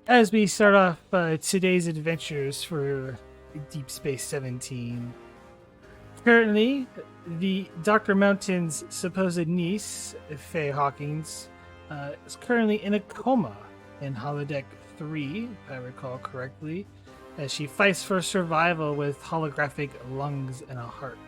As we start off today's adventures for Deep Space 17, currently, the Dr. Mountain's supposed niece, Faye Hawkins, is currently in a coma in holodeck 3, if I recall correctly, as she fights for survival with holographic lungs and a heart.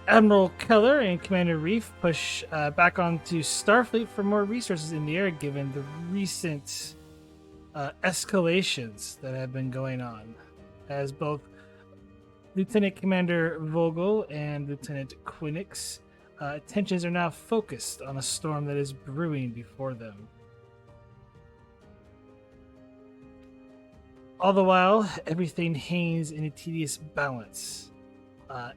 Admiral Keller and Commander Arif push back onto Starfleet for more resources in the air, given the recent escalations that have been going on, as both Lieutenant Commander Vogel and Lieutenant Quinix attentions are now focused on a storm that is brewing before them. All the while, everything hangs in a tedious balance.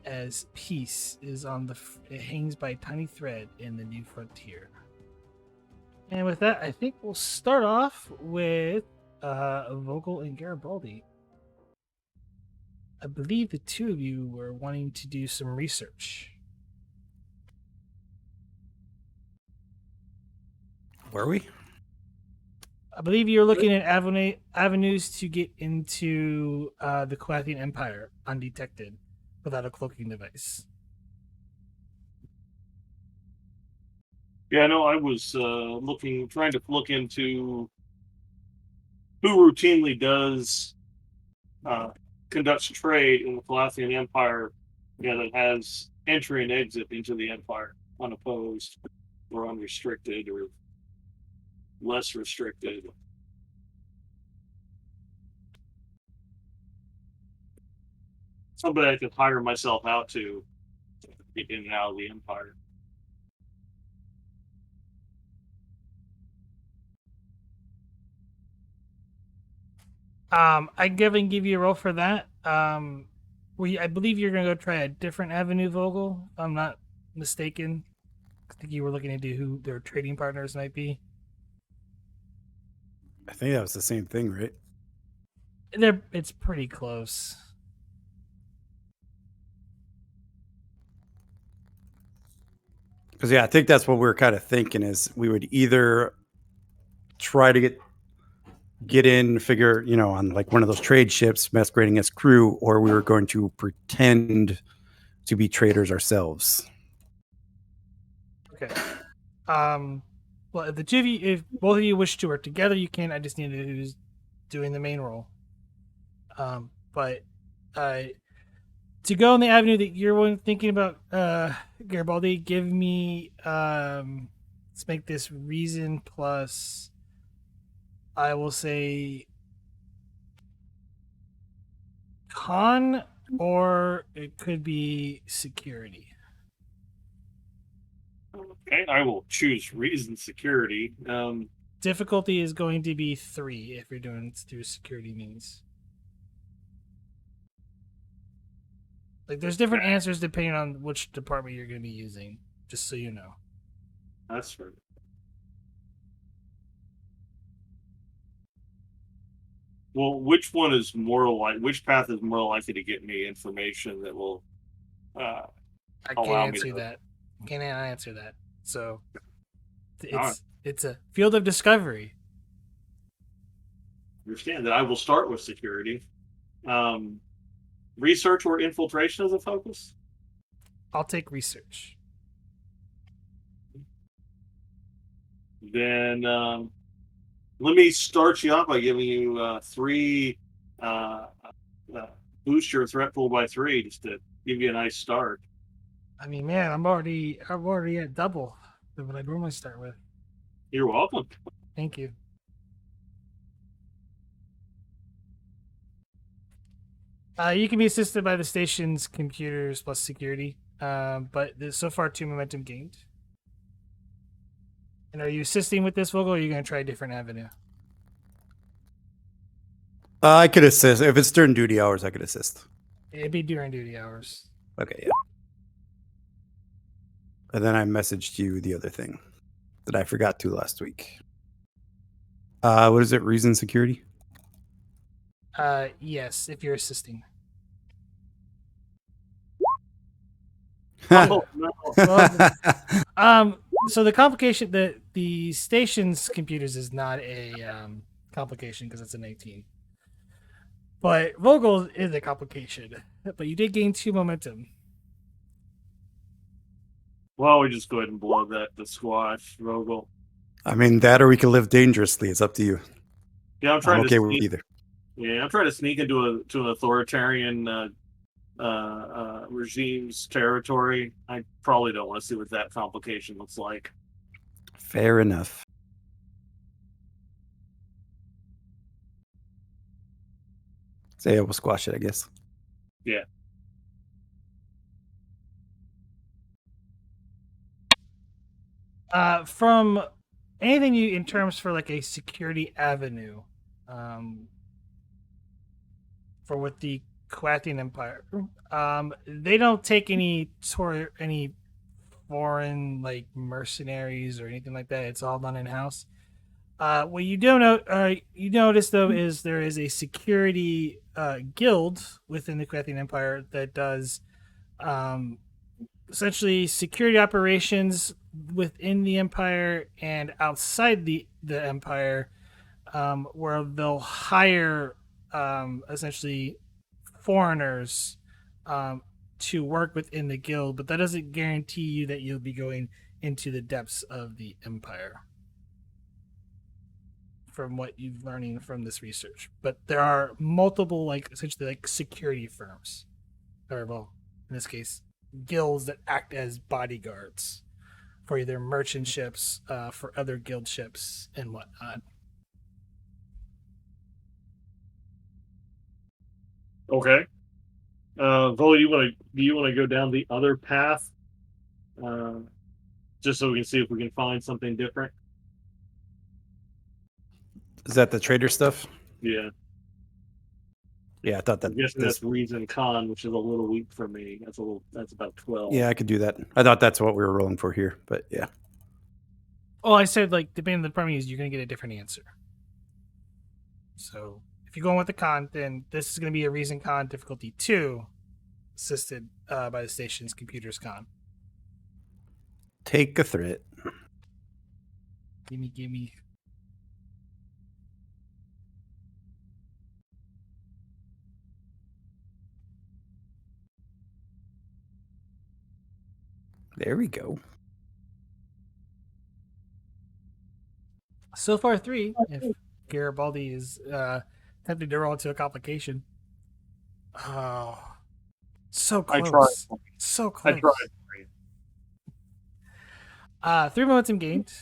As peace is it hangs by a tiny thread in the new frontier. And with that, I think we'll start off with Vogel and Garibaldi. I believe the two of you were wanting to do some research. Were we? I believe you're looking at avenues to get into the Quathian Empire undetected without a cloaking device. Yeah, no, I was trying to look into who routinely does conducts trade in the Falathian Empire, that has entry and exit into the Empire unopposed or unrestricted or less restricted. Somebody I could hire myself out to get in and out of the Empire. I give you a roll for that. I believe you're gonna go try a different avenue, Vogel. If I'm not mistaken. I think you were looking into who their trading partners might be. I think that was the same thing, right? It's pretty close. Because I think that's what we were kind of thinking is we would either try to get in, figure, on like one of those trade ships masquerading as crew, or we were going to pretend to be traders ourselves. Okay. Well, if both of you wish to work together, you can. I just need to know who's doing the main role. But to go in the avenue that you're thinking about, Garibaldi, give me let's make this reason plus, I will say, con, or it could be security. Okay, I will choose reason security. Difficulty is going to be 3 if you're doing it through security means. Like, there's different answers depending on which department you're going to be using, just so you know. That's fair. Well, which path is more likely to get me information that will I can't answer that. Can't answer that. So it's a field of discovery. Understand that I will start with security. Research or infiltration as a focus? I'll take research. Then let me start you off by giving you 3 boost your threat pool by 3 just to give you a nice start. I mean, man, I'm already at double than what I normally start with. You're welcome. Thank you. You can be assisted by the station's computers plus security, but there's so far 2 momentum gained. And are you assisting with this, Vogel, or are you going to try a different avenue? I could assist. If it's during duty hours, I could assist. It'd be during duty hours. Okay, yeah. And then I messaged you the other thing that I forgot to last week. What is it? Reason security? Yes, if you're assisting. Oh, no. So the complication, the station's computers is not a complication because it's an 18. But Vogel is a complication. But you did gain 2 momentum. Well, we just go ahead and blow the squash, Vogel. I mean, that or we can live dangerously. It's up to you. Yeah, I'm okay with either. Yeah, I'm trying to sneak into an authoritarian regime's territory. I probably don't want to see what that complication looks like. Fair enough. So yeah, we'll squash it, I guess. Yeah. From anything you in terms for like a security avenue, for with the Coathian Empire, they don't take any foreign like mercenaries or anything like that. It's all done in house. What you don't know, you notice though, is there is a security guild within the Coathian Empire that does essentially security operations within the empire and outside the empire, where they'll hire essentially foreigners to work within the guild, but that doesn't guarantee you that you'll be going into the depths of the empire. From what you've learning from this research, but there are multiple like essentially like security firms, or well, in this case, guilds that act as bodyguards for either merchant ships, for other guild ships, and whatnot. Okay. Volo, do you want to go down the other path, just so we can see if we can find something different? Is that the trader stuff? Yeah. Yeah, I thought that. I'm guessing that's reason con, which is a little weak for me. That's about 12. Yeah, I could do that. I thought that's what we were rolling for here, but yeah. Oh, I said like depending on the premise, you're gonna get a different answer. So if you're going with the con, then this is gonna be a reason con difficulty 2, assisted by the station's computers con. Take a threat. Gimme. There we go. So far 3. If Garibaldi is tempted to roll into a complication. Oh, so close. I tried. So close. I tried. 3 momentum gained.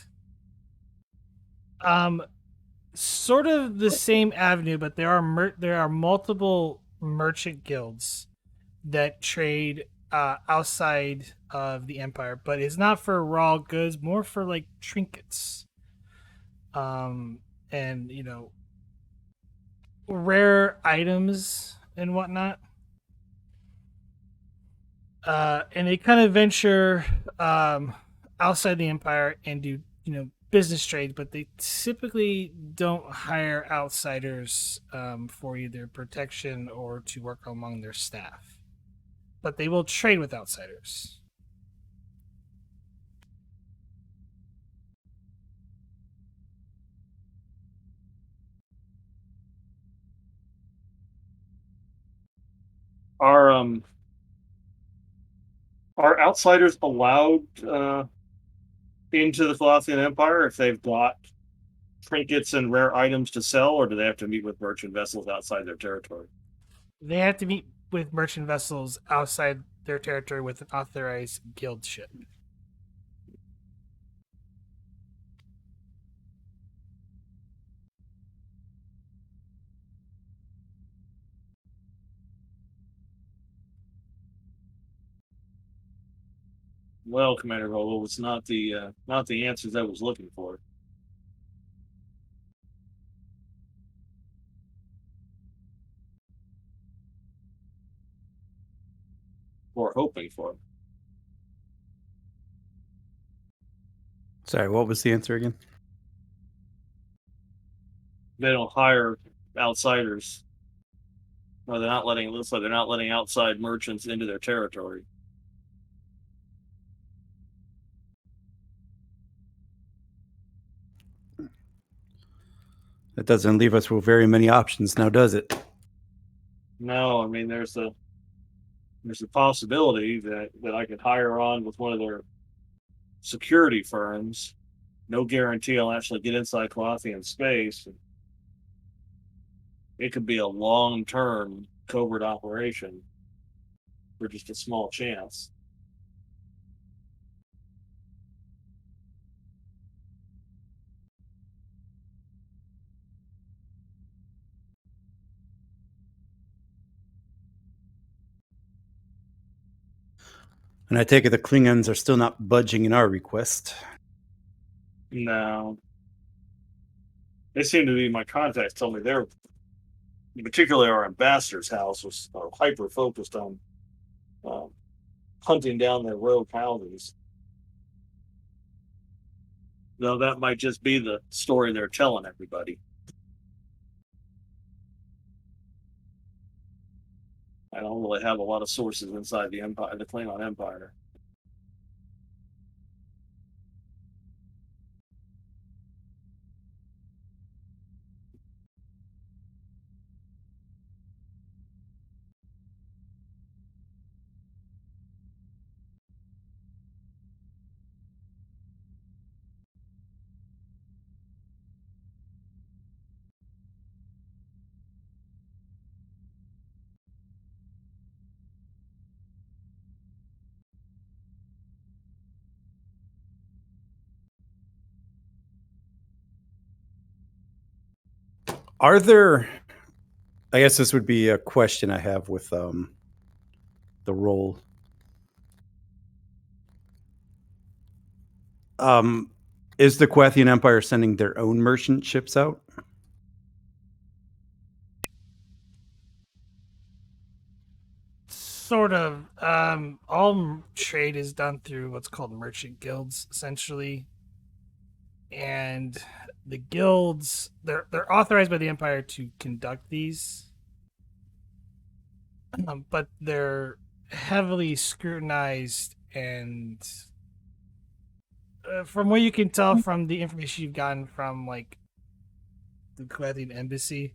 Sort of the same avenue, but there are multiple merchant guilds that trade outside of the empire, but it's not for raw goods, more for like trinkets, and rare items and whatnot. And they kind of venture outside the empire and do business trade, but they typically don't hire outsiders for either protection or to work among their staff. But they will trade with outsiders. Are outsiders allowed into the Thalassian Empire if they've got trinkets and rare items to sell, or do they have to meet with merchant vessels outside their territory? They have to meet with merchant vessels outside their territory with an authorized guild ship. Well, Commander Vogel, it's not the answers I was looking for. Or hoping for. Sorry, what was the answer again? They don't hire outsiders. Or they're not letting. It looks like they're not letting outside merchants into their territory. That doesn't leave us with very many options now, does it? No, I mean there's a possibility that I could hire on with one of their security firms. No guarantee I'll actually get inside Clothian space. It could be a long-term covert operation for just a small chance. And I take it the Klingons are still not budging in our request. No. They seem to be, my contacts tell me they're, particularly our ambassador's house, was hyper focused on hunting down their rogue houses. Though that might just be the story they're telling everybody. I don't really have a lot of sources inside the Empire, the Klingon Empire. Are there? I guess this would be a question I have with the role. Is the Quathian Empire sending their own merchant ships out? Sort of. All trade is done through what's called merchant guilds, essentially. And the guilds, they're authorized by the Empire to conduct these, but they're heavily scrutinized. And from what you can tell from the information you've gotten from like the Kuwaiti embassy,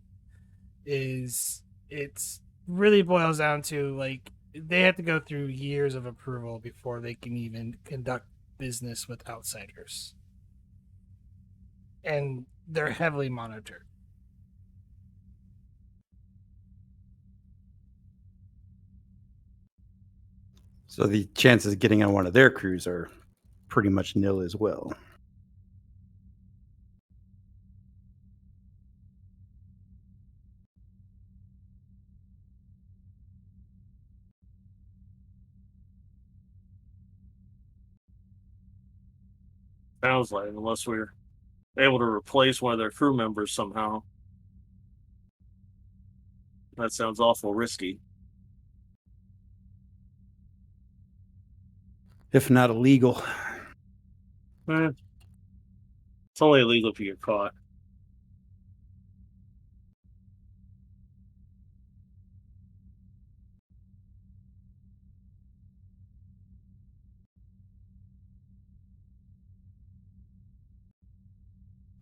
is it's really boils down to like they have to go through years of approval before they can even conduct business with outsiders, and they're heavily monitored. So the chances of getting on one of their crews are pretty much nil as well. Sounds like, unless we're able to replace one of their crew members somehow. That sounds awful risky. If not illegal. It's only illegal if you get caught.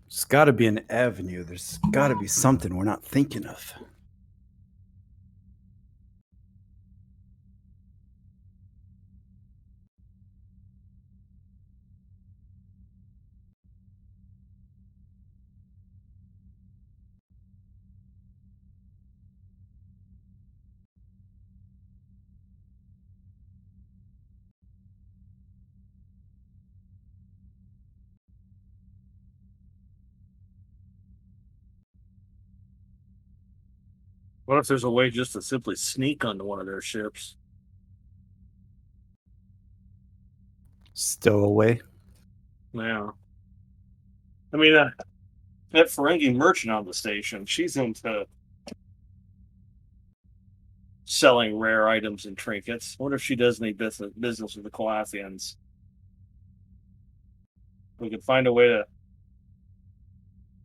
There's got to be an avenue. There's got to be something we're not thinking of. What if there's a way just to simply sneak onto one of their ships? Stowaway. Yeah. I mean, that Ferengi merchant on the station, she's into selling rare items and trinkets. I wonder if she does any business with the Colathians. We could find a way to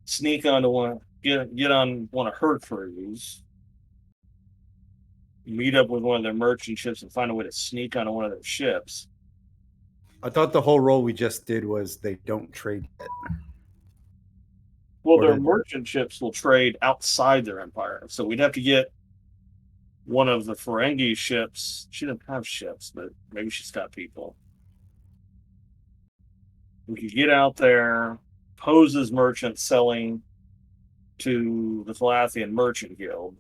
sneak onto one, get on one of her crews, meet up with one of their merchant ships, and find a way to sneak onto one of their ships. I thought the whole role we just did was they don't trade yet. Well, Or their did- merchant ships will trade outside their empire, so we'd have to get one of the Ferengi ships. She doesn't have ships, but maybe she's got people. We could get out there, pose as merchants selling to the Falathian Merchant Guild.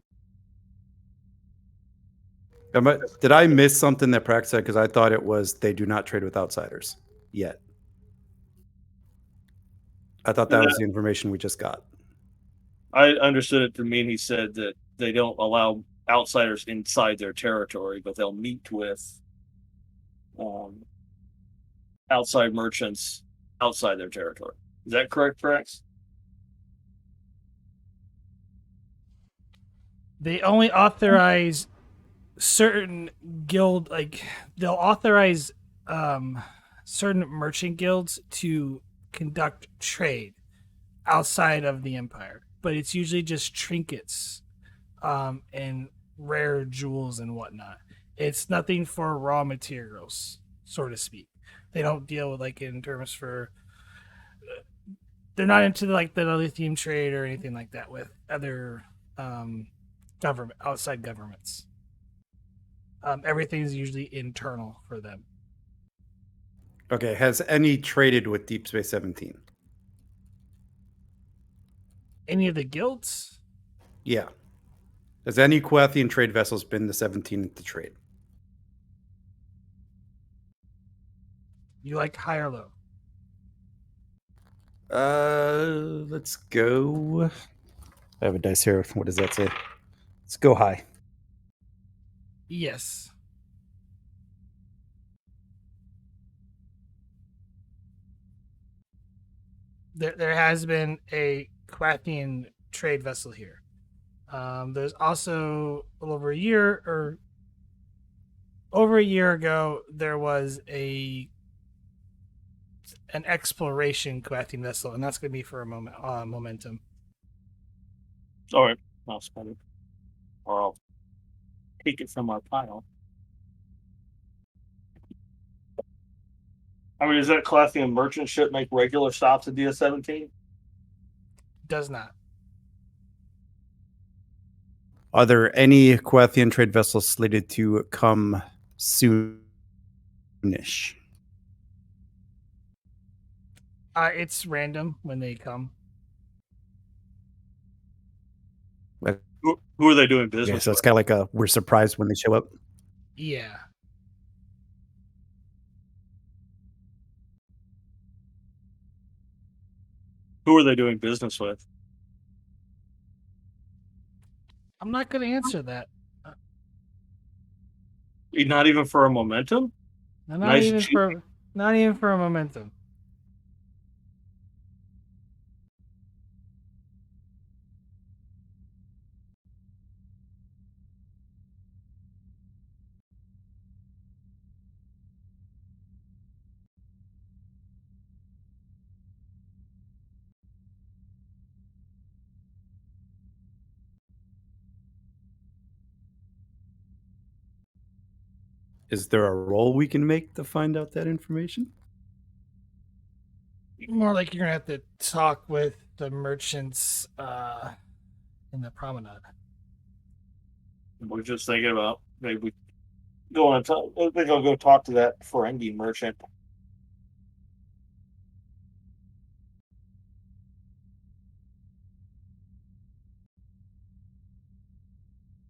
Did I miss something that Prax said? Because I thought it was they do not trade with outsiders yet. I thought that was the information we just got. I understood it to mean he said that they don't allow outsiders inside their territory, but they'll meet with outside merchants outside their territory. Is that correct, Prax? They only authorize certain guild, like they'll authorize certain merchant guilds to conduct trade outside of the empire, but it's usually just trinkets and rare jewels and whatnot. It's nothing for raw materials, so to speak. They don't deal with like in terms for. They're not into like the lithium trade or anything like that with other government outside governments. Everything's usually internal for them. Okay, has any traded with Deep Space 17? Any of the guilds? Yeah. Has any Koathian trade vessels been the 17 to trade? You like high or low? Let's go. I have a dice here. What does that say? Let's go high. Yes. There has been a Koathian trade vessel here. There's also a little over a year ago, there was an exploration Koathian vessel, and that's going to be for a moment momentum. All right, I'll spend it, or I'll take it from our pile. I mean, does that Calathian merchant ship make regular stops at DS-17? Does not. Are there any Koathian trade vessels slated to come soonish? It's random when they come. Who are they doing business Okay, so it's with? kind of like we're surprised when they show up. Yeah. Who are they doing business with? I'm not going to answer that. Not even for a momentum? Not Nice even cheap. not even for a momentum. Is there a roll we can make to find out that information? More like you're gonna have to talk with the merchants in the promenade. We're just thinking about maybe we go on. I think I'll go talk to that Ferengi merchant.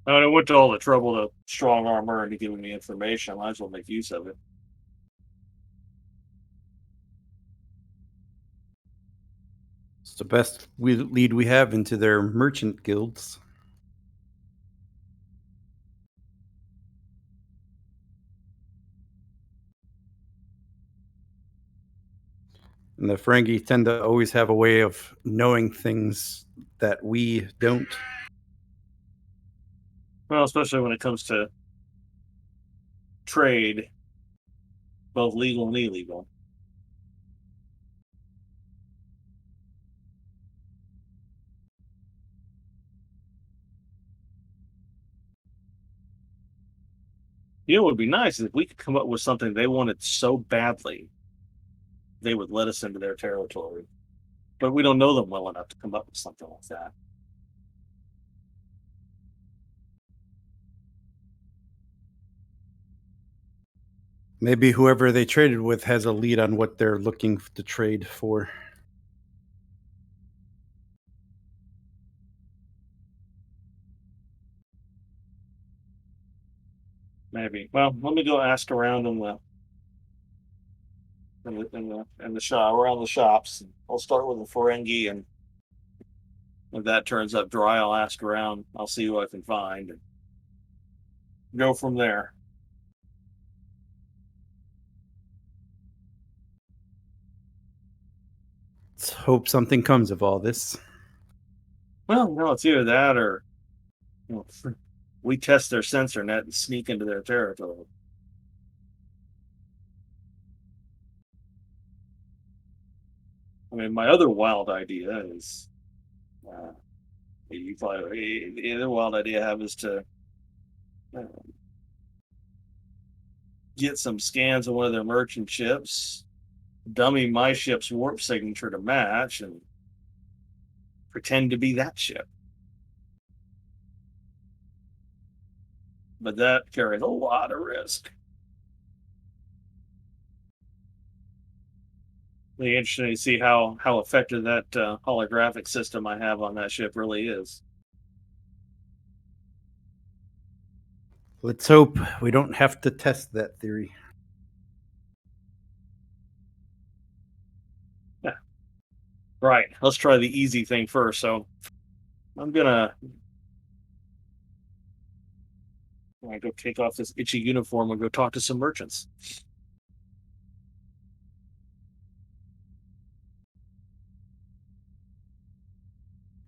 I went to all the trouble to strong armor and to give me information. I might as well make use of it. It's the best lead we have into their merchant guilds. And the Ferengi tend to always have a way of knowing things that we don't. Well, especially when it comes to trade, both legal and illegal. You know what would be nice is if we could come up with something they wanted so badly, they would let us into their territory. but we don't know them well enough to come up with something like that. Maybe whoever they traded with has a lead on what they're looking to trade for. Maybe. Well, let me go ask around in the shop around the shops. I'll start with the Ferengi, and if that turns up dry, I'll ask around. I'll see who I can find and go from there. Let's hope something comes of all this. Well, no, it's either that or you know, we test their sensor net and sneak into their territory. I mean, my other wild idea is, uh, the other wild idea I have is to uh, get some scans of one of their merchant ships, dummy my ship's warp signature to match, and pretend to be that ship. But that carries a lot of risk. It'll be interesting to see how effective that holographic system I have on that ship really is. Let's hope we don't have to test that theory. Yeah. Right. Let's try the easy thing first. So I'm gonna go take off this itchy uniform and go talk to some merchants.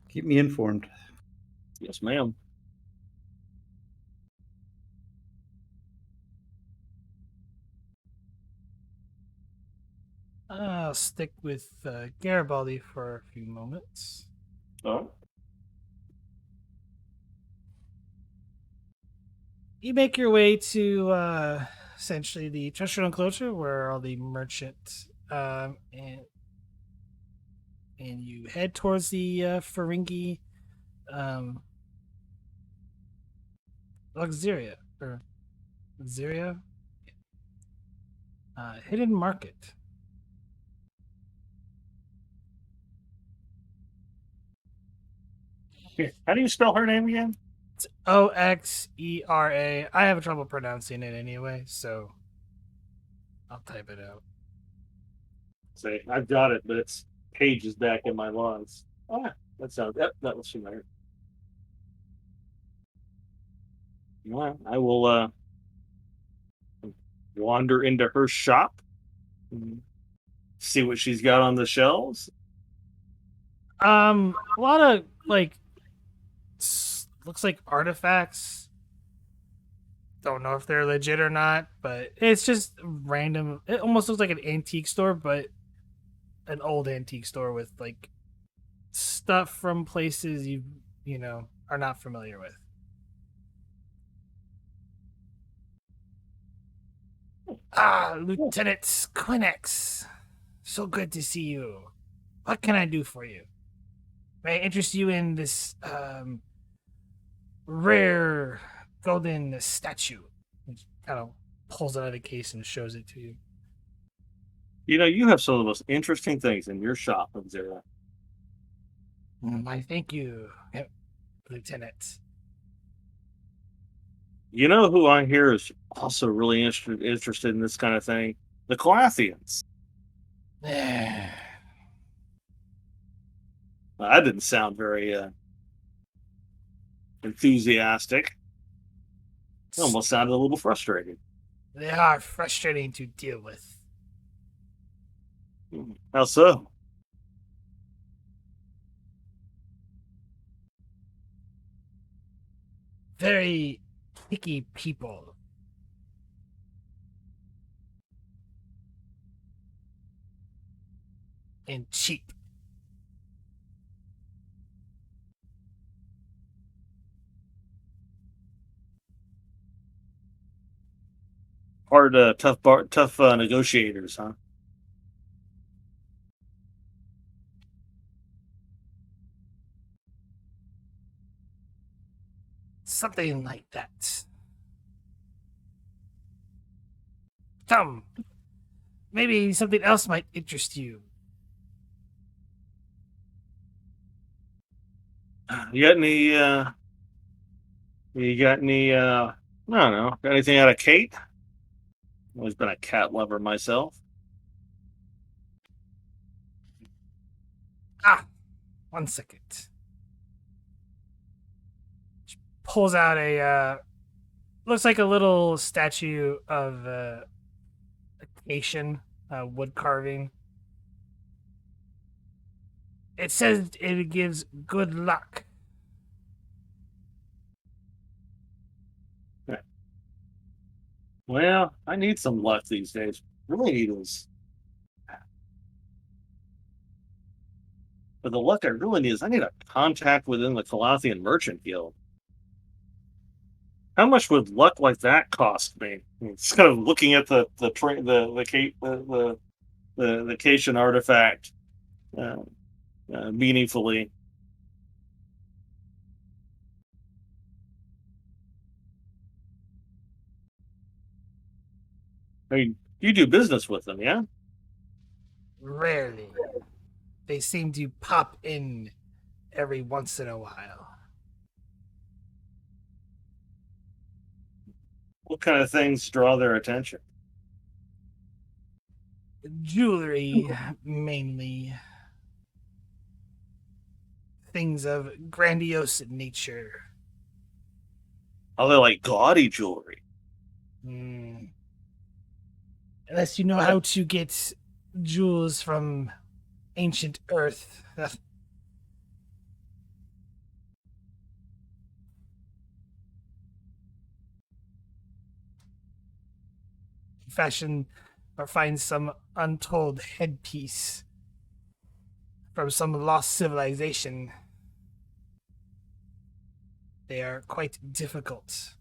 Keep me informed. Yes, ma'am. I'll stick with Garibaldi for a few moments. Oh, You make your way to essentially the treasure enclosure where all the merchant and you head towards the Ferengi Luxuria or Luxuria hidden market. how do you spell her name again? It's Oxera. I have trouble pronouncing it anyway, so I'll type it out. Say, I've got it, but it's pages back in my lungs. Ah, that was familiar. Well, I will wander into her shop, and see what she's got on the shelves. A lot of like looks like artifacts. Don't know if they're legit or not, but it's just random. It almost looks like an antique store, but an old antique store with like stuff from places you know are not familiar with. Ah, Lieutenant Quinex. So good to see you. What can I do for you? May I interest you in this rare golden statue? He kind of pulls it out of the case and shows it to you. You know, you have some of the most interesting things in your shop, Zera. I thank you, Lieutenant. You know who I hear is also really interested in this kind of thing? The Calathians. That didn't sound very enthusiastic. It almost sounded a little frustrated. They are frustrating to deal with. How so? Very picky people. And cheap. Hard, tough negotiators, huh? something like that. Come, maybe something else might interest you. You got any? I don't know. Got anything out of Kate? Always been a cat lover myself. Ah, 1 second. She pulls out a looks like a little statue of acacian wood carving. It says it gives good luck. Well, I need some luck these days. Really need is. But the luck I really need is I need a contact within the Calathian Merchant Guild. How much would luck like that cost me? It's kind of looking at the Cation artifact uh, meaningfully. I mean, you do business with them, yeah? Rarely. They seem to pop in every once in a while. What kind of things draw their attention? Jewelry, mainly. Things of grandiose nature. Are they like gaudy jewelry? Unless you know how to get jewels from ancient Earth. Fashion or find some untold headpiece from some lost civilization. They are quite difficult.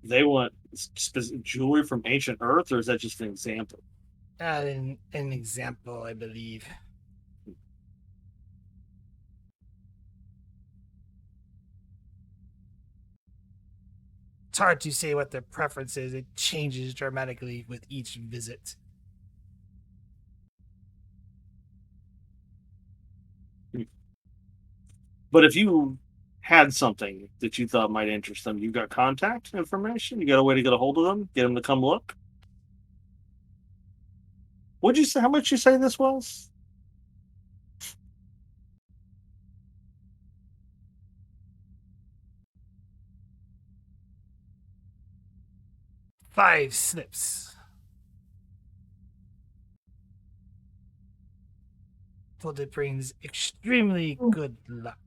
They want specific jewelry from ancient Earth, or is that just an example? An example, I believe. It's hard to say what their preference is. It changes dramatically with each visit. But if you had something that you thought might interest them, you got contact information? You got a way to get a hold of them? Get them to come look? What'd you say? How much you say this was? Five slips. Told it brings extremely good luck.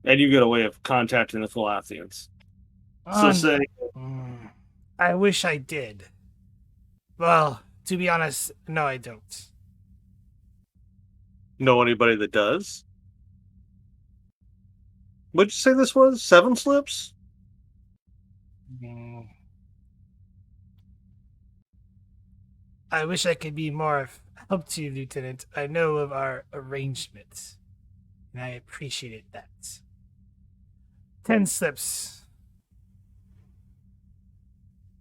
And you get a way of contacting the Calathians. So say, I wish I did. Well, to be honest, no, I don't. know anybody that does? What'd you say this was? 7 slips? I wish I could be more of help to you, Lieutenant. I know of our arrangements, and I appreciate that. 10 slips.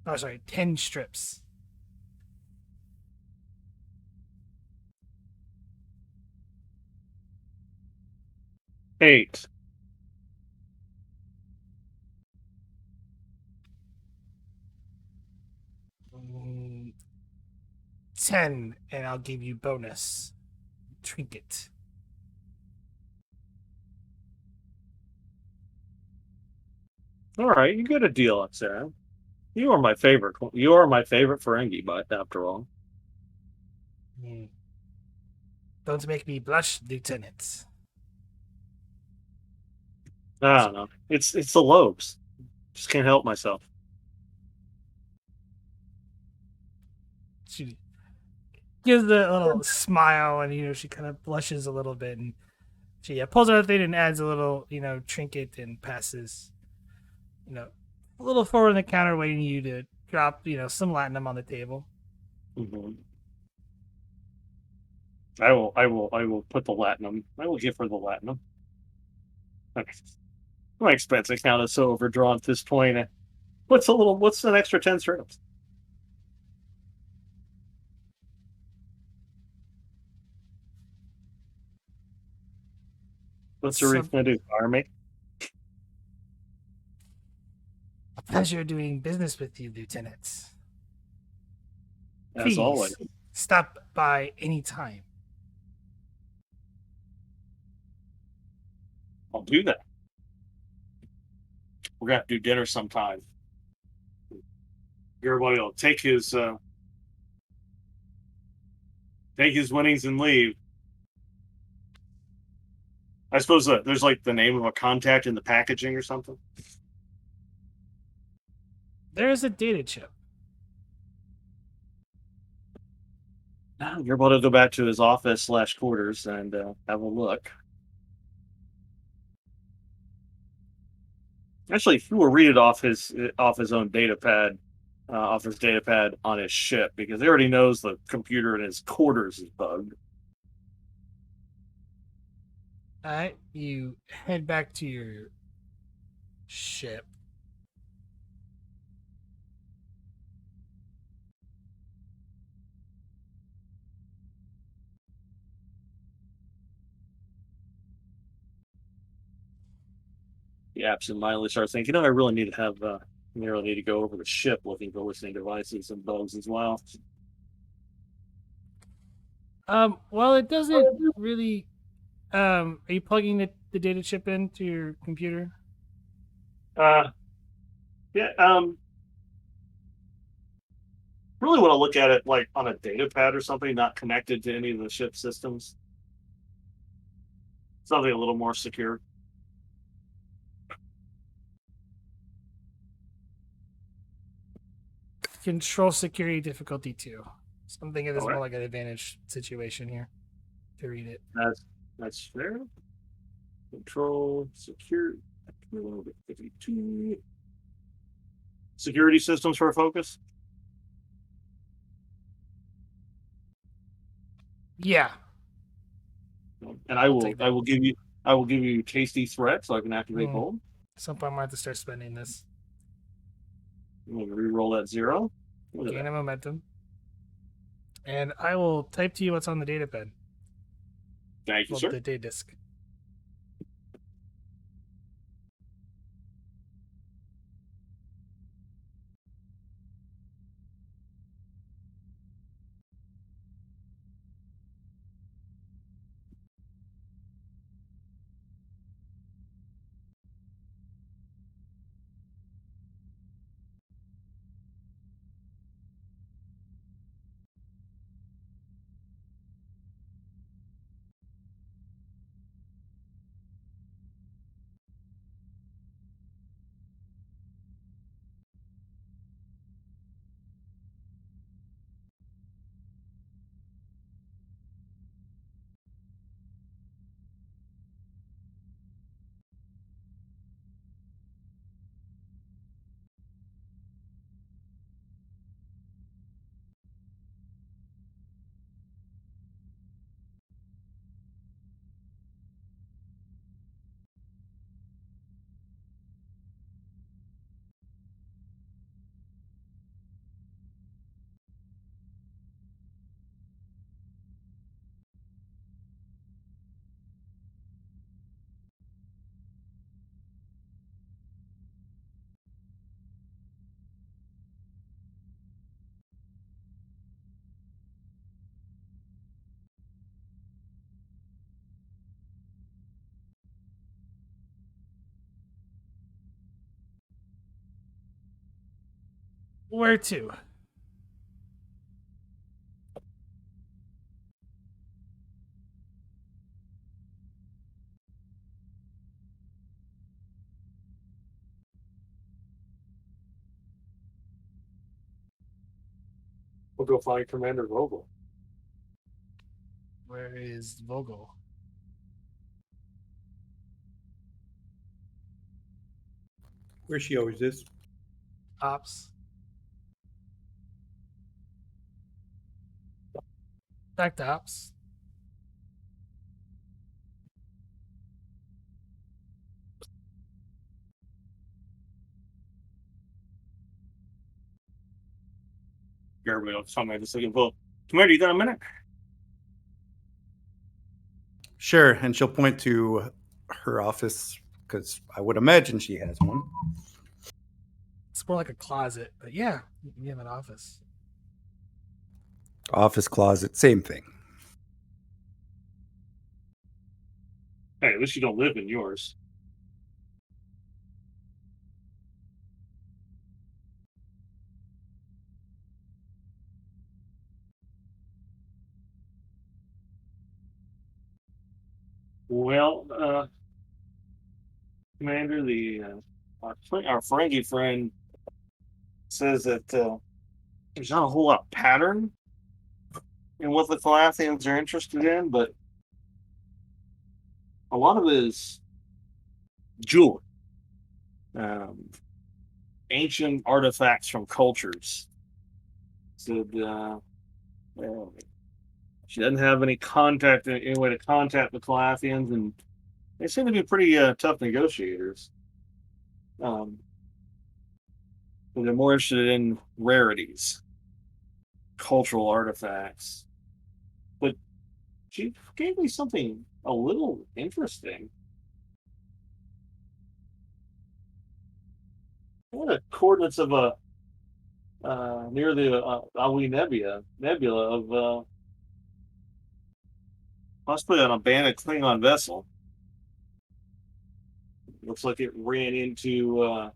Oh, sorry, 10 strips. Eight. Mm, 10, and I'll give you bonus. Trinket. All right, you get a deal on Sarah. You are my favorite. You are my favorite Ferengi, but after all. Don't make me blush, Lieutenant. I don't know. It's the lobes. Just can't help myself. She gives a little smile, and she kind of blushes a little bit, and she pulls out a thing and adds a little trinket and passes a little forward on the counter, waiting you to drop some latinum on the table. Mm-hmm. I will put the latinum. I will give her the latinum. Okay. My expense account is so overdrawn at this point. What's an extra 10 strips? What's Arif gonna do? Fire me? A pleasure doing business with you, Lieutenant. As always. Please stop by any time. I'll do that. We're gonna have to do dinner sometime. Everybody will take his winnings and leave. I suppose there's like the name of a contact in the packaging or something. There's a data chip. You're able to go back to his office / quarters and have a look. Actually, if you will read it off his own data pad, off his data pad on his ship, because he already knows the computer in his quarters is bugged. All right, you head back to your ship. He absentmindedly starts thinking, I really need to have need to go over the ship looking for listening devices and bugs as well. Well, it doesn't really. Are you plugging the data chip into your computer? Yeah. Really want to look at it like on a data pad or something, not connected to any of the ship systems. Something a little more secure. Control security difficulty 2. Something that is Okay. more like an advantage situation here to read it. That's fair. Control security 52. Security systems for a focus. Yeah. And I'll take that. I will give you tasty threat so I can activate bold. At some point, I might have to start spending this. I'm going to re-roll that 0. Gain a momentum. And I will type to you what's on the data pad. Thank you, sir. The data disk. Where to? We'll go find Commander Vogel. Where is Vogel? Where she always is. Ops. Back to ops. Everybody else on my just looking, well, Commander, you got a minute? Sure, and she'll point to her office because I would imagine she has one. It's more like a closet, but yeah, you have an office. Office closet, same thing. Hey, at least you don't live in yours. Well, Commander, our Ferengi friend says that there's not a whole lot of pattern in what the Calathians are interested in, but a lot of it is jewelry, ancient artifacts from cultures. Said she doesn't have any way to contact the Calathians, and they seem to be pretty tough negotiators. But they're more interested in rarities, cultural artifacts. But she gave me something a little interesting. What are the coordinates of a near the Awi Nebula of possibly an abandoned Klingon vessel. Looks like it ran into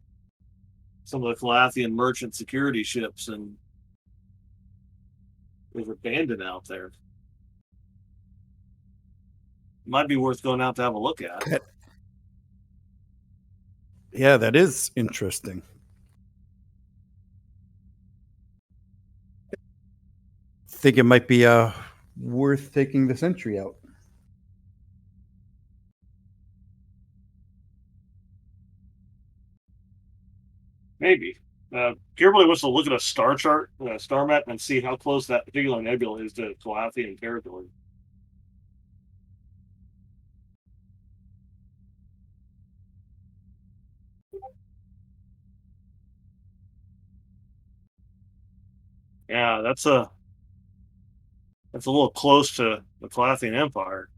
some of the Calathian merchant security ships and was abandoned out there. Might be worth going out to have a look at. Yeah, that is interesting. Think it might be worth taking the sentry out. Maybe. Garibaldi wants to look at a star chart, star map, and see how close that particular nebula is to Calathian territory. Yeah, that's a little close to the Calathian Empire.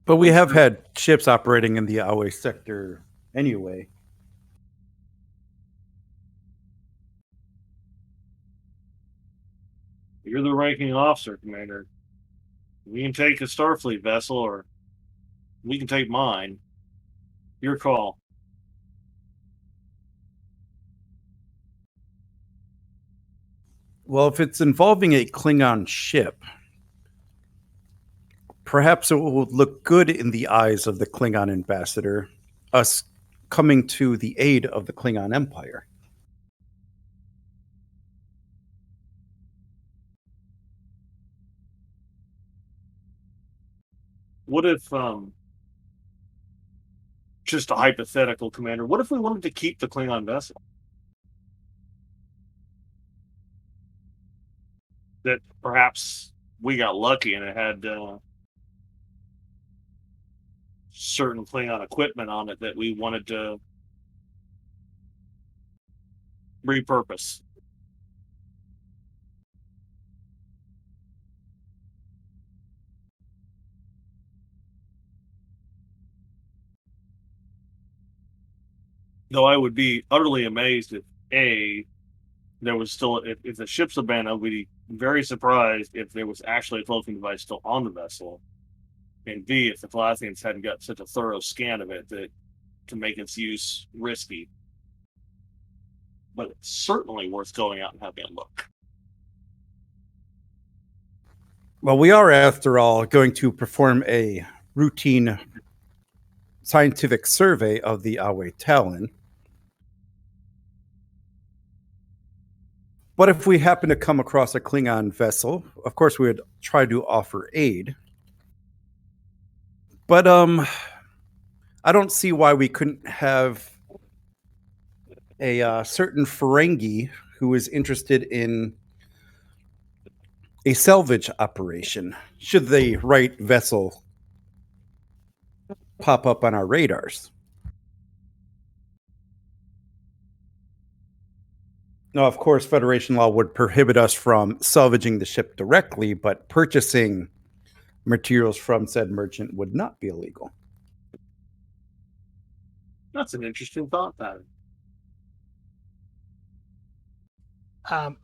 But we have had ships operating in the Awe sector anyway. You're the ranking officer, Commander. We can take a Starfleet vessel, or we can take mine. Your call. Well, if it's involving a Klingon ship, perhaps it will look good in the eyes of the Klingon ambassador, us coming to the aid of the Klingon Empire. What if, just a hypothetical, Commander, what if we wanted to keep the Klingon vessel? That perhaps we got lucky and it had certain Klingon equipment on it that we wanted to repurpose. Though I would be utterly amazed if there was still if the ship's abandoned, we'd be very surprised if there was actually a cloaking device still on the vessel, and B, if the Calathians hadn't got such a thorough scan of it that to make its use risky. But it's certainly worth going out and having a look. Well, we are, after all, going to perform a routine scientific survey of the Awe Talon. But if we happen to come across a Klingon vessel, of course we would try to offer aid. But I don't see why we couldn't have a certain Ferengi who is interested in a salvage operation. Should the right vessel pop up on our radars? Now, of course, Federation law would prohibit us from salvaging the ship directly, but purchasing materials from said merchant would not be illegal. That's an interesting thought pattern.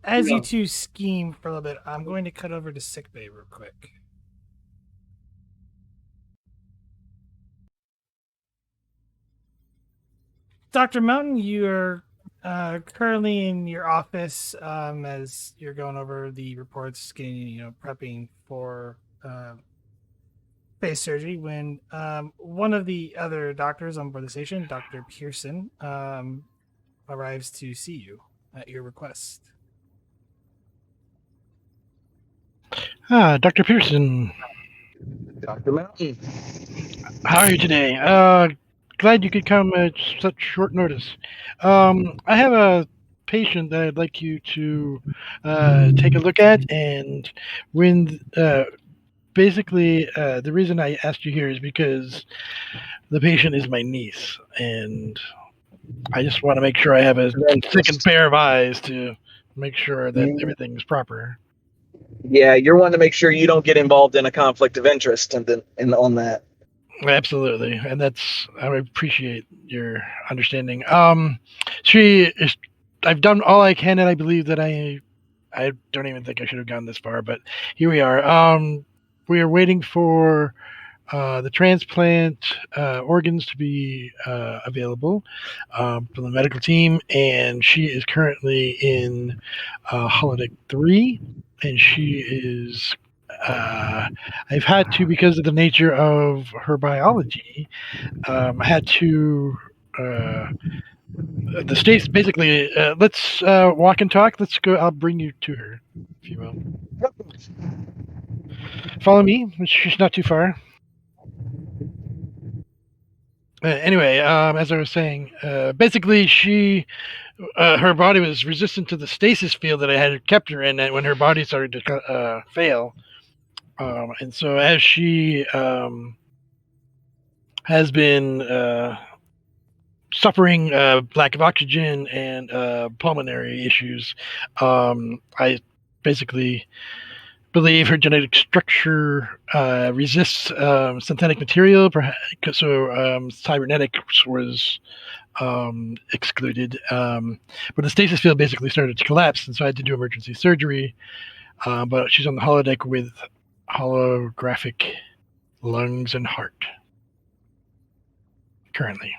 As Yeah. you two scheme for a little bit, I'm going to cut over to sickbay real quick. Dr. Mountain, you're currently in your office as you're going over the reports, getting, prepping for face surgery when one of the other doctors on board the station, Dr. Pearson, arrives to see you at your request. Dr. Pearson, Dr. Mountain. how are you today? Glad you could come at such short notice. I have a patient that I'd like you to take a look at, and when basically the reason I asked you here is because the patient is my niece, and I just want to make sure I have a second pair of eyes to make sure that everything's proper. Yeah, you're one to make sure you don't get involved in a conflict of interest and on that. Absolutely, and I appreciate your understanding. I've done all I can, and I believe that I don't even think I should have gone this far, but here we are. We are waiting for the transplant organs to be available from the medical team, and she is currently in holodeck 3, and she is I've had to, because of the nature of her biology, I had to the states basically let's walk and talk. Let's go. I'll bring you to her, if you will. Follow me. She's not too far. Anyway, as I was saying, basically her body was resistant to the stasis field that I had kept her in when her body started to fail. And so as she has been suffering lack of oxygen and pulmonary issues, I basically believe her genetic structure resists synthetic material. So cybernetics was excluded. But the stasis field basically started to collapse, and so I had to do emergency surgery. But she's on the holodeck with holographic lungs and heart currently.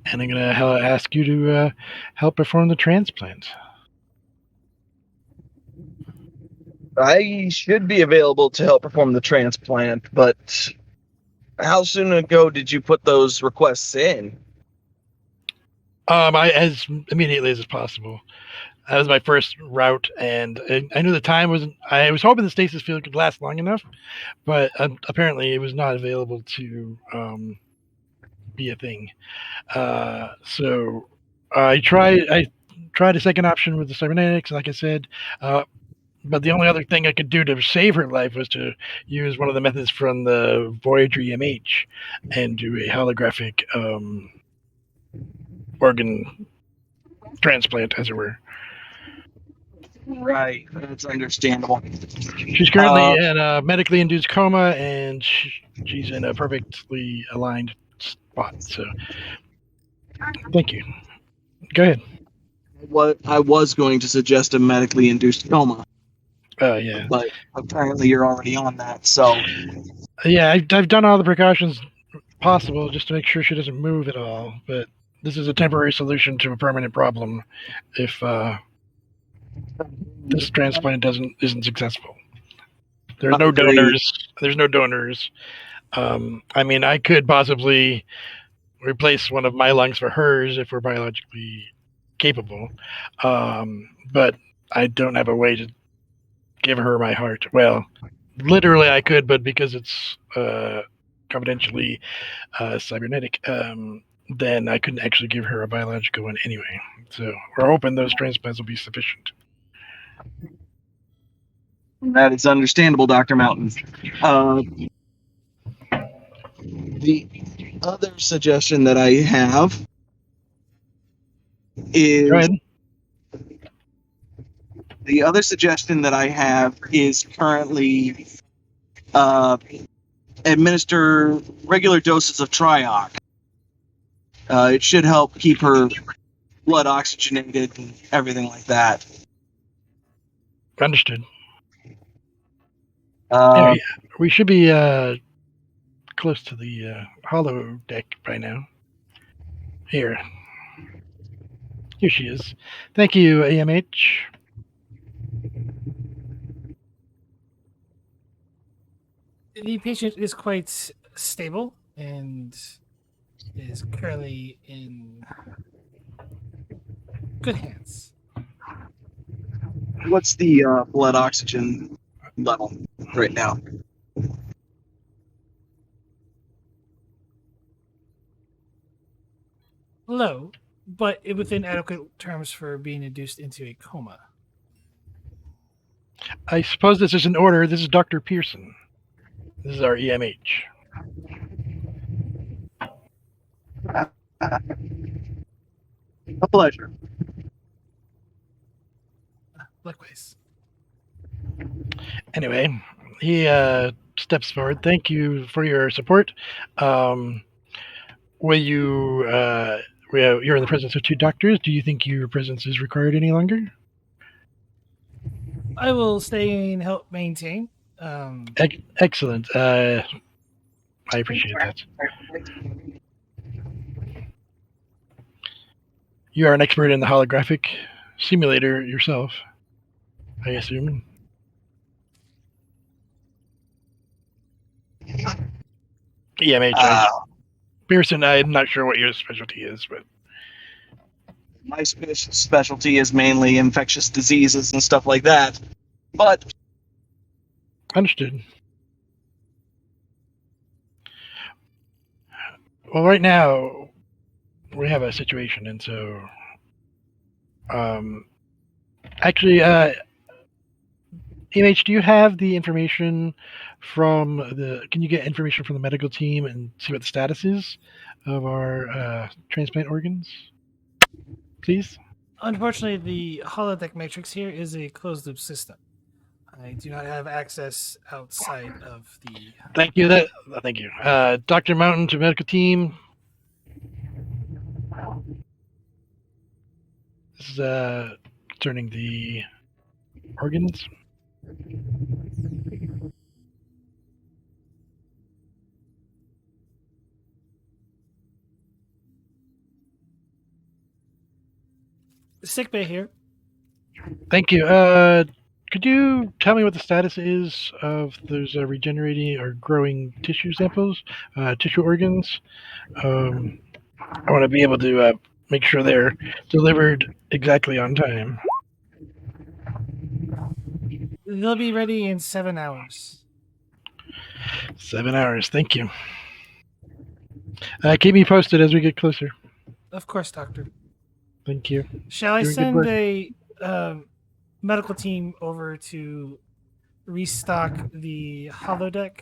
And I'm going to ask you to help perform the transplant. I should be available to help perform the transplant, but how soon ago did you put those requests in? As immediately as possible. That was my first route, and I knew the time wasn't. I was hoping the stasis field could last long enough, but apparently it was not available to be a thing. So I tried a second option with the cybernetics, like I said, but the only other thing I could do to save her life was to use one of the methods from the Voyager EMH and do a holographic organ transplant, as it were. Right, that's understandable. She's currently in a medically induced coma, and she's in a perfectly aligned spot. So, thank you. Go ahead. What I was going to suggest a medically induced coma, Yeah. but apparently you're already on that. So, Yeah, I've done all the precautions possible just to make sure she doesn't move at all. But this is a temporary solution to a permanent problem if this transplant isn't successful. There's no donors. There's no donors. I mean, I could possibly replace one of my lungs for hers if we're biologically capable, but I don't have a way to give her my heart. Well, literally I could, but because it's confidentially cybernetic, then I couldn't actually give her a biological one anyway. So we're hoping those transplants will be sufficient. That is understandable, Dr. Mountain. The other suggestion that I have is Go ahead. currently administer regular doses of Trioc. It should help keep her blood oxygenated and everything like that. Understood. Uh, Yeah, we should be close to the hollow deck by now. Here she is. Thank you, AMH. The patient is quite stable and is currently in good hands. What's the blood oxygen level right now? Low, but within adequate terms for being induced into a coma. I suppose this is an order. This is Dr. Pearson. This is our EMH. A pleasure. Likewise. Anyway, he steps forward. Thank you for your support. Will you? You're in the presence of two doctors. Do you think your presence is required any longer? I will stay and help maintain. Excellent. I appreciate that. You are an expert in the holographic simulator yourself, I assume. EMH. Pearson, I'm not sure what your specialty is, but My specialty is mainly infectious diseases and stuff like that. But understood. Well, right now we have a situation, and so actually, EMH, do you have the information from can you get information from the medical team and see what the status is of our transplant organs, please? Unfortunately, the holodeck matrix here is a closed-loop system. I do not have access outside of the... Thank you. Thank you. Dr. Mountain to medical team. This is concerning the organs. Sickbay here. Thank you. Could you tell me what the status is of those regenerating or growing tissue samples, tissue organs? I want to be able to make sure they're delivered exactly on time. They'll be ready in 7 hours. 7 hours. Thank you. Keep me posted as we get closer. Of course, Doctor. Thank you. Shall I Doing good send work. a medical team over to restock the holodeck?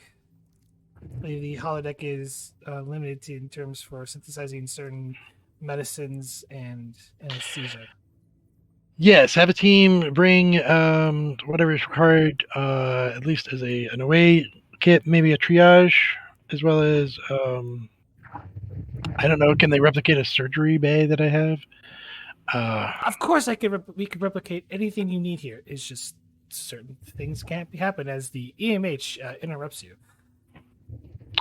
The holodeck is limited in terms for synthesizing certain medicines and anesthesia. Yes, have a team bring whatever is required, at least as an away kit, maybe a triage, as well as I don't know. Can they replicate a surgery bay that I have? Of course, we could replicate anything you need here. It's just certain things can't happen as the EMH interrupts you.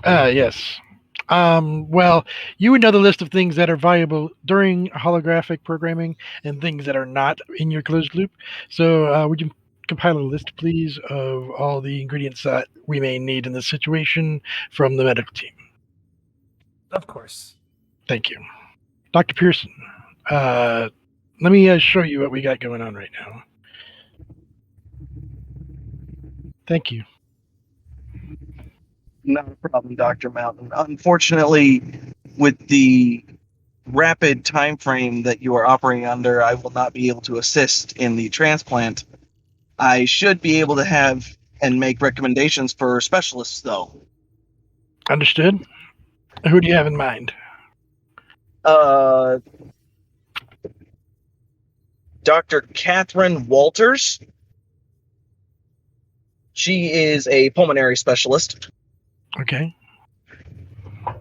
Yes. Well, you would know the list of things that are viable during holographic programming and things that are not in your closed loop. So would you compile a list, please, of all the ingredients that we may need in this situation from the medical team? Of course. Thank you. Dr. Pearson, let me show you what we got going on right now. Thank you. not a problem, Dr. Mountain. Unfortunately, with the rapid time frame that you are operating under, I will not be able to assist in the transplant. I should be able to have and make recommendations for specialists, though. Understood. Who do you have in mind? Dr. Catherine Walters. She is a pulmonary specialist. Okay.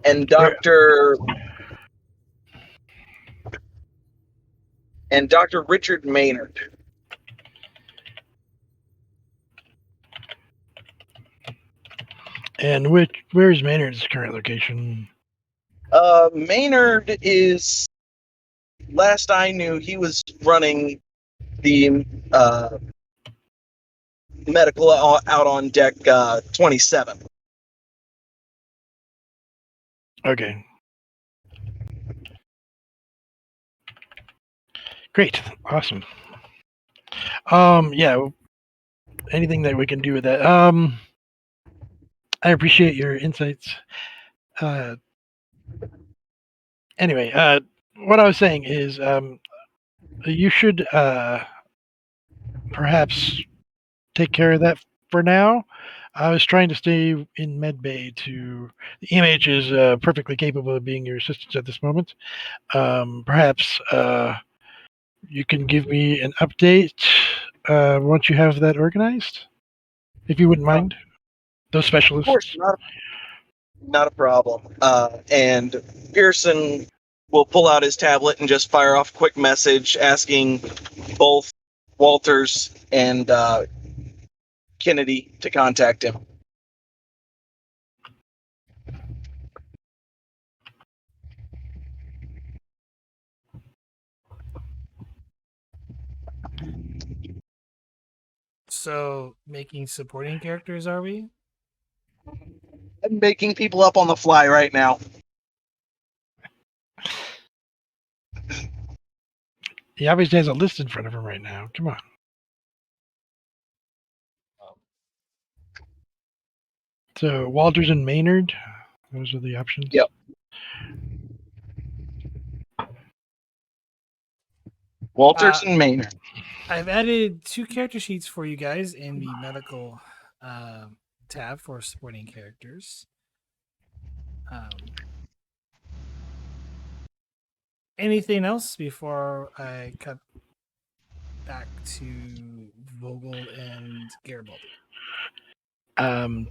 And Dr. Richard Maynard. And where is Maynard's current location? Maynard is, last I knew, he was running the medical out on deck 27. Okay. Great. Awesome. Yeah. Anything that we can do with that. I appreciate your insights. Anyway, what I was saying is, you should perhaps take care of that for now. I was trying to stay in medbay the EMH is perfectly capable of being your assistant at this moment. Perhaps you can give me an update once you have that organized, if you wouldn't mind. Those specialists. Of course, not a problem. And Pearson will pull out his tablet and just fire off a quick message asking both Walters and Kennedy to contact him. So, making supporting characters, are we? I'm making people up on the fly right now. He obviously has a list in front of him right now. Come on. So Walters and Maynard, those are the options. Yep. Walters and Maynard. I've added 2 character sheets for you guys in the medical tab for supporting characters. Anything else before I cut back to Vogel and Garibaldi?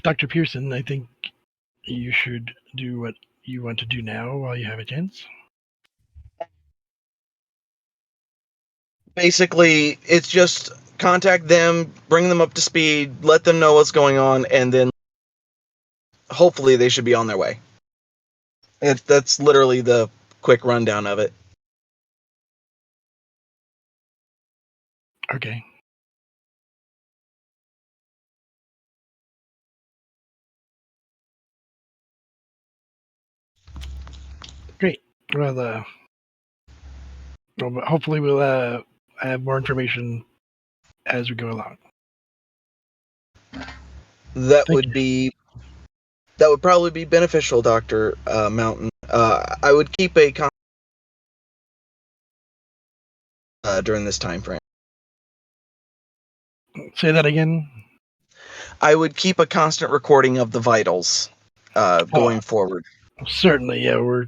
Dr. Pearson, I think you should do what you want to do now while you have a chance. Basically, it's just contact them, bring them up to speed, let them know what's going on, and then hopefully they should be on their way. That's literally the quick rundown of it. Okay. Great. Well, hopefully we'll have more information as we go along. That would probably be beneficial, Dr. Mountain. I would keep a during this time frame. Say that again. I would keep a constant recording of the vitals going forward. Certainly, yeah. We're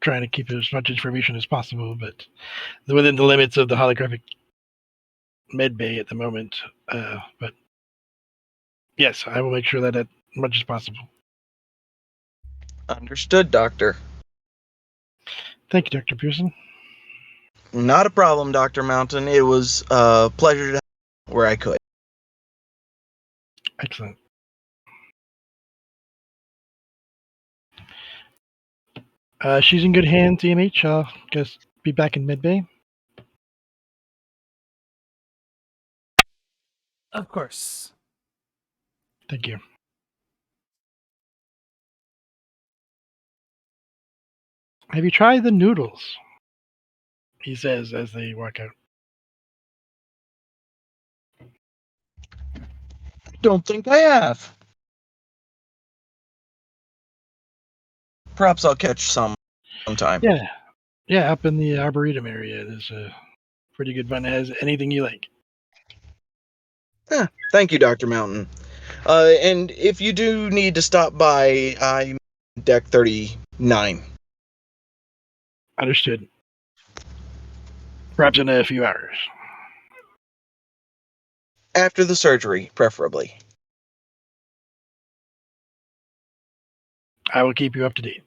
trying to keep as much information as possible, but within the limits of the holographic med bay at the moment. But yes, I will make sure that as much as possible. Understood, Doctor. Thank you, Dr. Pearson. Not a problem, Dr. Mountain. It was a pleasure to help where I could. Excellent. She's in good hands, EMH. I'll just be back in medbay. Of course. Thank you. Have you tried the noodles? He says as they walk out. Don't think I have. Perhaps I'll catch some sometime. Yeah, Yeah, up in the Arboretum area, there's a pretty good one that has anything you like. Thank you, Dr. Mountain. And if you do need to stop by, I'm deck 39. Understood. Perhaps in a few hours. After the surgery, preferably. I will keep you up to date.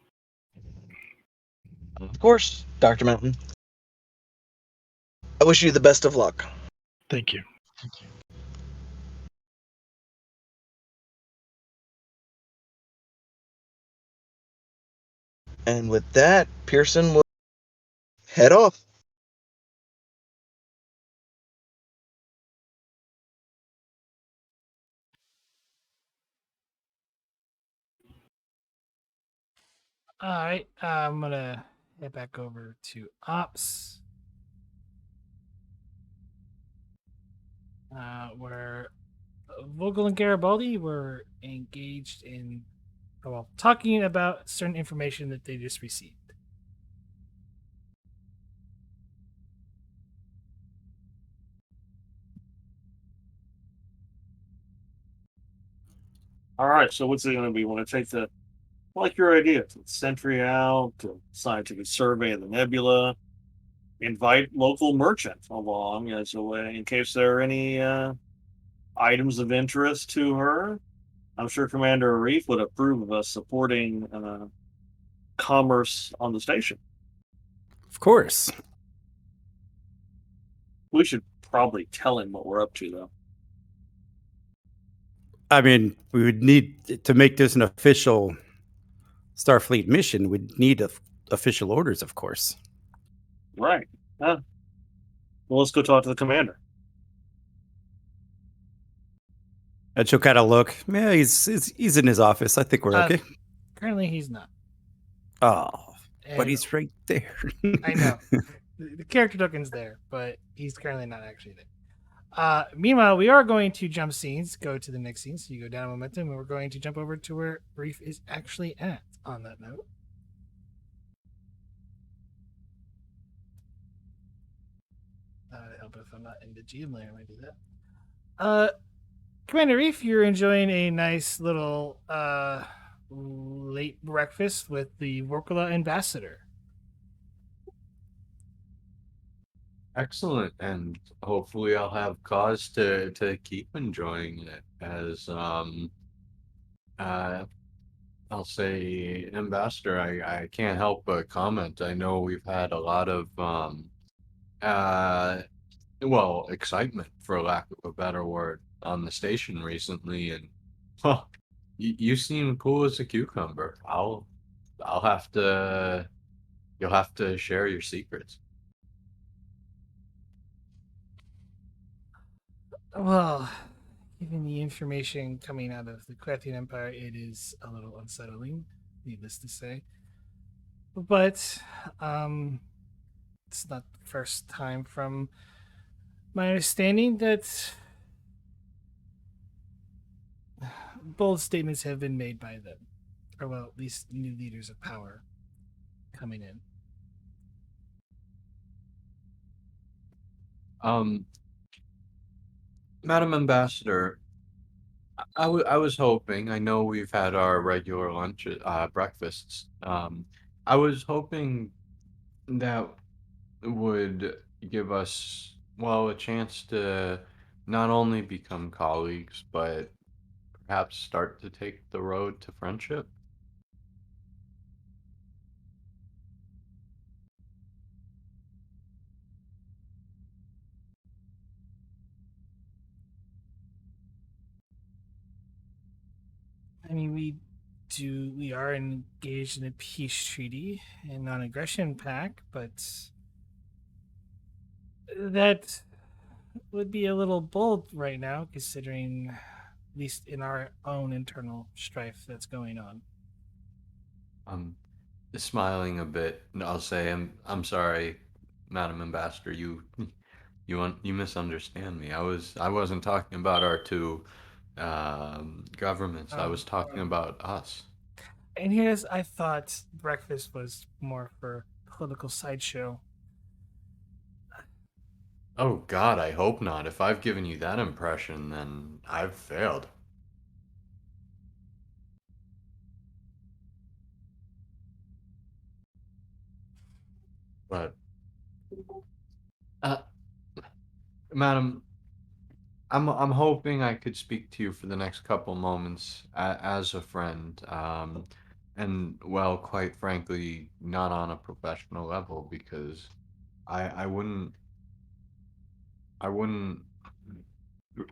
Of course, Dr. Mountain. I wish you the best of luck. Thank you. And with that, Pearson will head off. All right, I'm gonna head back over to ops, where Vogel and Garibaldi were engaged in, well, talking about certain information that they just received. All right. So what's it going to be? Want to take the like your idea? To sentry out, to scientific survey of the nebula, invite local merchants along as a way in case there are any items of interest to her. I'm sure Commander Arif would approve of us supporting commerce on the station. Of course. We should probably tell him what we're up to, though. I mean, we would need to make this an official Starfleet mission. We'd need official orders, of course. Right. Well, let's go talk to the commander. And she'll kind of look. Yeah, he's in his office. I think we're okay. Currently, he's not. Oh, but And he's right there. I know. The character token's there, but he's currently not actually there. Meanwhile, we are going to jump scenes, go to the next scene. So you go down momentum, and we're going to jump over to where Reef is actually at on that note. That'd help if I'm not in the GM layer when I do that. Commander Reef, you're enjoying a nice little late breakfast with the Vorkala ambassador. Excellent, and hopefully I'll have cause to keep enjoying it as I'll say ambassador. I can't help but comment. I know we've had a lot of well, excitement for lack of a better word on the station recently, and huh, you seem cool as a cucumber. I'll have to you'll have to share your secrets. Well, given the information coming out of the Krathian Empire, it is a little unsettling, needless to say. But it's not the first time, from my understanding, that bold statements have been made by them, or well, at least new leaders of power coming in. Madam Ambassador, I was hoping, I know we've had our regular lunch, breakfasts. I was hoping that would give us, well, a chance to not only become colleagues, but perhaps start to take the road to friendship. I mean, we are engaged in a peace treaty and non-aggression pact, but that would be a little bold right now, considering, at least in our own internal strife that's going on. Smiling a bit, and I'll say, I'm sorry, Madam Ambassador, you misunderstand me. I wasn't talking about our two governments. I was talking about us. And here's, I thought breakfast was more for political sideshow. Oh God, I hope not. If I've given you that impression, then I've failed. But, uh, madam, I'm hoping I could speak to you for the next couple moments as a friend. And well, quite frankly, not on a professional level because I wouldn't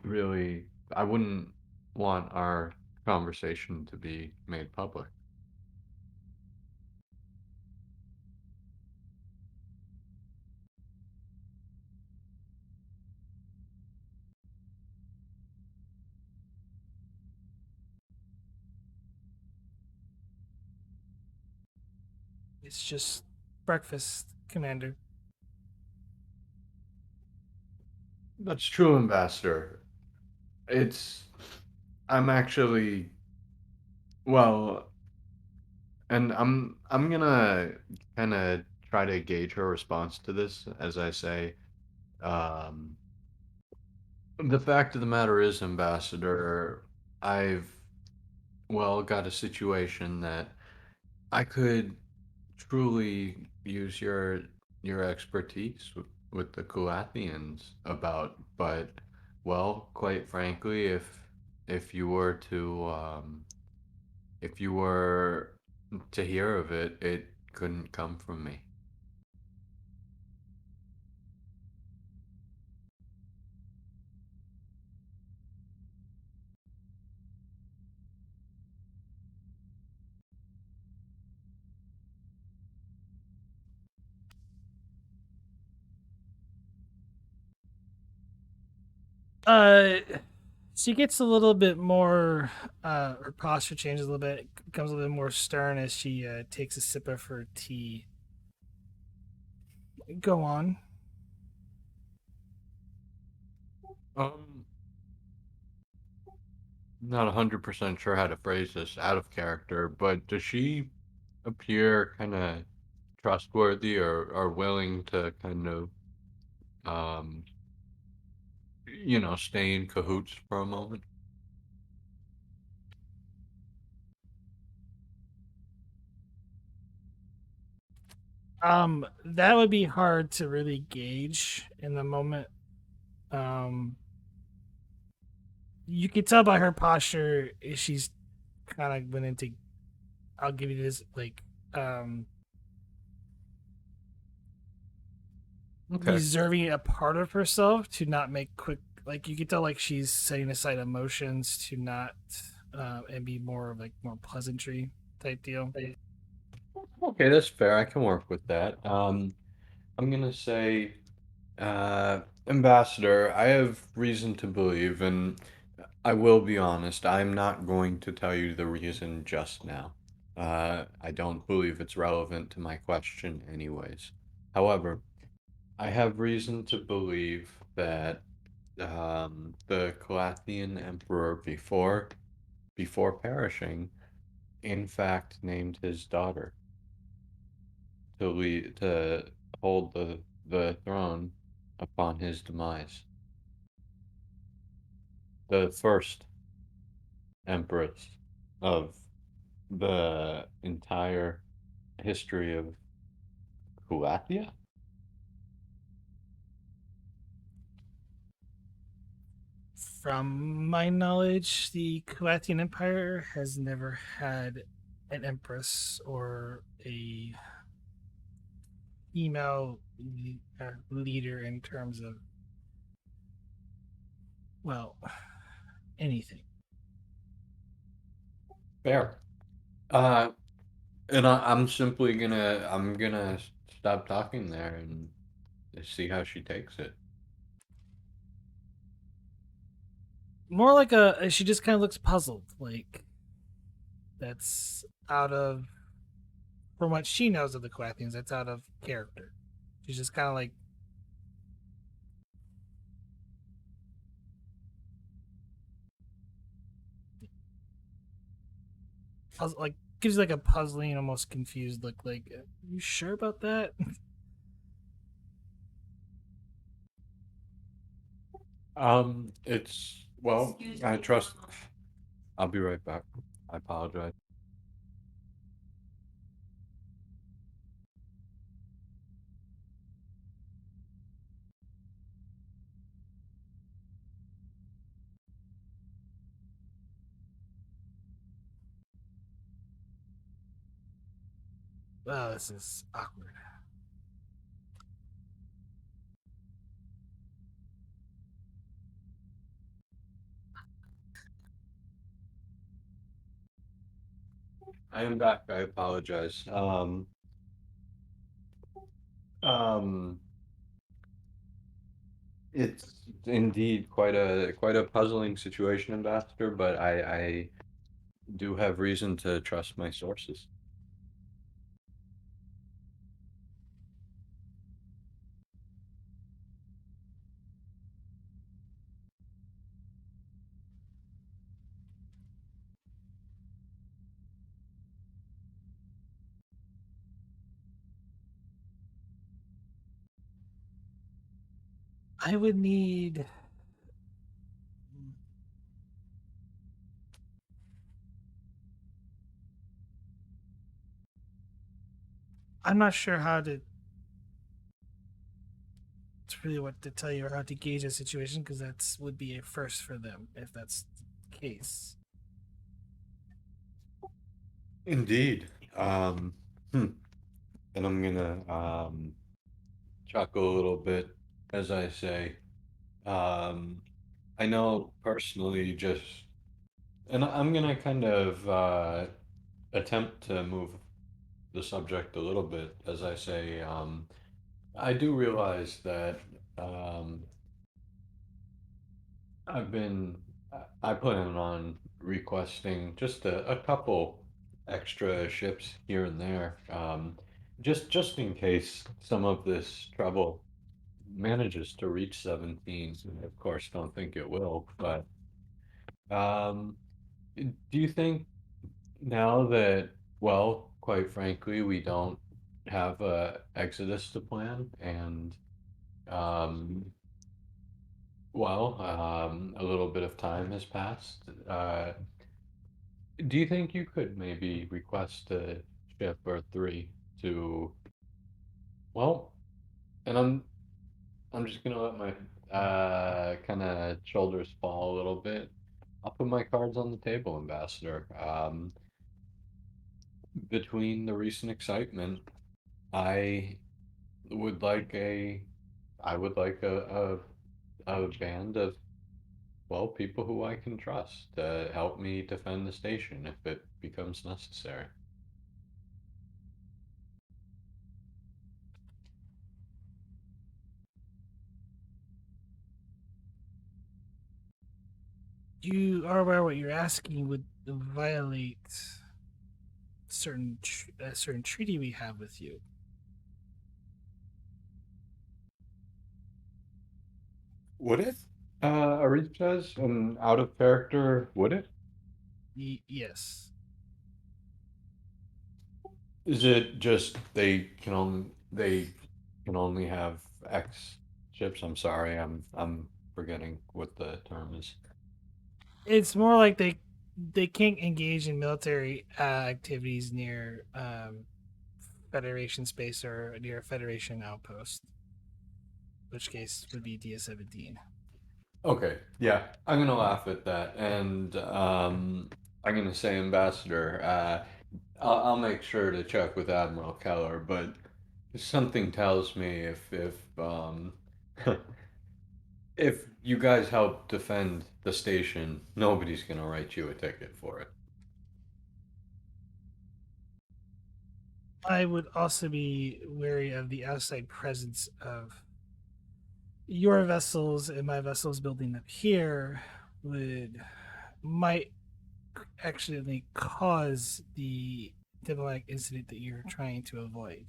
really I wouldn't want our conversation to be made public. It's just breakfast, Commander. That's true, Ambassador. It's I'm actually well, and I'm gonna kind of try to gauge her response to this as I say. Um, the fact of the matter is, Ambassador, I've got a situation that I could truly use your expertise with the Kulathians about, but quite frankly, if you were to if you were to hear of it, it couldn't come from me. Uh, she gets a little bit more. Her posture changes a little bit. Becomes a little bit more stern as she takes a sip of her tea. Go on. Um, Not 100% sure how to phrase this out of character, but does she appear kind of trustworthy or willing to kind of um stay in cahoots for a moment? That would be hard to really gauge in the moment. Um, you can tell by her posture she's kind of went into. I'll give you this um Okay. reserving a part of herself to not make quick. Like you can tell, like she's setting aside emotions to not and be more of like more pleasantry type deal. Okay, that's fair. I can work with that. I'm gonna say, Ambassador, I have reason to believe, and I will be honest, I'm not going to tell you the reason just now. I don't believe it's relevant to my question, anyways. However, I have reason to believe that the Calathian emperor before perishing, in fact, named his daughter to hold the throne upon his demise. The first empress of the entire history of Culathia? From my knowledge, the Kuwaitian Empire has never had an empress or a female leader in terms of, well, anything. Fair. Uh, and I'm gonna stop talking there and see how she takes it. More like she just kind of looks puzzled. Like, that's out of, from what she knows of the Kuwaitians, that's out of character. She's just kind of like, like gives like a puzzling, almost confused look. Like, you sure about that? It's well, I trust. I'll be right back. I apologize. Well, this is awkward. I am back. I apologize. Um, it's indeed quite a puzzling situation, Ambassador, but I do have reason to trust my sources. I would need. I'm not sure how to. It's really what to tell you or how to gauge a situation because that's would be a first for them if that's the case. Indeed. Hmm. And I'm gonna chuckle a little bit as I say, um, I know personally just, and I'm gonna kind of attempt to move the subject a little bit as I say, I do realize that um, I've been, I plan on requesting just a couple extra ships here and there, just in case some of this trouble manages to reach 17. Of course, don't think it will, but um, do you think now that, well, quite frankly, we don't have a exodus to plan and um, a little bit of time has passed. Do you think you could maybe request a ship or three to, well, and I'm just gonna let my kind of shoulders fall a little bit. I'll put my cards on the table, Ambassador. Between the recent excitement, I would like a, I would like a band of, well, people who I can trust to help me defend the station if it becomes necessary. You are aware what you're asking would violate a certain treaty we have with you. Would it? Arif says, and out of character, would it? Yes. Is it just they can only have X ships? I'm sorry, I'm forgetting what the term is. It's more like they can't engage in military activities near Federation space or near a Federation outpost, which case would be DS-17. Okay, yeah, I'm gonna laugh at that, and I'm gonna say, Ambassador. I'll make sure to check with Admiral Keller, but something tells me if if you guys help defend the station, nobody's gonna write you a ticket for it. I would also be wary of the outside presence of your vessels and my vessels building up here might actually cause the diplomatic incident that you're trying to avoid.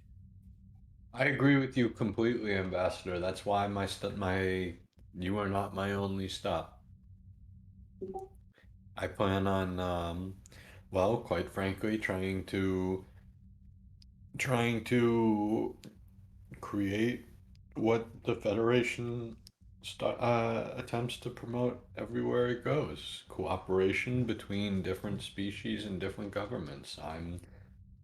I agree with you completely, Ambassador. That's why my you are not my only stop. I plan on well, quite frankly, trying to create what the Federation attempts to promote everywhere it goes: cooperation between different species and different governments. I'm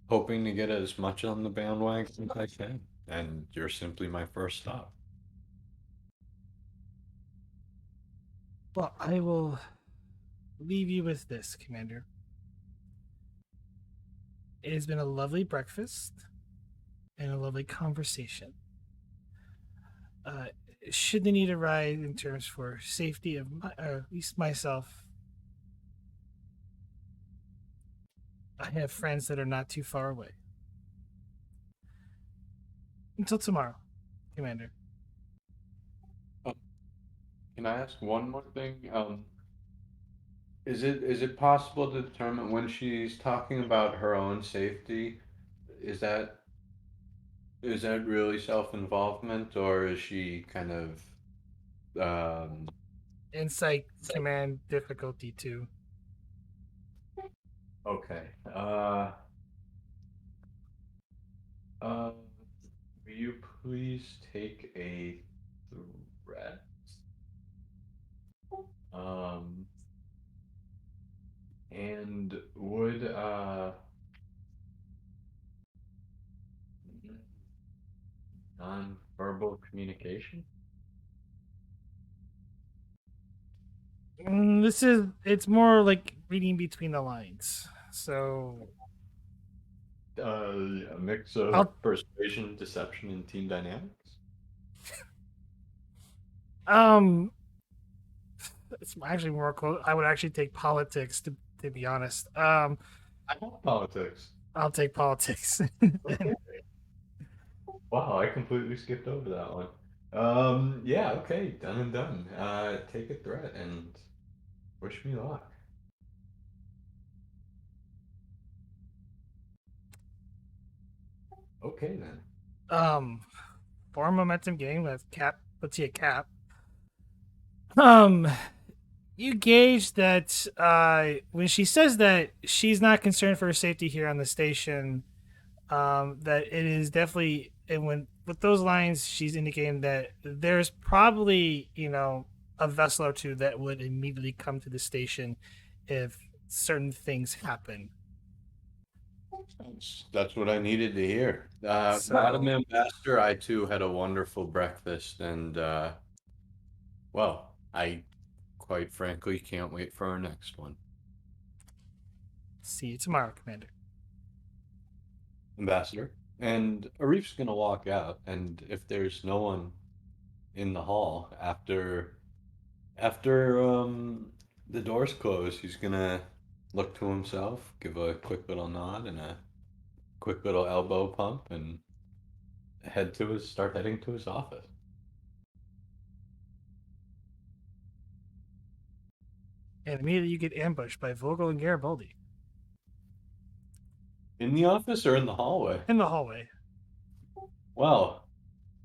hoping to get as much on the bandwagon as I can, and you're simply my first stop. Well, I will leave you with this, Commander. It has been a lovely breakfast and a lovely conversation. Uh, should the need arise in terms for safety of at least myself, I have friends that are not too far away. Until tomorrow, Commander. Can I ask one more thing? Is it possible to determine when she's talking about her own safety? Is that is that really self-involvement, or is she kind of um Insight command difficulty 2. okay. Uh will you please take a threat? Um and would non-verbal communication? It's more like reading between the lines. So A mix of I'll persuasion, deception, and team dynamics? um it's actually more close. I would actually take politics to be honest. I love politics. I'll take politics. Okay. Wow, I completely skipped over that one. Yeah, okay, done and done. Take a threat and wish me luck. Okay then. um for momentum game with cap. Let's see a cap. Um you gauge that when she says that she's not concerned for her safety here on the station, that it is definitely, and when with those lines she's indicating that there's probably, a vessel or two that would immediately come to the station if certain things happen. That's what I needed to hear. Madam So Ambassador, I too had a wonderful breakfast, and well, I quite frankly can't wait for our next one. see you tomorrow, Commander. Ambassador. And Arif's gonna walk out, and if there's no one in the hall after the doors close, he's gonna look to himself, give a quick little nod and a quick little elbow pump, and start heading to his office. And immediately you get ambushed by Vogel and Garibaldi In the office or in the hallway? in the hallway. Well,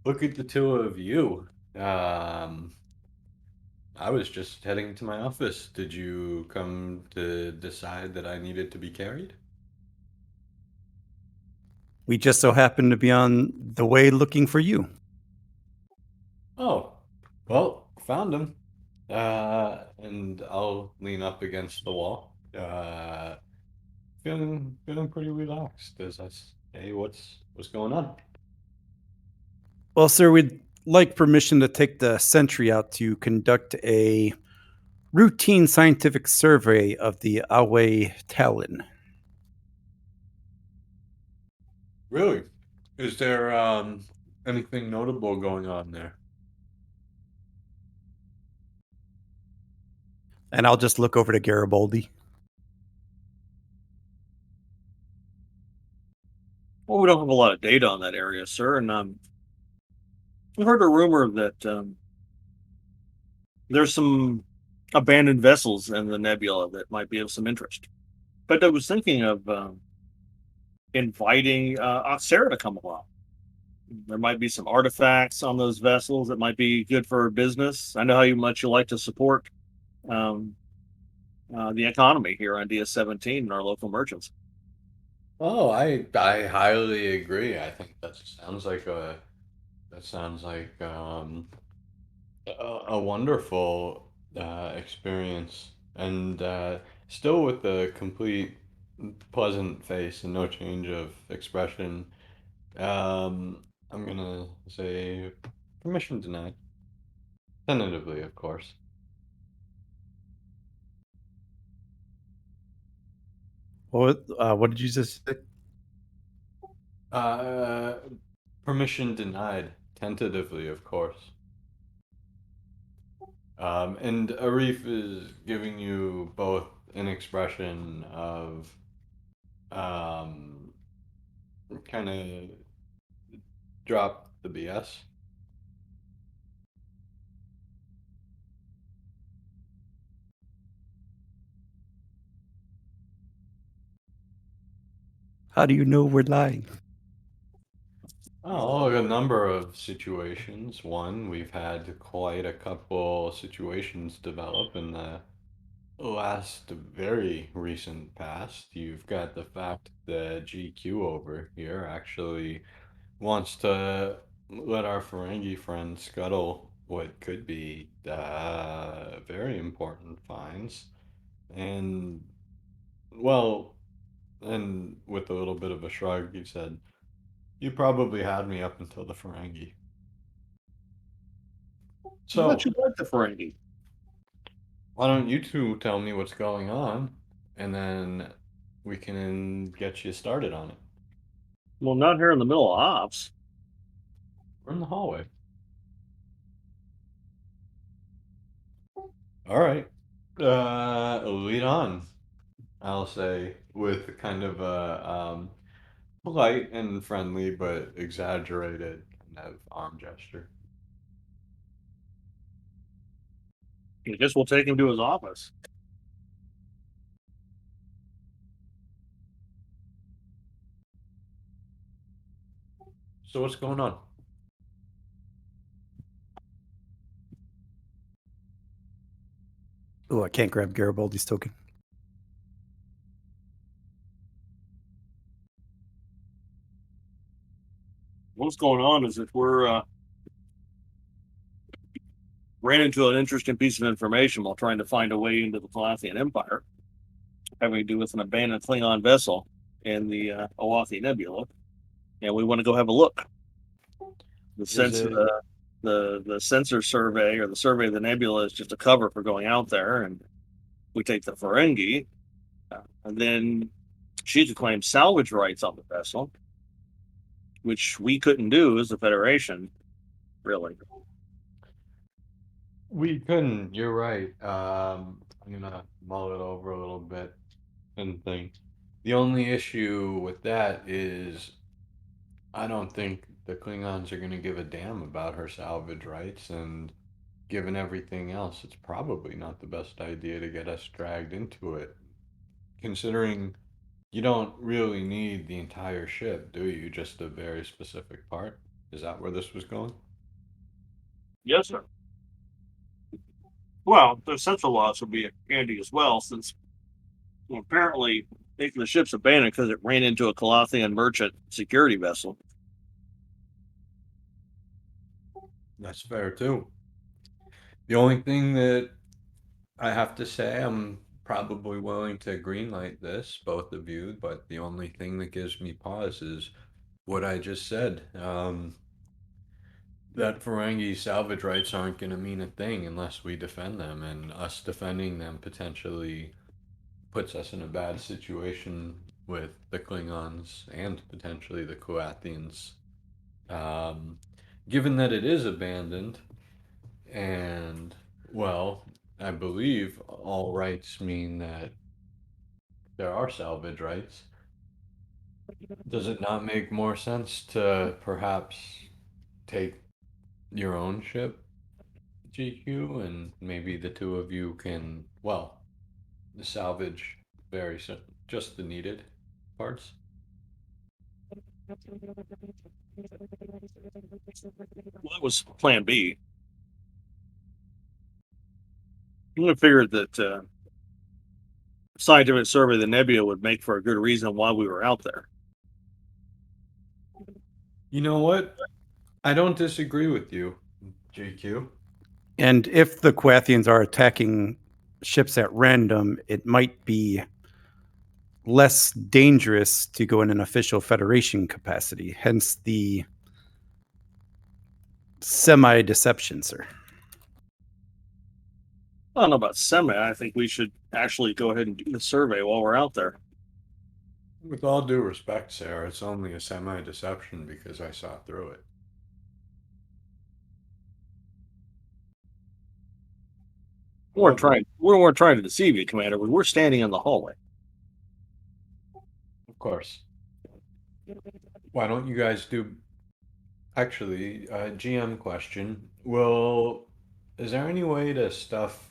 look at the two of you. I was just heading to my office. Did you come to decide that I needed to be carried? We just so happen to be on the way looking for you. Oh, well, found him. And I'll lean up against the wall. Feeling pretty relaxed as I say, what's going on? Well, sir, we'd like permission to take the sentry out to conduct a routine scientific survey of the Awe Talon. Really? Is there anything notable going on there? And I'll just look over to Garibaldi. Well, we don't have a lot of data on that area, sir, and I've heard a rumor that there's some abandoned vessels in the nebula that might be of some interest. But I was thinking of inviting Sarah to come along. There might be some artifacts on those vessels that might be good for her business. I know how much you like to support the economy here on DS-17 and our local merchants. Oh, I highly agree. I think that sounds like a wonderful experience, and still with a complete pleasant face and no change of expression. I'm gonna say permission denied, tentatively, of course. What did you just say? Uh, Permission denied, tentatively, of course. And Arif is giving you both an expression of um, kind of drop the BS. How do you know we're lying? Oh, a number of situations. One, we've had quite a couple situations develop in the last very recent past. You've got the fact that GQ over here actually wants to let our Ferengi friend scuttle what could be very important finds. And, well, and with a little bit of a shrug, he said, "You probably had me up until the Ferengi." I thought So, you liked the Ferengi. why don't you two tell me what's going on, and then we can get you started on it. Well, not here in the middle of ops. We're in the hallway. All right. Lead on, I'll say, with kind of a polite and friendly but exaggerated kind of arm gesture. I guess we'll take him to his office. So what's going on? Oh, I can't grab Garibaldi's token. What's going on is that we're ran into an interesting piece of information while trying to find a way into the Palathian Empire, having to do with an abandoned Klingon vessel in the Oathi Nebula, and we want to go have a look. The Is sense it the sensor survey or the survey of the nebula is just a cover for going out there, and we take the Ferengi, and then she could claim salvage rights on the vessel, which we couldn't do as the Federation, really. We couldn't, you're right. I'm gonna mull it over a little bit and think. The only issue with that is I don't think the Klingons are gonna give a damn about her salvage rights, and given everything else, it's probably not the best idea to get us dragged into it. Considering you don't really need the entire ship, do you? Just a very specific part. Is that where this was going? Yes, sir. Well, the central loss would be handy as well, since apparently the ship's abandoned because it ran into a Colothian merchant security vessel. That's fair too. The only thing that I have to say, I'm probably willing to greenlight this, both of you, but the only thing that gives me pause is what I just said. That Ferengi salvage rights aren't going to mean a thing unless we defend them, and us defending them potentially puts us in a bad situation with the Klingons and potentially the Koathians. Um, Given that it is abandoned, and well, I believe all rights mean that there are salvage rights. Does it not make more sense to perhaps take your own ship, GQ, and maybe the two of you can, well, salvage just the needed parts? Well, that was Plan B. I'm gonna figure that scientific survey of the nebula would make for a good reason why we were out there. You know what? I don't disagree with you, GQ. And if the Quathians are attacking ships at random, it might be less dangerous to go in an official Federation capacity. Hence the semi-deception, sir. I don't know about semi. I think we should actually go ahead and do the survey while we're out there. With all due respect, Sarah, it's only a semi-deception because I saw through it. We weren't trying to deceive you, Commander. We were standing in the hallway. Of course. Why don't you guys do... Actually, GM question. Is there any way to stuff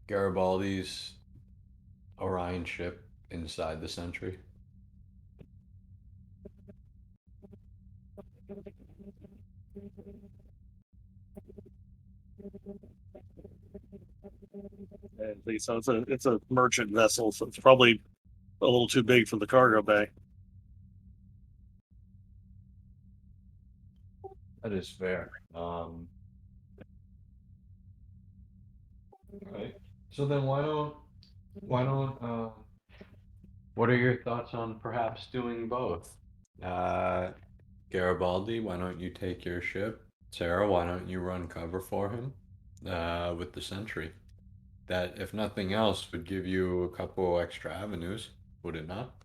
Garibaldi's Orion ship inside the Sentry? So it's a merchant vessel, so it's probably a little too big for the cargo bay. That is fair. Right. So then why don't what are your thoughts on perhaps doing both? Garibaldi, why don't you take your ship? Sarah, why don't you run cover for him with the Sentry? That, if nothing else, would give you a couple extra avenues, would it not?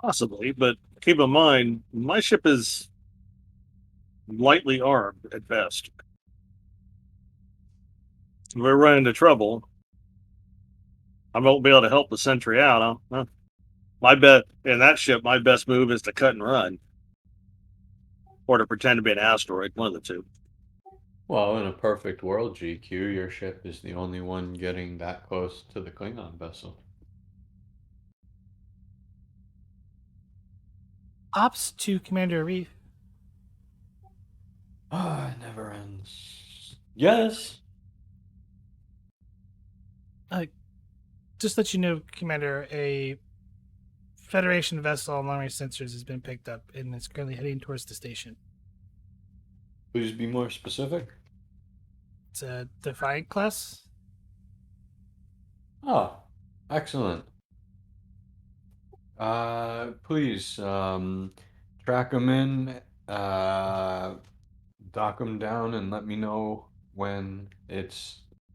Possibly, but keep in mind, my ship is lightly armed at best. If we run into trouble, I won't be able to help the Sentry out. My bet in that ship, my best move is to cut and run, or to pretend to be an asteroid, one of the two. Well, in a perfect world, GQ, your ship is the only one getting that close to the Klingon vessel. Ops to Commander Arif. Ah, it never ends. Yes. Just let you know, Commander, a Federation vessel on long-range sensors has been picked up and is currently heading towards the station. Please be more specific. It's a Defiant class. Oh, excellent. Please, track them in, dock them down, and let me know when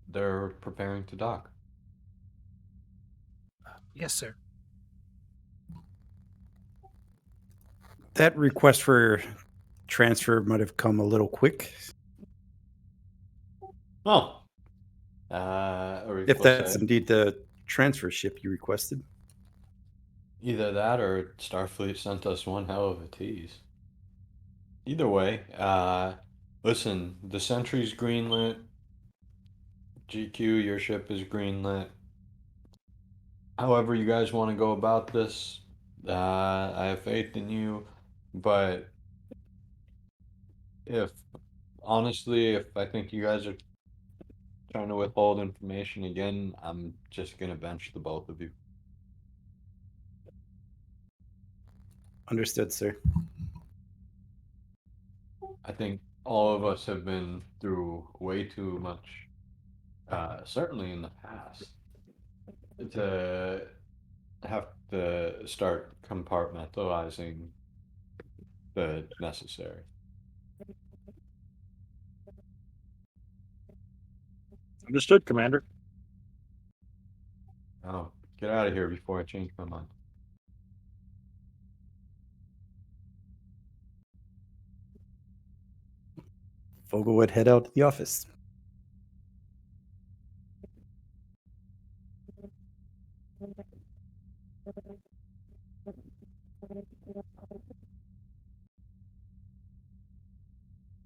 they're preparing to dock. Yes, sir. That request for transfer might have come a little quick. Oh. If that's indeed the transfer ship you requested. Either that or Starfleet sent us one hell of a tease. Either way, listen, the Sentry's greenlit. GQ, your ship is greenlit. However you guys want to go about this, I have faith in you, but honestly, if I think you guys are trying to withhold information again, I'm just gonna bench the both of you. Understood, sir. I think all of us have been through way too much, certainly in the past, to have to start compartmentalizing the necessary. Understood, Commander. Oh, get out of here before I change my mind. Vogel would head out to the office.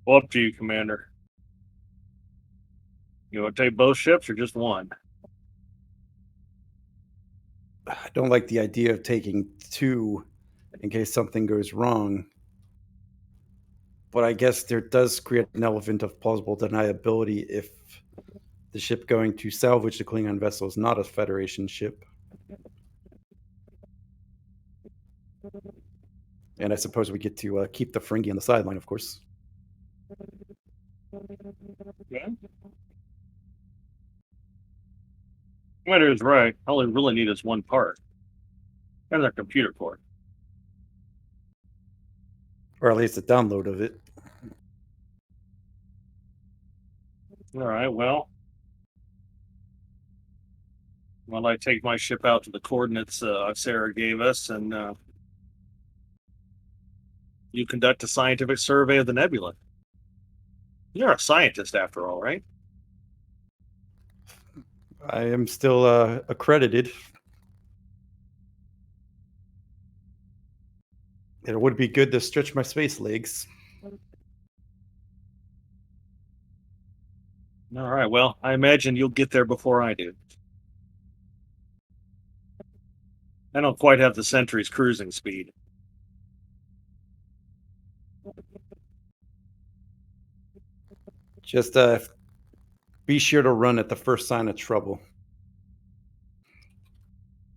Well, up to you, Commander. You want to take both ships or just one? I don't like the idea of taking two in case something goes wrong. But I guess there does create an element of plausible deniability if the ship going to salvage the Klingon vessel is not a Federation ship. And I suppose we get to keep the Ferengi on the sideline, of course. Yeah. Commander is right. All we really need is one part. And their computer core. Or at least a download of it. All right, well, I take my ship out to the coordinates Sarah gave us, and you conduct a scientific survey of the nebula. You're a scientist, after all, right? I am still accredited. It would be good to stretch my space legs. All right, well, I imagine you'll get there before I do. I don't quite have the Sentry's cruising speed. Just be sure to run at the first sign of trouble.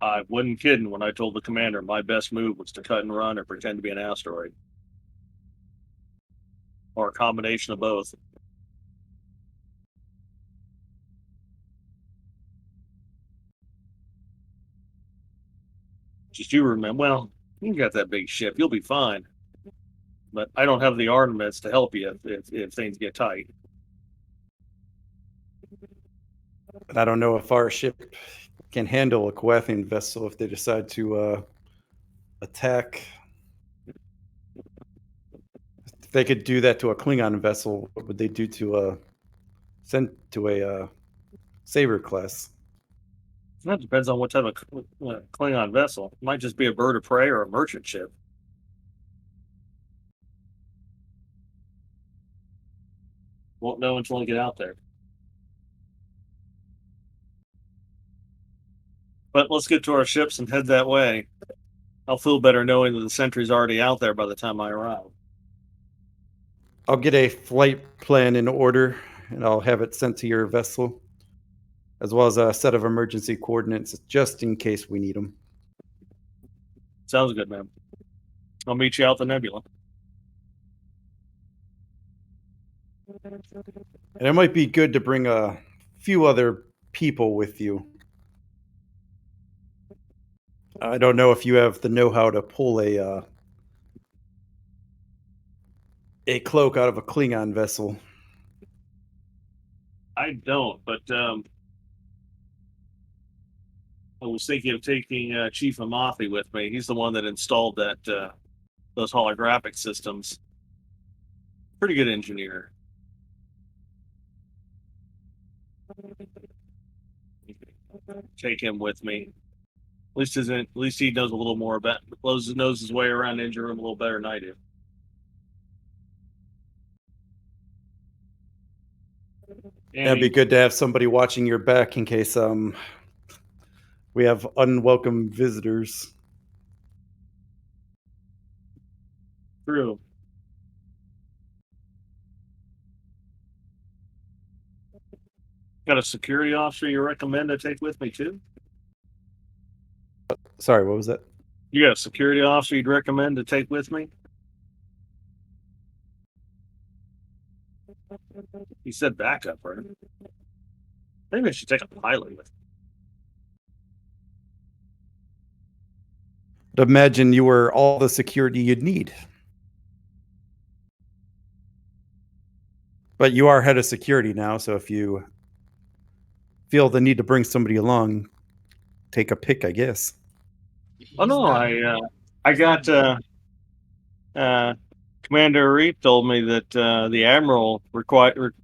I wasn't kidding when I told the commander my best move was to cut and run or pretend to be an asteroid. Or a combination of both. Just you remember, well, you got that big ship, you'll be fine. But I don't have the armaments to help you if things get tight. But I don't know if our ship can handle a Coathian vessel if they decide to attack. If they could do that to a Klingon vessel, what would they do to send to a Saber class? That depends on what type of Klingon vessel. It might just be a bird of prey or a merchant ship. Won't know until I get out there. But let's get to our ships and head that way. I'll feel better knowing that the Sentry's already out there by the time I arrive. I'll get a flight plan in order, and I'll have it sent to your vessel, as well as a set of emergency coordinates, just in case we need them. Sounds good, man. I'll meet you out the nebula. And it might be good to bring a few other people with you. I don't know if you have the know-how to pull a cloak out of a Klingon vessel. I don't, but I was thinking of taking Chief Amathi with me. He's the one that installed that those holographic systems. Pretty good engineer. Take him with me. At least he knows a little more about, knows his way around the engine room a little better than I do. And It'd be good to have somebody watching your back in case we have unwelcome visitors. True. Got a security officer you recommend I take with me too? Sorry, what was that? You got a security officer you'd recommend to take with me? He said backup, right? Maybe I should take a pilot with me. I'd imagine you were all the security you'd need. But you are head of security now, so if you feel the need to bring somebody along, take a pick, I guess. Oh no, I got Commander Arif told me that the Admiral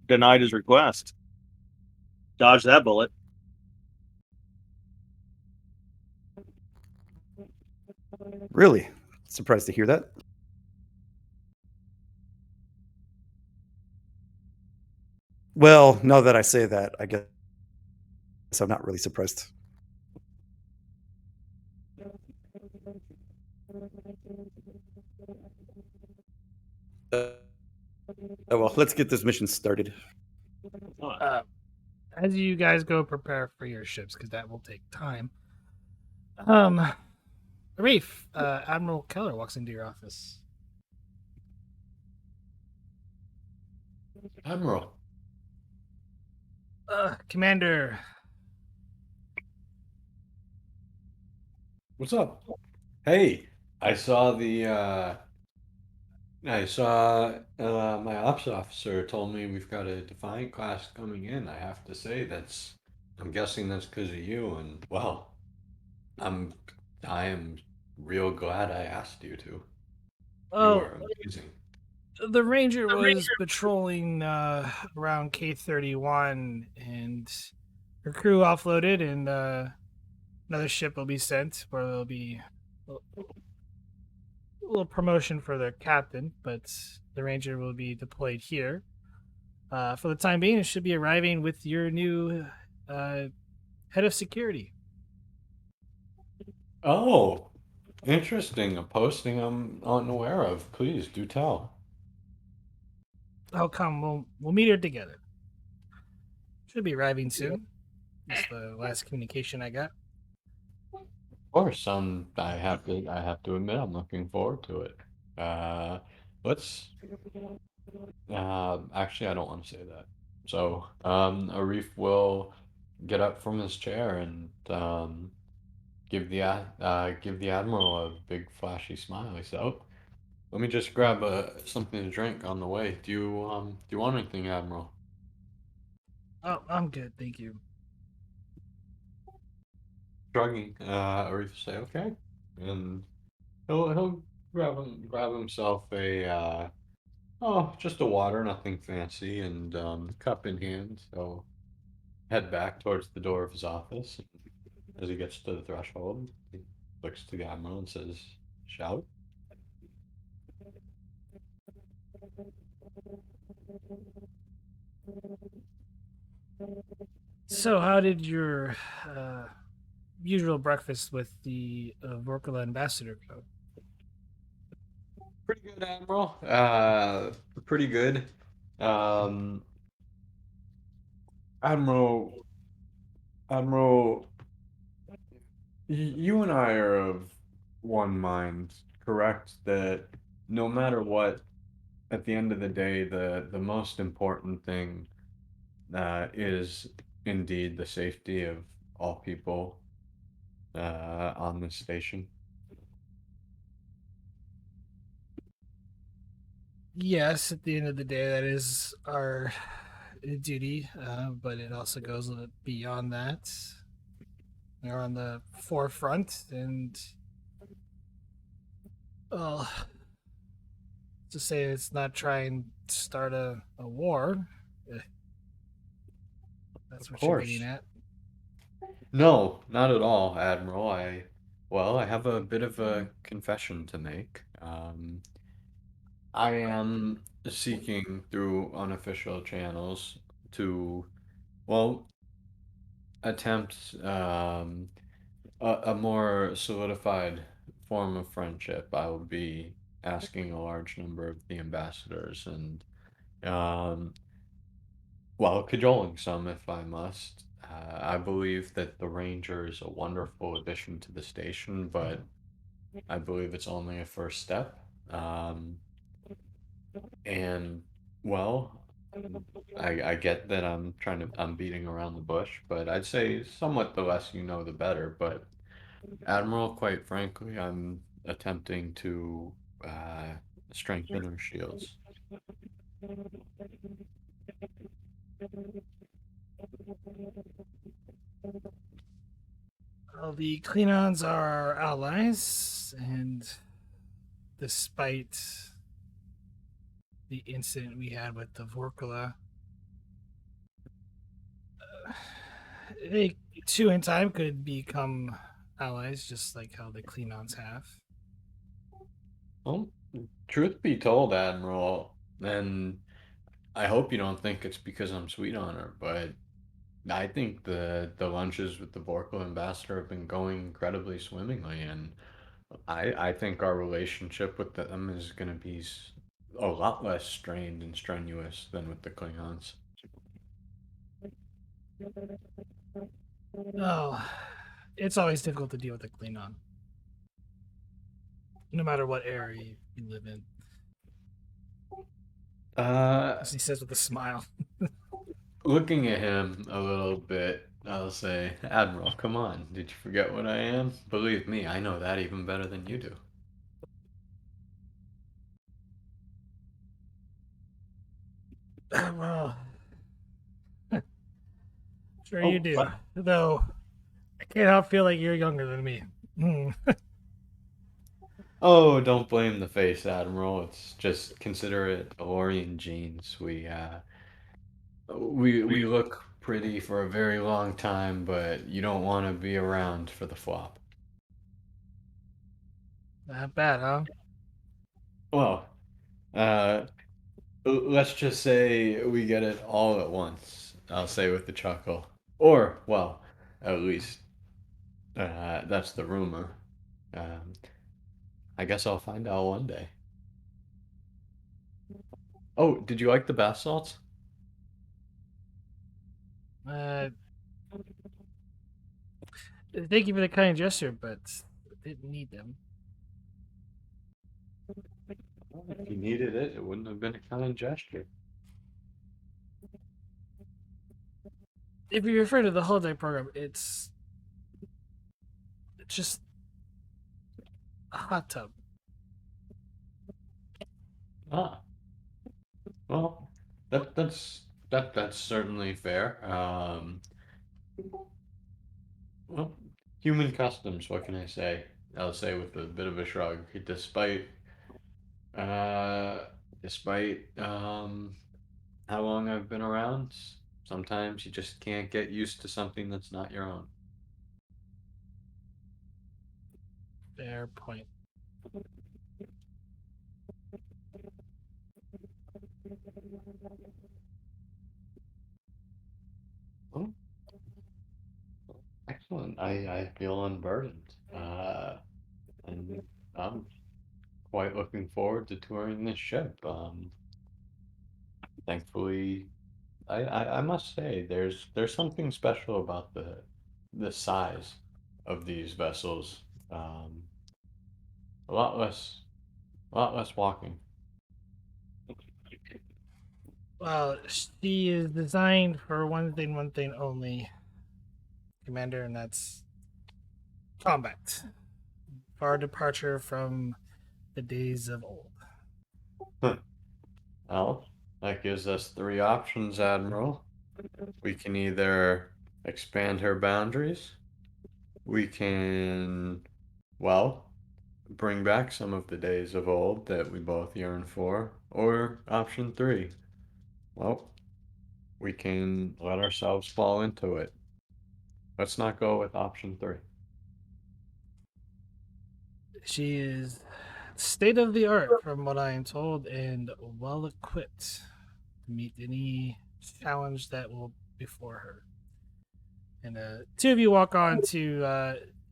denied his request. Dodge that bullet. Really? Surprised to hear that. Well, now that I say that, I guess I'm not really surprised. Well, let's get this mission started. As you guys go prepare for your ships, because that will take time. Arif, Admiral Keller walks into your office. Admiral. Commander, What's up? Hey, I saw my ops officer told me we've got a Defiant class coming in. I have to say I'm guessing that's because of you, and well, I am real glad I asked you to. You oh, are amazing. the Ranger was patrolling around K-31, and her crew offloaded, and another ship will be sent where there'll be a little promotion for the captain, but the Ranger will be deployed here. For the time being, it should be arriving with your new head of security. Oh, interesting. A posting I'm unaware of. Please do tell. Oh, come, we'll meet her together. Should be arriving soon. That's the last communication I got. Of course, I have to admit I'm looking forward to it. Uh, let's actually I don't want to say that. So, Arif will get up from his chair and give the Admiral a big flashy smile. He said, "Oh, let me just grab something to drink on the way. Do you want anything, Admiral?" Oh, I'm good, thank you. Shrugging, Arif will say, "Okay," and he'll grab himself a oh, just a water, nothing fancy, and cup in hand. So head back towards the door of his office. As he gets to the threshold, he looks to the Admiral and says, "Shout." So, how did your usual breakfast with the Vorkala ambassador go? Pretty good, Admiral. Pretty good. Um, Admiral, Admiral, you and I are of one mind, correct? That no matter what, at the end of the day, the most important thing is indeed the safety of all people on this station. Yes, at the end of the day, that is our duty, but it also goes a little beyond that. We're on the forefront, and well, to say it's not trying to start a war. That's Of what you're course. getting at. No, not at all, Admiral. Well, I have a bit of a confession to make. I am seeking through unofficial channels to, well, attempt a more solidified form of friendship. I will be asking a large number of the ambassadors and, um, well, cajoling some if I must. I believe that the Ranger is a wonderful addition to the station, but I believe it's only a first step. And well, I get that I'm beating around the bush, but I'd say somewhat the less you know, the better. But Admiral, quite frankly, I'm attempting to uh, strengthen our shields. Well, the Klingons are our allies, and despite the incident we had with the Vorkala, they too in time could become allies, just like how the Klingons have. Well, truth be told, Admiral, and I hope you don't think it's because I'm sweet on her, but I think the lunches with the Vorkal ambassador have been going incredibly swimmingly, and I think our relationship with them is going to be a lot less strained and strenuous than with the Klingons. Oh, it's always difficult to deal with a Klingon, no matter what area you live in. As he says with a smile. Looking at him a little bit, I'll say, Admiral, come on. Did you forget what I am? Believe me, I know that even better than you do. Well, sure Oh, you do. what? Though I can't help feel like you're younger than me. Oh, don't blame the face, Admiral. It's just consider it Orion genes. We look pretty for a very long time, but you don't want to be around for the flop. Not bad, huh? Well, uh, let's just say we get it all at once. I'll say with a chuckle. Or, well, at least that's the rumor. Um, I guess I'll find out one day. Oh, did you like the bath salts? Uh, Thank you for the kind gesture, but I didn't need them. If you needed it, it wouldn't have been a kind gesture. If you refer to the holodeck program, it's just a hot tub. Ah, well, that's certainly fair. Well, human customs. What can I say? I'll say with a bit of a shrug. Uh, despite how long I've been around, sometimes you just can't get used to something that's not your own. Fair point. Oh, excellent. I feel unburdened. And I'm quite looking forward to touring this ship. Thankfully, I must say there's something special about the size of these vessels. Um, a lot less a lot less walking. Well, she is designed for one thing only, Commander, and that's combat. Far departure from the days of old. Well, that gives us three options, Admiral. We can either expand her boundaries, we can, well, bring back some of the days of old that we both yearn for, or option three, well, we can let ourselves fall into it. Let's not go with option three. She is state of the art, from what I am told, and well equipped to meet any challenge that will before her. And two of you walk on to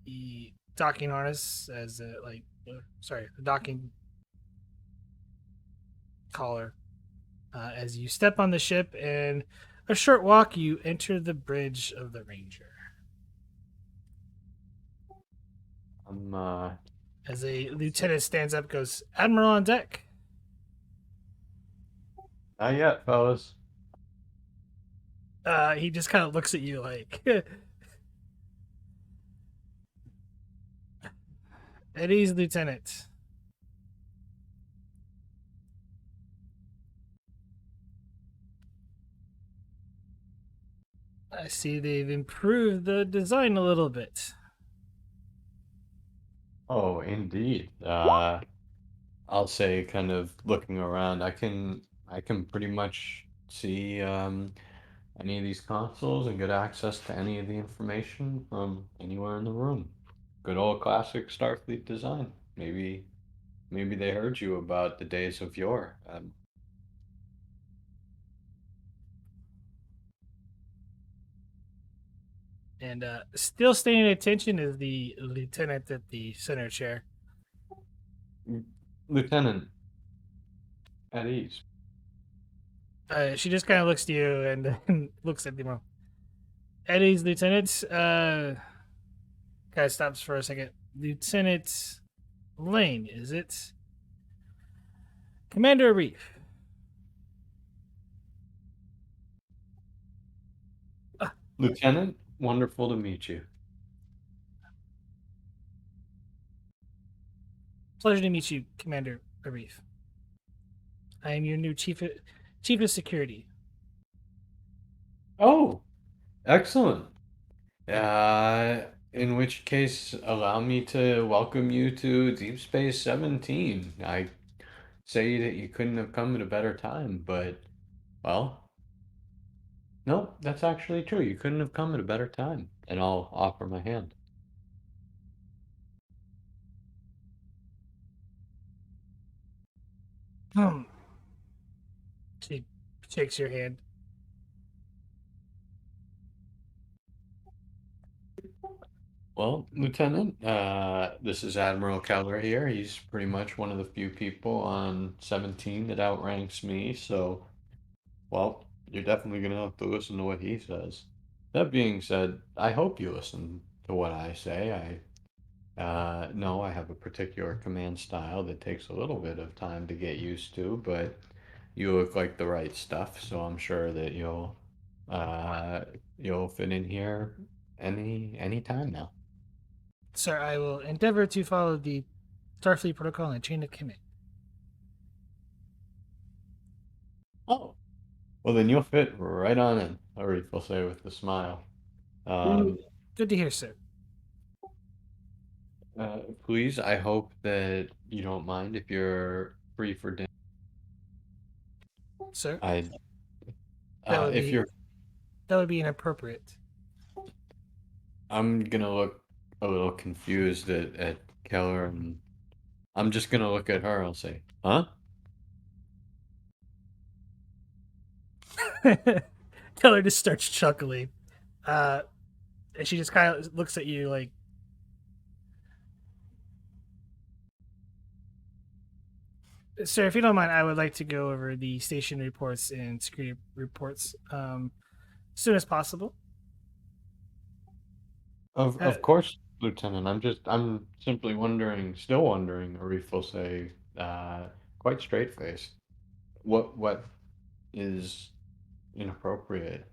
the docking harness as the docking collar. As you step on the ship and a short walk, you enter the bridge of the Ranger. I'm As a lieutenant stands up, goes, "Admiral on deck." not yet, fellas. He just kind of looks at you like, "At ease, Lieutenant." I see they've improved the design a little bit. Oh, indeed. I'll say kind of looking around, I can pretty much see any of these consoles and get access to any of the information from anywhere in the room. Good old classic Starfleet design. Maybe they heard you about the days of yore. And still staying at attention is the lieutenant at the center chair. Lieutenant, at ease. She just kind of looks to you and then looks at the Admiral. Eddie's Lieutenant. Guy stops for a second. Lieutenant Lane, is it? Commander Arif. Lieutenant, wonderful to meet you. Pleasure to meet you, Commander Arif. I am your new chief of security. Oh, excellent. In which case, allow me to welcome you to Deep Space 17. I say that you couldn't have come at a better time, but, well, no, that's actually true. You couldn't have come at a better time, and I'll offer my hand. She shakes your hand. Well, Lieutenant, this is Admiral Keller here. He's pretty much one of the few people on 17 that outranks me, so, well, you're definitely going to have to listen to what he says. That being said, I hope you listen to what I say. No, I have a particular command style that takes a little bit of time to get used to, but you look like the right stuff, so I'm sure that uh, you'll fit in here any time now. Sir, I will endeavor to follow the Starfleet protocol and chain of command. Oh, well then you'll fit right on in, Arif will say with a smile. Good to hear, sir. Please, I hope that you don't mind if you're free for dinner. Sir, I, that would if be you're, that would be inappropriate. I'm gonna look a little confused at Keller, and I'm just gonna look at her. I'll say, "Huh?" Keller just starts chuckling. And she just kind of looks at you like, sir, if you don't mind, I would like to go over the station reports and security reports as soon as possible. Of course, Lieutenant. I'm simply still wondering. Arif will say, quite straight faced, what is inappropriate.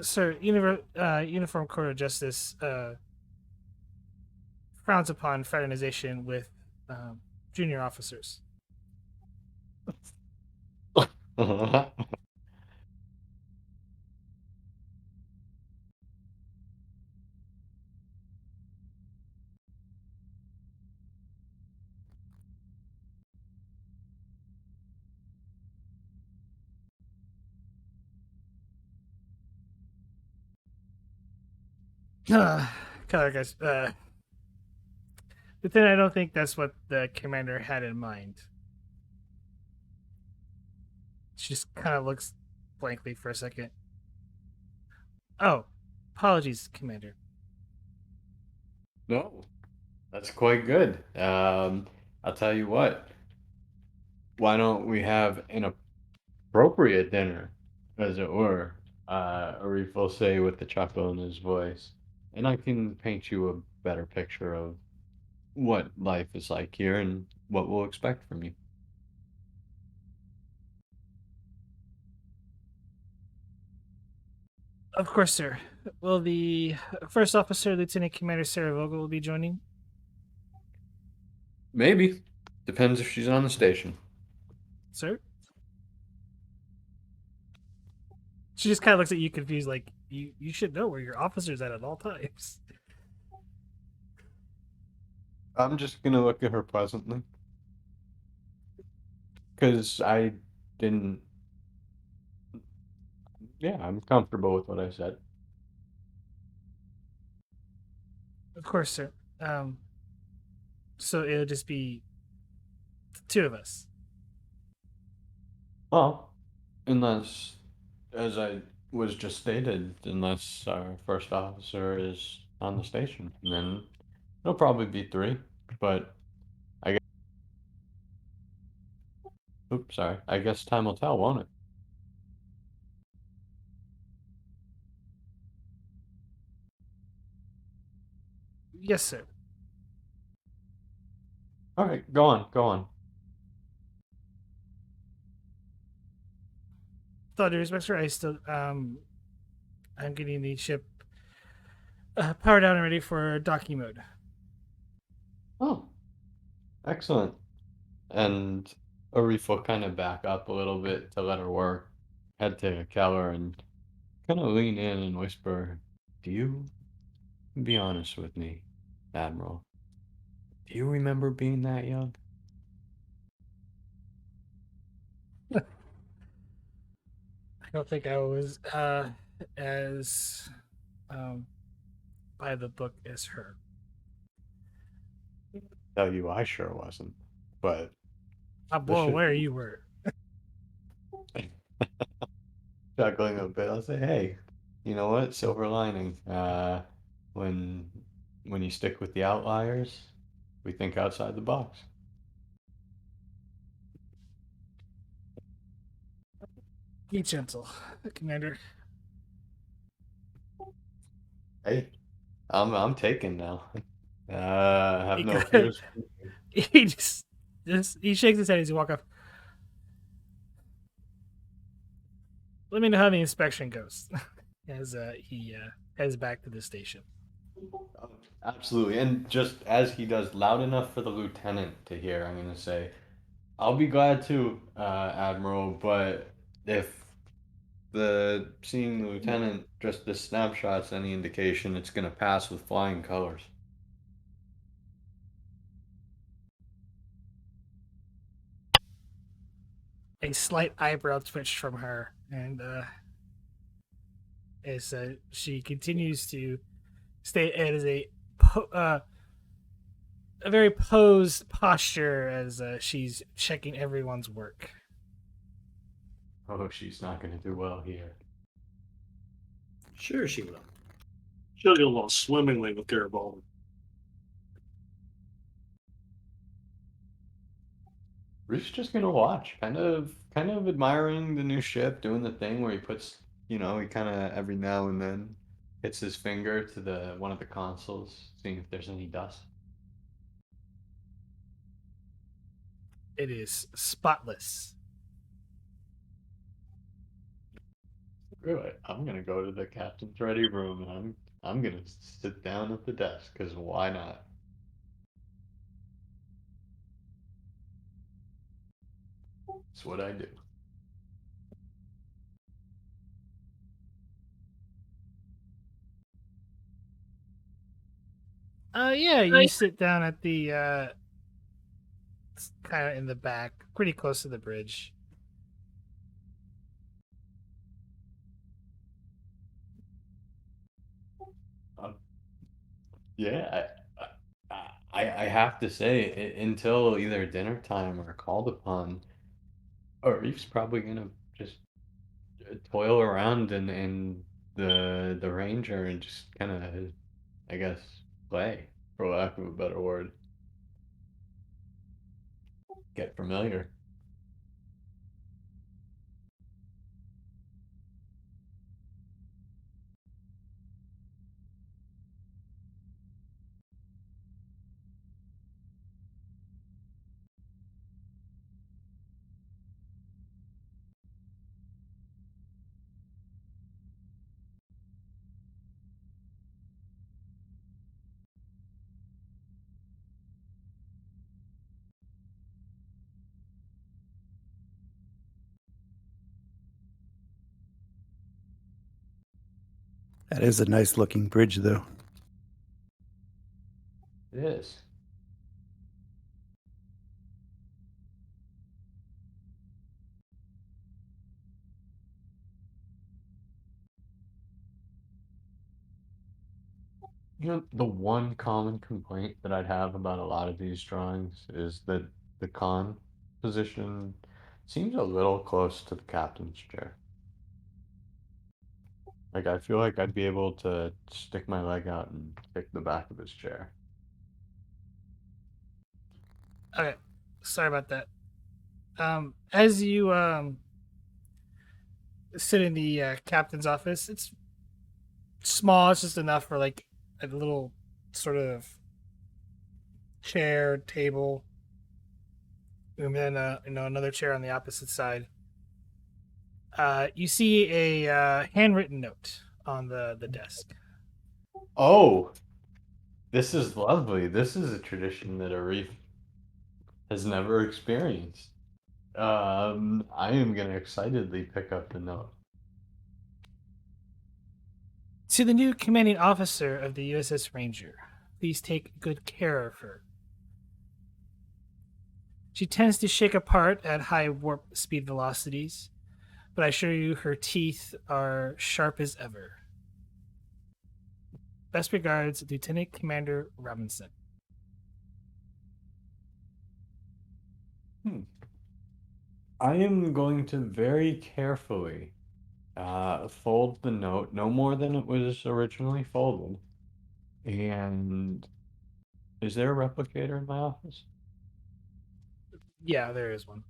Sir, Uniform Court of Justice frowns upon fraternization with junior officers. Keller guys, but then I don't think that's what the commander had in mind. She just kind of looks blankly for a second. Oh, apologies, Commander. No, that's quite good. I'll tell you what. Why don't we have an appropriate dinner, as it were? Arif will say with the chuckle in his voice, and I can paint you a better picture of what life is like here and what we'll expect from you. Of course, sir. Will the first officer, Lieutenant Commander Sarah Vogel, will be joining? Maybe. Depends if she's on the station. Sir? She just kind of looks at you confused, like, you should know where your officer's at all times. I'm just gonna look at her pleasantly. Because I didn't. Yeah, I'm comfortable with what I said. Of course, sir. So it'll just be the two of us. Well, unless, as I was just stated, unless our first officer is on the station. And then it'll probably be 3, but I guess, oops, sorry. I guess time will tell, won't it? Yes, sir. All right, go on, go on. With all due respect, sir, I still I'm getting the ship powered down and ready for docking mode. Oh, excellent. And Arif will kind of back up a little bit to let her work, head to Keller and kind of lean in and whisper, "Do you be honest with me, Admiral? Do you remember being that young?" I don't think I was as um, by the book as her. Tell you, I sure wasn't. But I'm the well ship aware you were. chuckling a bit, I'll say, "Hey, you know what? Silver lining. When when you stick with the outliers, we think outside the box." Be gentle, Commander. Hey, I'm taken now. Have He, no fears. he just he shakes his head as he walks off. Let me know how the inspection goes. As he heads back to the station. Absolutely. And just as he does, loud enough for the lieutenant to hear, I'm gonna say, "I'll be glad to, Admiral, but if the seeing the lieutenant just this snapshot's any indication, it's gonna pass with flying colors." A slight eyebrow twitch from her, and as she continues to stay as a very posed posture as she's checking everyone's work. Oh, she's not gonna do well here. Sure, she will. She'll get along swimmingly with Garibaldi. Ruth's just gonna watch, kind of admiring the new ship, doing the thing where he puts, he kind of every now and then hits his finger to the one of the consoles, seeing if there's any dust. It is spotless. Screw it. I'm gonna go to the captain's ready room and I'm gonna sit down at the desk, because why not? It's what I do. Yeah, you sit down at the kind of in the back, pretty close to the bridge. Um, yeah, I have to say, until either dinner time or called upon, Arif's probably gonna just toil around in the Ranger and just kind of, I guess, play, for lack of a better word. Get familiar. That is a nice looking bridge, though. It is. The one common complaint that I'd have about a lot of these drawings is that the con position seems a little close to the captain's chair. Like, I feel like I'd be able to stick my leg out and kick the back of his chair. Okay, sorry about that. As you sit in the captain's office, it's small. It's just enough for like a little sort of chair, table, and then another chair on the opposite side. You see a handwritten note on the desk. Oh, this is lovely. This is a tradition that Arif has never experienced. I am gonna excitedly pick up the note. To the new commanding officer of the USS Ranger, please take good care of her. She tends to shake apart at high warp speed velocities, but I assure you her teeth are sharp as ever. Best regards, Lieutenant Commander Robinson. I am going to very carefully fold the note, no more than it was originally folded. And is there a replicator in my office? Yeah, there is one.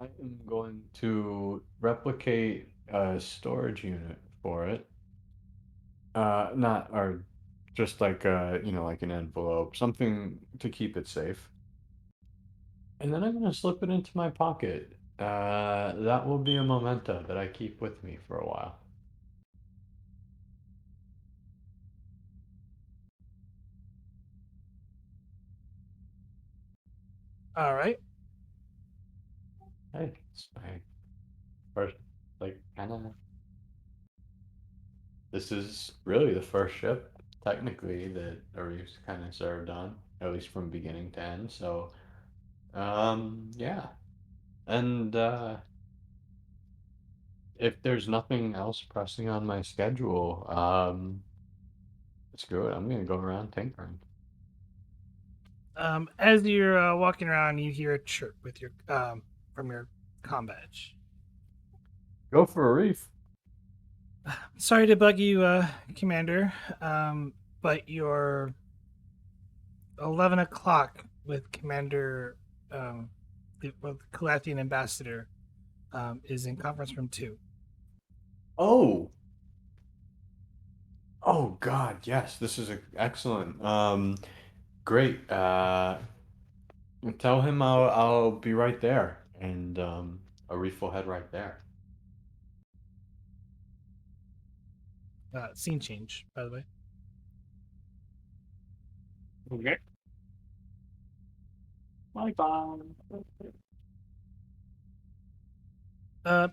I am going to replicate a storage unit for it. Not, or just like like an envelope, something to keep it safe. And then I'm gonna slip it into my pocket. That will be a memento that I keep with me for a while. All right. Hey, it's my first, like, kind of. This is really the first ship, technically, that Arif's kind of served on, at least from beginning to end. So, yeah. And if there's nothing else pressing on my schedule, screw it. I'm gonna go around tinkering. As you're walking around, you hear a chirp with your from your comm badge. Go for Arif. Sorry to bug you, Commander, but your 11 o'clock with Commander, with Calathian Ambassador, is in conference room 2. Oh. Oh God, yes, this is excellent. Great. Tell him I'll be right there, and Arif will head right there. Scene change, by the way. Okay. Bye-bye.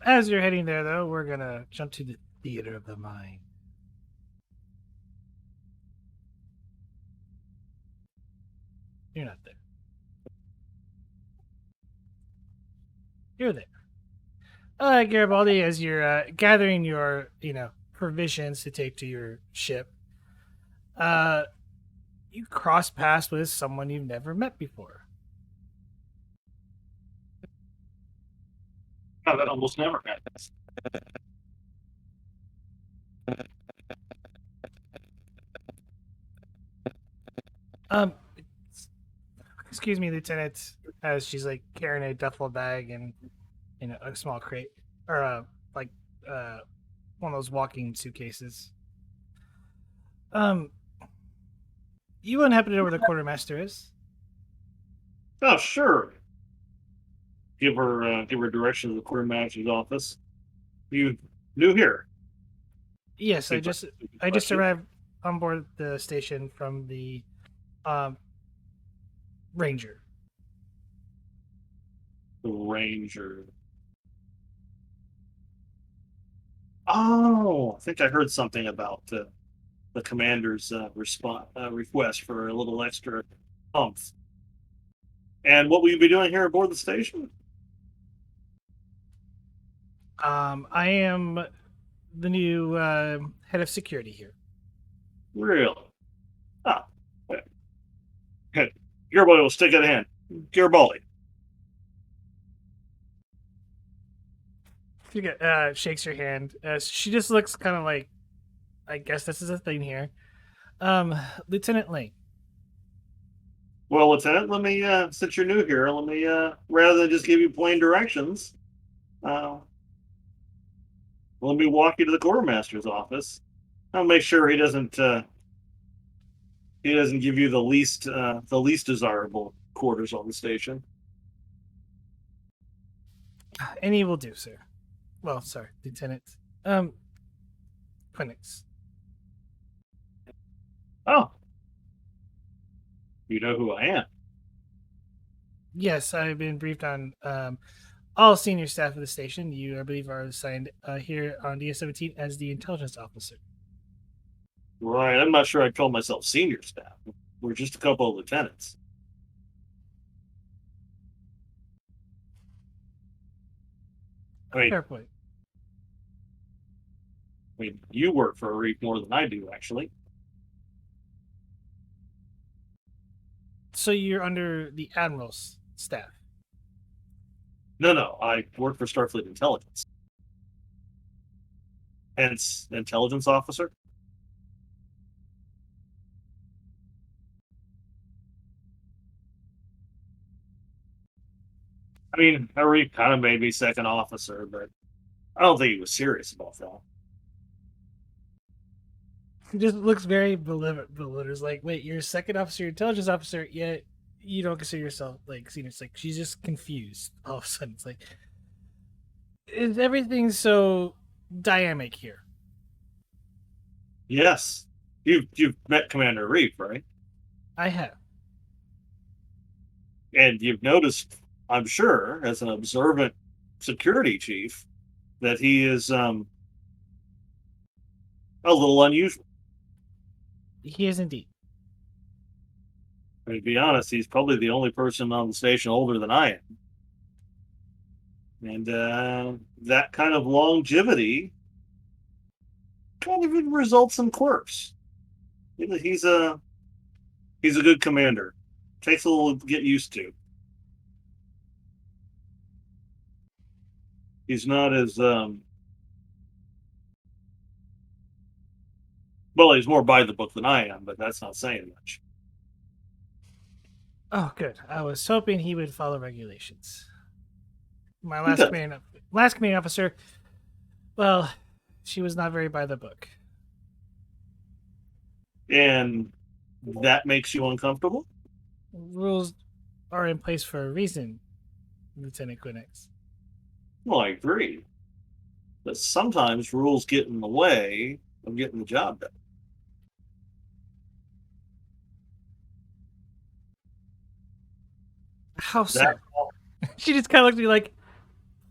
As you're heading there, though, we're gonna jump to the theater of the mind. You're not there. You're there. Garibaldi, as you're gathering your, provisions to take to your ship, you cross paths with someone you've never met before. Oh, that almost never happens. Um, excuse me, Lieutenant, as she's like carrying a duffel bag and a small crate, or like one of those walking suitcases. You wouldn't happen to know where the quartermaster is? Oh, sure. Give her direction to the quartermaster's office. You new here? Yes, I just arrived on board the station from the Ranger. The Ranger. Oh, I think I heard something about the commander's request for a little extra umph. And what will you be doing here aboard the station? I am the new head of security here. Really? Ah, okay. Garibaldi will stick it in. Garibaldi. She shakes your hand. She just looks kind of like, I guess this is a thing here. Lieutenant Lane. Well, Lieutenant, let me, since you're new here, let me, rather than just give you plain directions, let me walk you to the quartermaster's office. I'll make sure he doesn't give you the least desirable quarters on the station. Any will do, sir. Well, sorry, Lieutenant. Quinix. Oh, you know who I am. Yes, I've been briefed on all senior staff of the station. You, I believe, are assigned here on DS-17 as the intelligence officer. Right, I'm not sure I'd call myself senior staff. We're just a couple of lieutenants. Fair point. I mean, you work for Arif more than I do, actually. So you're under the Admiral's staff? No, I work for Starfleet Intelligence. Hence, intelligence officer. I mean, Arif kind of made me second officer, but I don't think he was serious about that. He just looks very bewildered. It's like, wait, you're a second officer, you're intelligence officer, yet you don't consider yourself like senior. It's like she's just confused all of a sudden. It's like, is everything so dynamic here? Yes, you've met Commander Arif, right? I have. And you've noticed, I'm sure, as an observant security chief, that he is a little unusual. He is indeed. I mean, to be honest, he's probably the only person on the station older than I am. And that kind of longevity kind of results in quirks. He's a good commander. Takes a little to get used to. He's not as well, he's more by the book than I am, but that's not saying much. Oh, good. I was hoping he would follow regulations. My He does. last commanding officer, well, she was not very by the book. And that makes you uncomfortable? Rules are in place for a reason, Lieutenant Quinix. Well, I agree. But sometimes rules get in the way of getting the job done. How so? That- She just kind of looked at me like,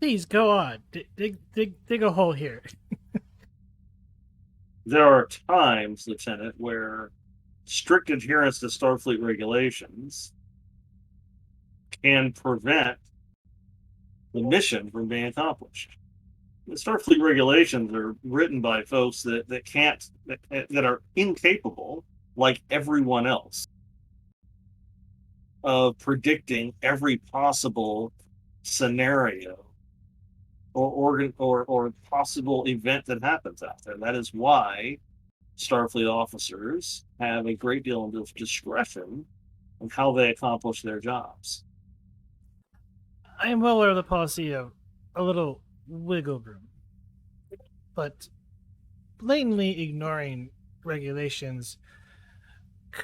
please go on. Dig a hole here. There are times, Lieutenant, where strict adherence to Starfleet regulations can prevent the mission from being accomplished. The Starfleet regulations are written by folks that are incapable, like everyone else, of predicting every possible scenario or possible event that happens out there. That is why Starfleet officers have a great deal of discretion on how they accomplish their jobs. I am well aware of the policy of a little wiggle room, but blatantly ignoring regulations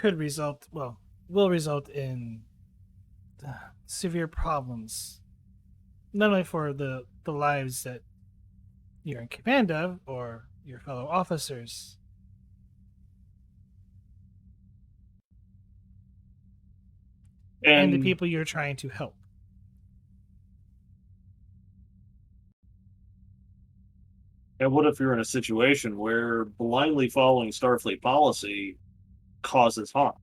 will result in severe problems, not only for the lives that you're in command of or your fellow officers. And the people you're trying to help. And what if you're in a situation where blindly following Starfleet policy causes harm?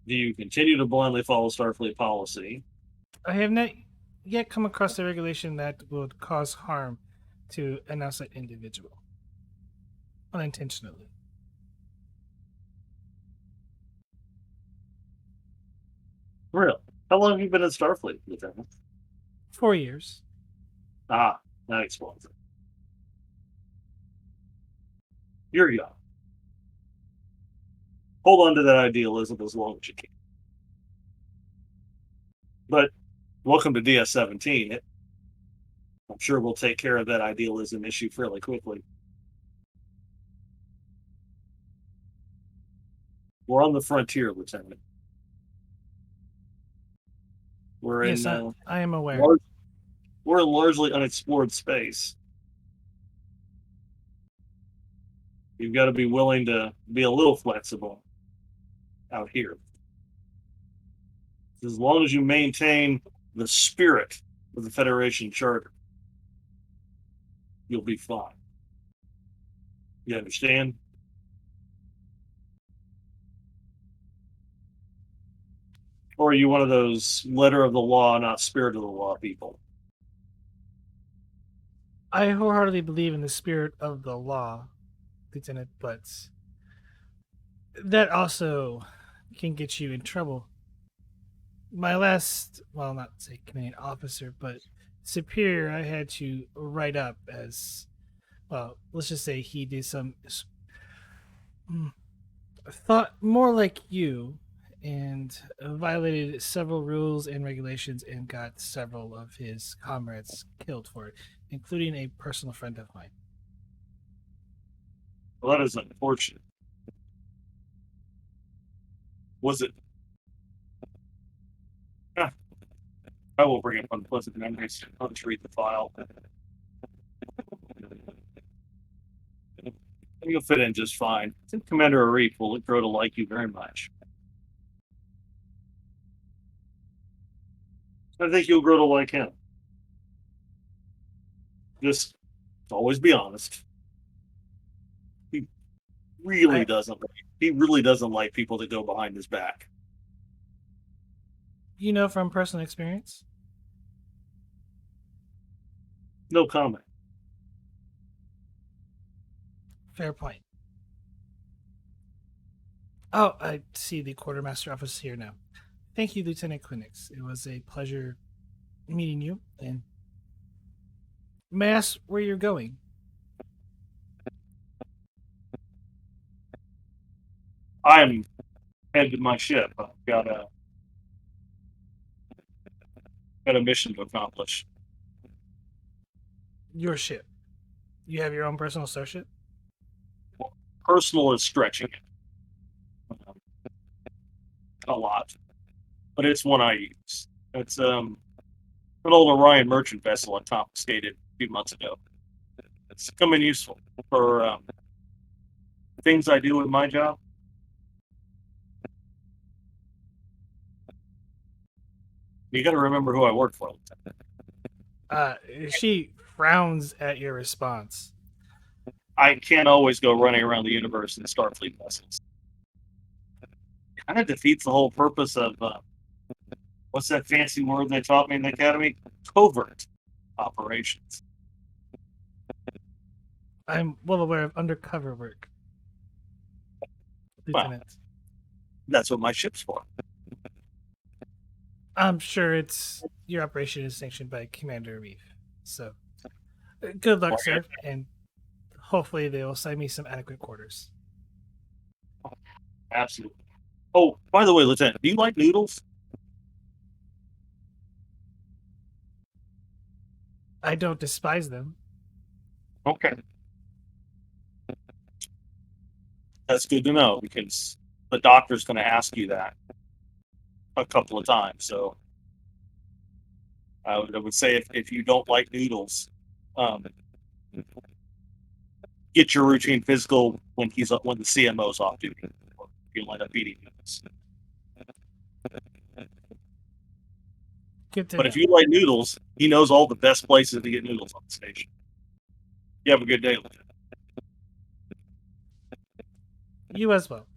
Do you continue to blindly follow Starfleet policy? I have not yet come across a regulation that would cause harm to an outside individual unintentionally. Really? How long have you been in Starfleet, Lieutenant? 4 years. Ah, that explains it. You're young. Hold on to that idealism as long as you can. But welcome to DS-17. I'm sure we'll take care of that idealism issue fairly quickly. We're on the frontier, Lieutenant. We're Yes, in I am aware. we're in largely unexplored space. You've got to be willing to be a little flexible out here. As long as you maintain the spirit of the Federation Charter, you'll be fine. You understand? Or are you one of those letter of the law, not spirit of the law people? I wholeheartedly believe in the spirit of the law, Lieutenant, but that also can get you in trouble. My last, well, not say commanding officer, but superior, I had to write up as, well, let's just say he did some, thought more like you and violated several rules and regulations and got several of his comrades killed for it, including a personal friend of mine. Well, that is unfortunate. Was it? Ah, I will bring up unpleasant memories. I'll just read the file. You'll fit in just fine. I think Commander Arif will grow to like you very much. I think you'll grow to like him. Just always be honest. He really doesn't. He really doesn't like people that go behind his back. You know from personal experience? No comment. Fair point. Oh, I see the quartermaster office here now. Thank you, Lieutenant Quinix. It was a pleasure meeting you. And may I ask where you're going? I'm headed to my ship. I've got a mission to accomplish. Your ship. You have your own personal starship? Personal is stretching it a lot, but it's one I use. It's an old Orion merchant vessel I confiscated a few months ago. It's come in useful for things I do with my job. You got to remember who I work for. She frowns at your response. I can't always go running around the universe in Starfleet vessels. Kind of defeats the whole purpose of what's that fancy word they taught me in the academy? Covert operations. I'm well aware of undercover work, Lieutenant. Well, that's what my ship's for. I'm sure it's your operation is sanctioned by Commander Arif. So, good luck, sir, and hopefully they will send me some adequate quarters. Absolutely. Oh, by the way, Lieutenant, do you like noodles? I don't despise them. Okay. That's good to know because the doctor's going to ask you that a couple of times. So I would say if you don't like noodles, get your routine physical when the CMO's off duty. You'll end up eating noodles. Good to But know. if you like noodles, he knows all the best places to get noodles on the station. You have a good day, Lieutenant. You as well.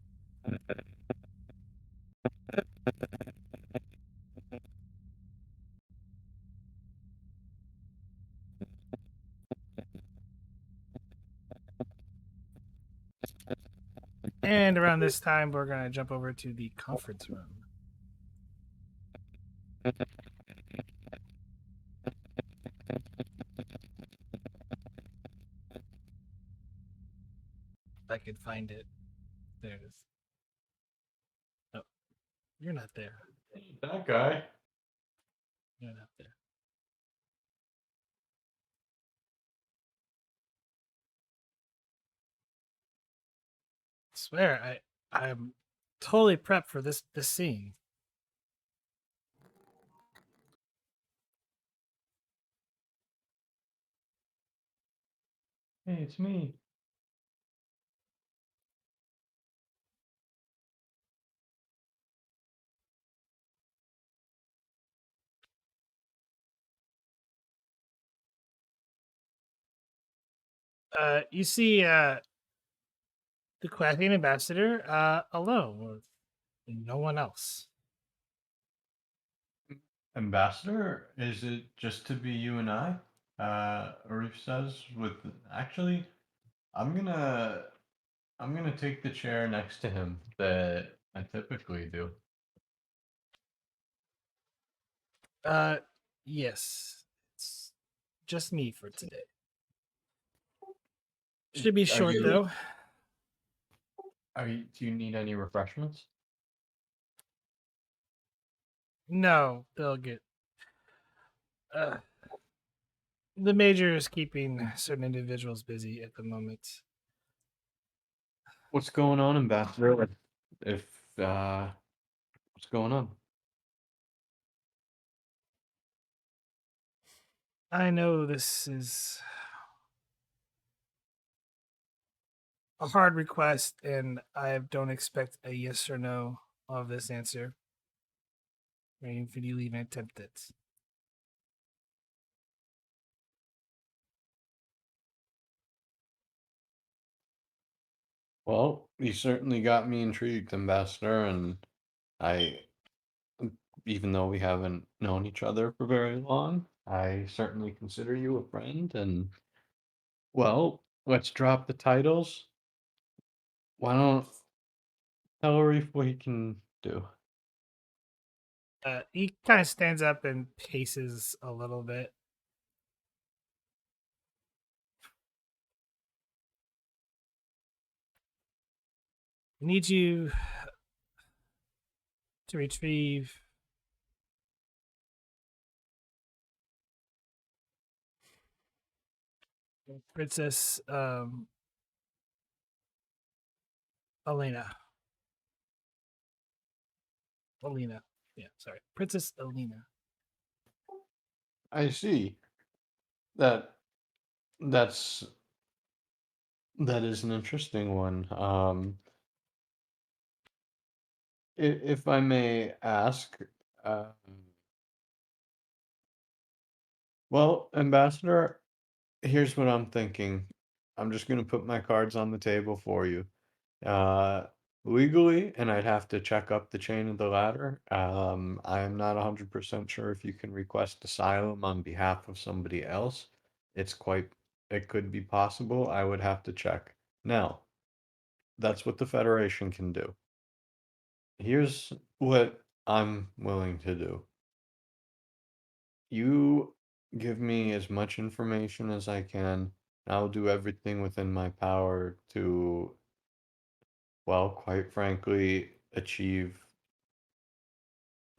And around this time, we're going to jump over to the conference room. I could find it. There it is. Oh, you're not there. That guy. You're not there. I swear, I'm totally prepped for this scene. Hey, it's me. You see, the Quathian ambassador, alone with no one else. Ambassador, is it just to be you and I? Arif says with actually I'm gonna take the chair next to him that I typically do. Uh, yes, it's just me for today. Should be Are short you though. do you need any refreshments? No, they'll get. Uh, the major is keeping certain individuals busy at the moment. What's going on, Ambassador? If what's going on? I know this is a hard request, and I don't expect a yes or no of this answer. Or even if you even attempt it. Well, you certainly got me intrigued, Ambassador, and I, even though we haven't known each other for very long, I certainly consider you a friend, and well, let's drop the titles. Why don't tell Arif what he can do? He kind of stands up and paces a little bit. I need you to retrieve Princess Elena. Alina. Yeah, sorry. Princess Alina. I see. That that's that is an interesting one. If I may ask, um, well, Ambassador, here's what I'm thinking. I'm just gonna put my cards on the table for you. Uh, Legally, and I'd have to check up the chain of the ladder. I am not 100% sure if you can request asylum on behalf of somebody else. It's quite, it could be possible. I would have to check. Now, that's what the Federation can do. Here's what I'm willing to do. You give me as much information as I can. I'll do everything within my power to, well, quite frankly, achieve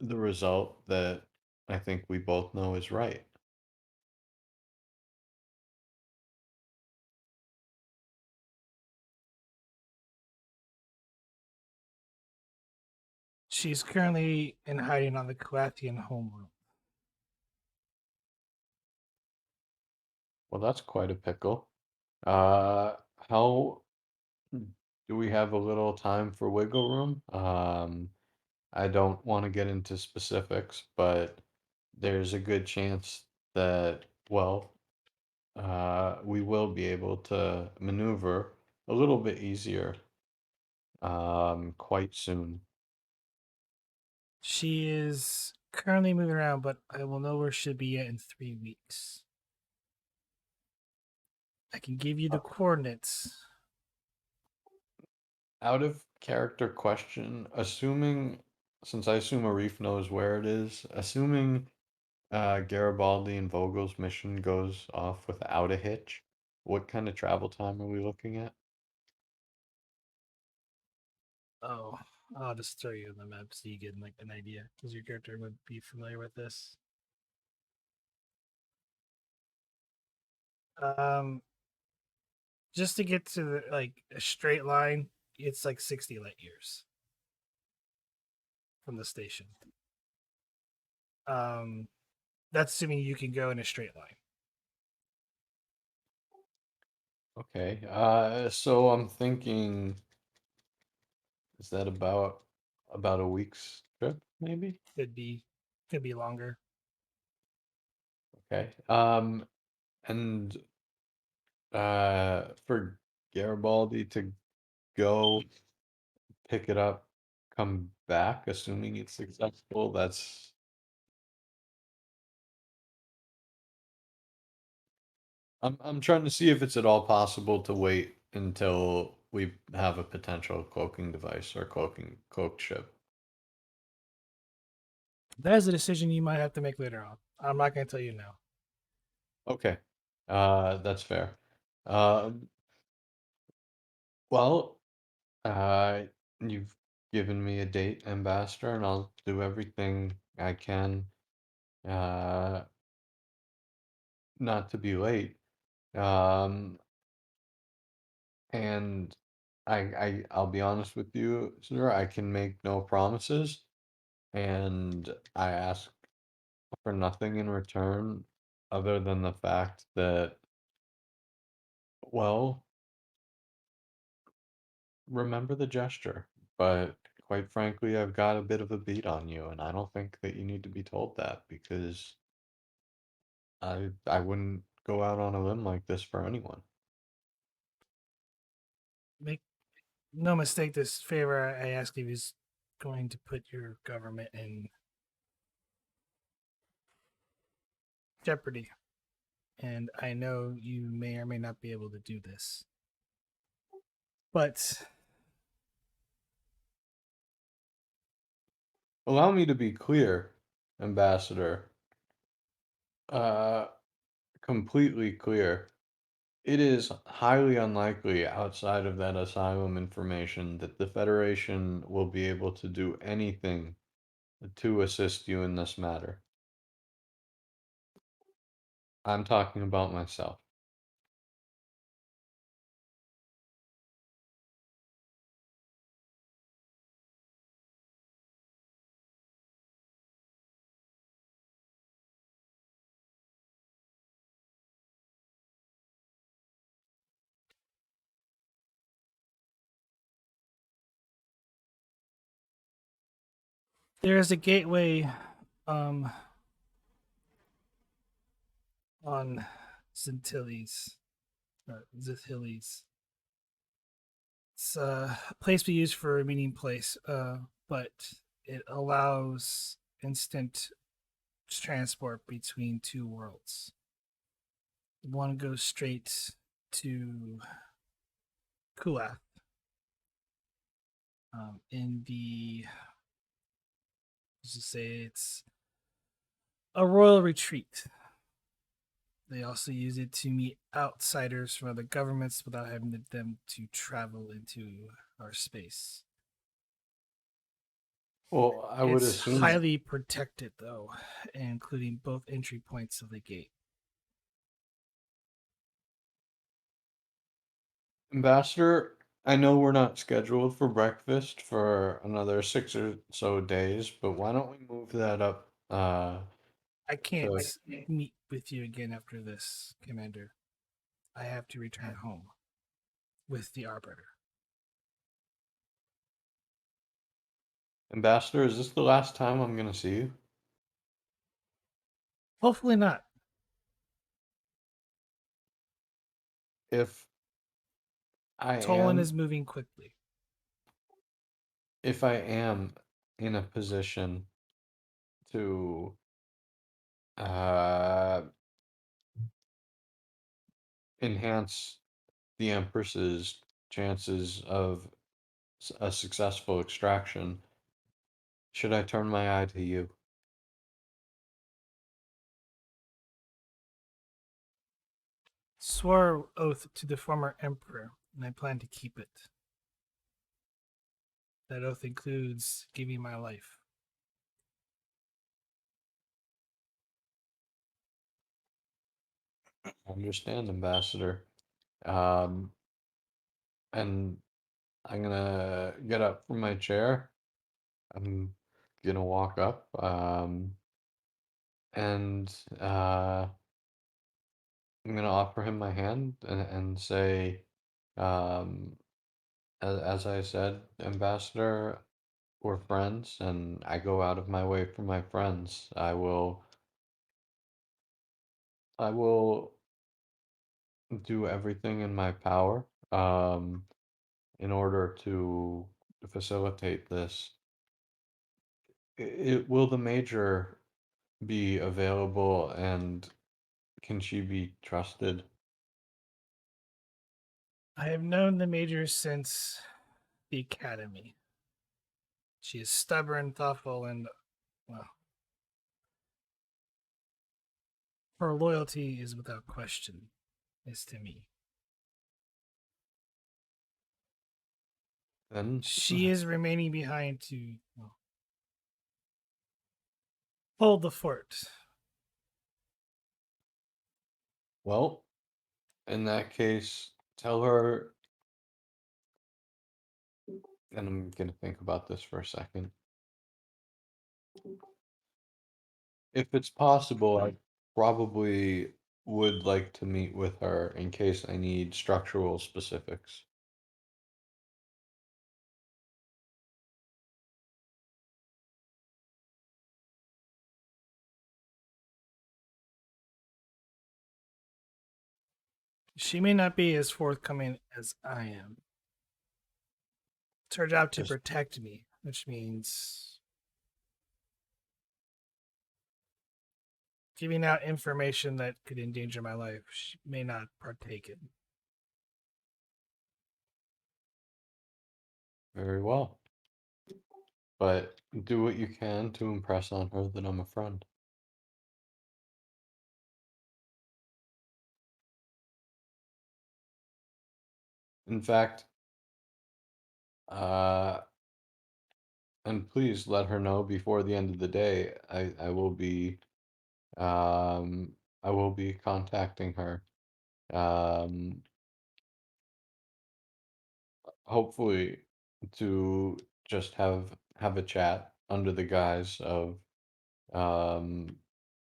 the result that I think we both know is right. She's currently in hiding on the Koathian homeworld. Well, that's quite a pickle. Uh, how do we have a little time for wiggle room? I don't want to get into specifics, but there's a good chance that, well, we will be able to maneuver a little bit easier, quite soon. She is currently moving around, but I will know where she'll be at in 3 weeks. I can give you the coordinates. Out of character question, assuming since I assume Arif knows where it is, assuming Garibaldi and Vogel's mission goes off without a hitch, what kind of travel time are we looking at? Oh, I'll just throw you on the map so you get like an idea, because your character would be familiar with this. Just to get to the, like a straight line, it's like 60 light years from the station. That's assuming you can go in a straight line. Okay, so I'm thinking, is that about a week's trip, maybe? Could be longer. Okay. And for Garibaldi to go pick it up, come back, assuming it's successful, that's I'm trying to see if it's at all possible to wait until we have a potential cloaking device or cloaked ship. That is a decision you might have to make later on. I'm not going to tell you now. Okay. That's fair. Um, well, uh, you've given me a date, Ambassador, and I'll do everything I can, uh, not to be late. Um, and I'll be honest with you, sir, I can make no promises, and I ask for nothing in return other than the fact that, well, remember the gesture. But quite frankly, I've got a bit of a beat on you, and I don't think that you need to be told that because I wouldn't go out on a limb like this for anyone. Make no mistake, this favor I ask you is going to put your government in jeopardy. And I know you may or may not be able to do this. But Allow me to be clear, Ambassador. Uh, Completely clear. It is highly unlikely outside of that asylum information that the Federation will be able to do anything to assist you in this matter. I'm talking about myself. there is a gateway um, on Zintilles, or Zithilles. It's a place we use for a meeting place, but it allows instant transport between two worlds. One goes straight to Kulath. In the, let's just say it's a royal retreat. They also use it to meet outsiders from other governments without having them to travel into our space. Well, I would It's assume, highly protected, though, including both entry points of the gate. Ambassador, I know we're not scheduled for breakfast for another 6 or so days, but why don't we move that up I can't to meet with you again after this, Commander. I have to return home with the Arbiter. Ambassador, is this the last time I'm gonna see you? Hopefully not. If I Tolan am is moving quickly. if I am in a position to uh enhance the Empress's chances of a successful extraction, should I turn my eye to you? Swore oath to the former emperor, and I plan to keep it. That oath includes giving my life. I understand, Ambassador. Um, and I'm gonna get up from my chair. I'm gonna walk up, and I'm gonna offer him my hand and say, um, as I said, Ambassador, we're friends, and I go out of my way for my friends. I will do everything in my power, in order to facilitate this. Will the major be available, and can she be trusted? I have known the major since the academy. She is stubborn, thoughtful, and, well, her loyalty is without question, as to me. Then, She is remaining behind to, well, hold the fort. well, in that case, tell her, and I'm gonna think about this for a second. If it's possible, I probably would like to meet with her in case I need structural specifics. She may not be as forthcoming as I am. It's her job to Just protect me, which means giving out information that could endanger my life. She may not partake in. very well. But do what you can to impress on her that I'm a friend. In fact, uh, and please let her know before the end of the day. Um, I will be contacting her. Um, Hopefully to just have a chat under the guise of um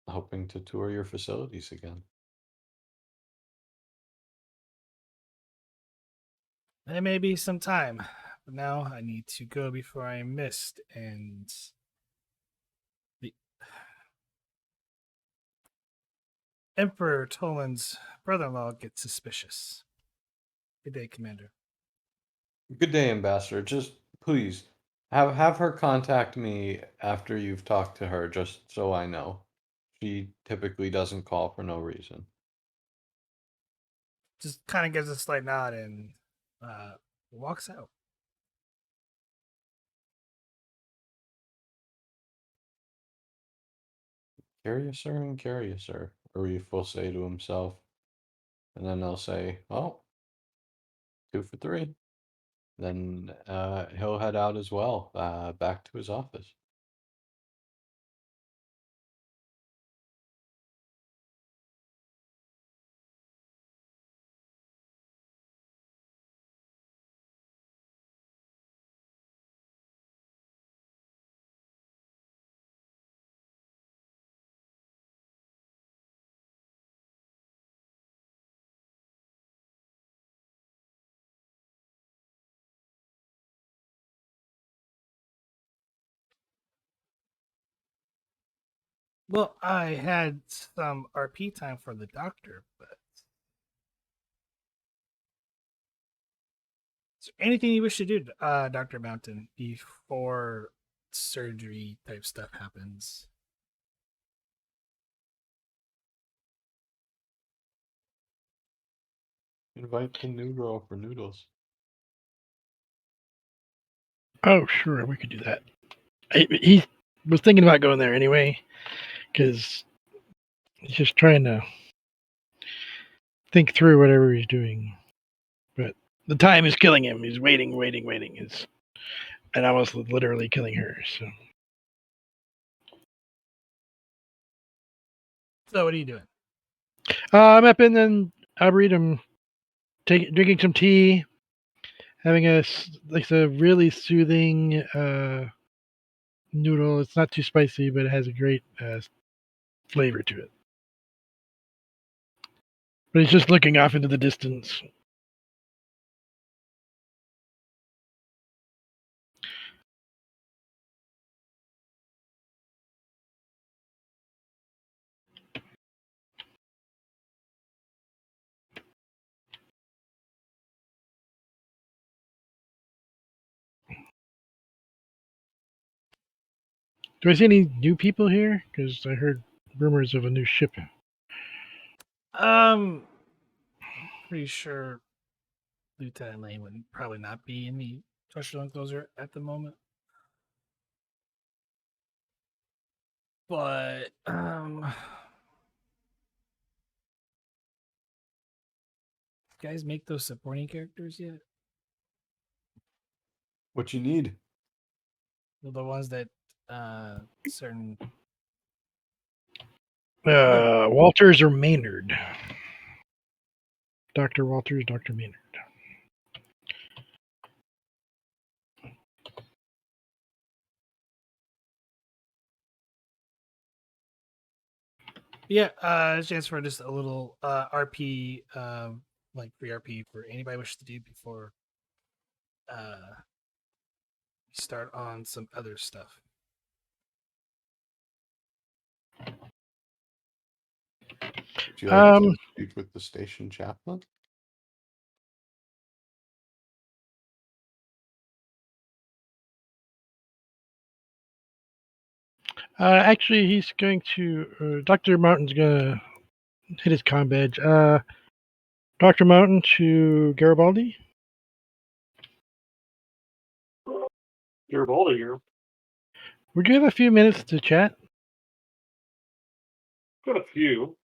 hoping to tour your facilities again. There may be some time, but now I need to go before I am missed, and the Emperor Toland's brother-in-law gets suspicious. Good day, Commander. Good day, Ambassador. Just please have her contact me after you've talked to her, just so I know. She typically doesn't call for no reason. Just kind of gives a slight nod and walks out. Curiouser and curiouser, Arif will say to himself, and then they'll say, "Well, 2 for 3." Then he'll head out as well, back to his office. Well, I had some RP time for the doctor, but is there anything you wish to do, Dr. Mountain, before surgery type stuff happens? Invite the new girl for noodles. Oh, sure, we could do that. He was thinking about going there anyway, because he's just trying to think through whatever he's doing. But the time is killing him. He's waiting. And almost literally killing her. So what are you doing? I'm up in the Arboretum, drinking some tea, having a really soothing noodle. It's not too spicy, but it has a great flavor to it. But he's just looking off into the distance. Do I see any new people here? Because I heard rumors of a new ship. Pretty sure Lieutenant Lane would probably not be in the Torture Enclosure at the moment. But guys make those supporting characters yet? What you need? The ones that certain Walters or Maynard? Dr. Walters, Dr. Maynard. Yeah, a chance for just a little RP, like free RP for anybody wishes to do before we start on some other stuff. Would you like to speak with the station chaplain? Actually, he's going to. Dr. Martin's going to hit his comm badge. Dr. Mountain to Garibaldi. Garibaldi here. Would you have a few minutes to chat? Got a few.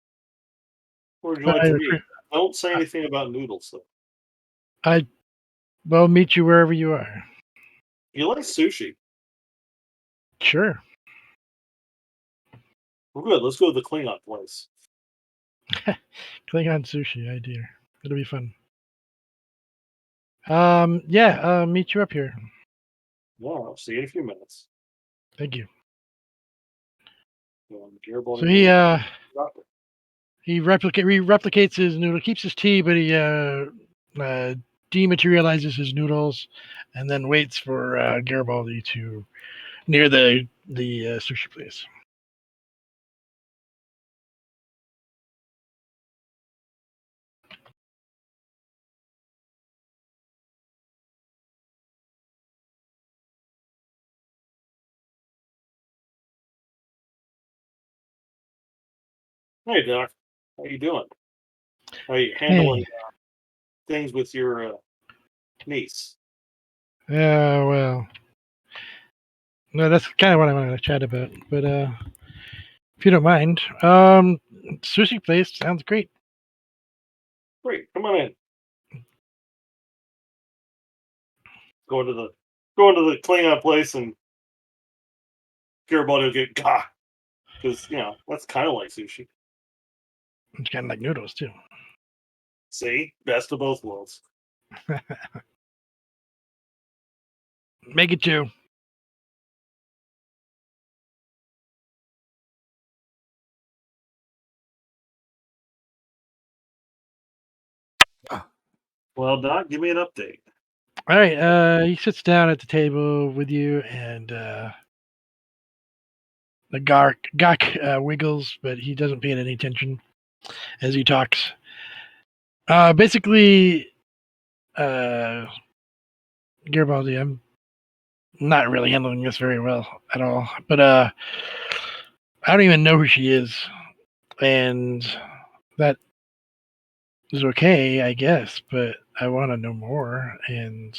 Where would you like to meet? Don't say anything about noodles, though. Will meet you wherever you are. You like sushi? Sure. Well, good. Let's go to the Klingon place. Klingon sushi idea. It'll be fun. Meet you up here. Yeah, I'll see you in a few minutes. Thank you. Garibaldi So he replicates his noodle, keeps his tea, but he dematerializes his noodles, and then waits for Garibaldi to near the sushi place. Hey, Doc. How you doing? How you handling things with your niece? Yeah, well, no, that's kind of what I wanted to chat about. But if you don't mind, sushi place sounds great. Great. Come on in. Go into the Klingon place, and Garibaldi will get gah, because that's kind of like sushi. It's kind of like noodles too. See, best of both worlds. Make it two. Well, Doc, give me an update. All right. He sits down at the table with you, and the Gok wiggles, but he doesn't pay any attention as he talks. Basically, Garibaldi, I'm not really handling this very well at all. But I don't even know who she is, and that is okay, I guess. But I want to know more, and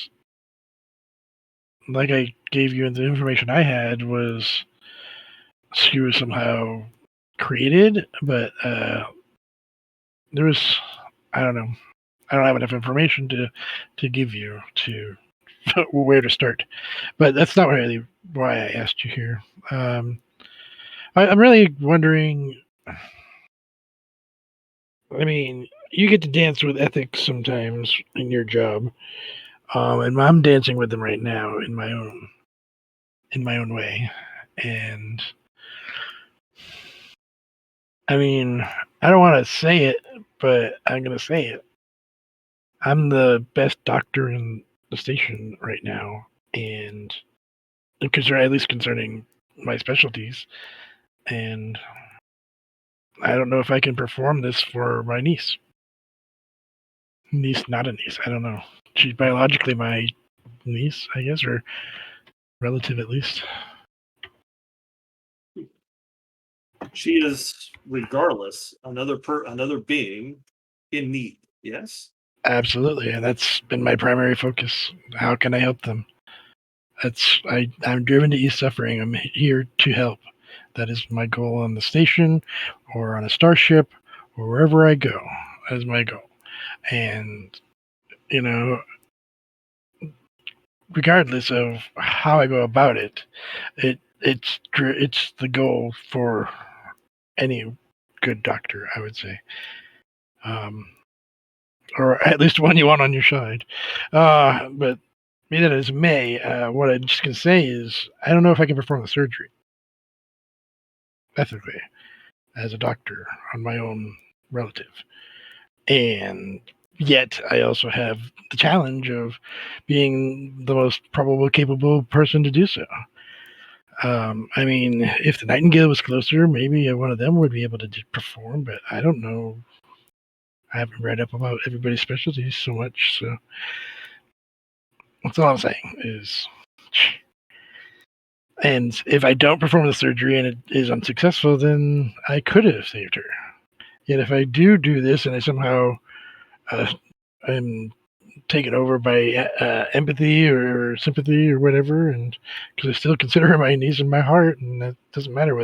like I gave you the information I had was she was somehow created, but there was, I don't know. I don't have enough information to give you to where to start. But that's not really why I asked you here. I'm really wondering. I mean, you get to dance with ethics sometimes in your job, and I'm dancing with them right now in my own way. And I mean, I don't want to say it, but I'm gonna say it. I'm the best doctor in the station right now, and at least concerning my specialties. And I don't know if I can perform this for my niece. Niece, not a niece. I don't know. She's biologically my niece, I guess, or relative at least. She is, regardless, another being in need. Yes. Absolutely, and that's been my primary focus. How can I help them? I'm driven to ease suffering. I'm here to help. That is my goal on the station, or on a starship, or wherever I go. That is my goal. And you know, regardless of how I go about it, it's the goal for any good doctor, I would say, or at least one you want on your side. But be that as may, what I'm just gonna say is I don't know if I can perform the surgery ethically as a doctor on my own relative, and yet I also have the challenge of being the most probable capable person to do so. I mean, if the Nightingale was closer, maybe one of them would be able to perform, but I don't know. I haven't read up about everybody's specialties so much, so that's all I'm saying is. And if I don't perform the surgery and it is unsuccessful, then I could have saved her. Yet if I do this and I somehow am taken over by empathy or sympathy or whatever, and because I still consider her my niece in my heart, and that doesn't matter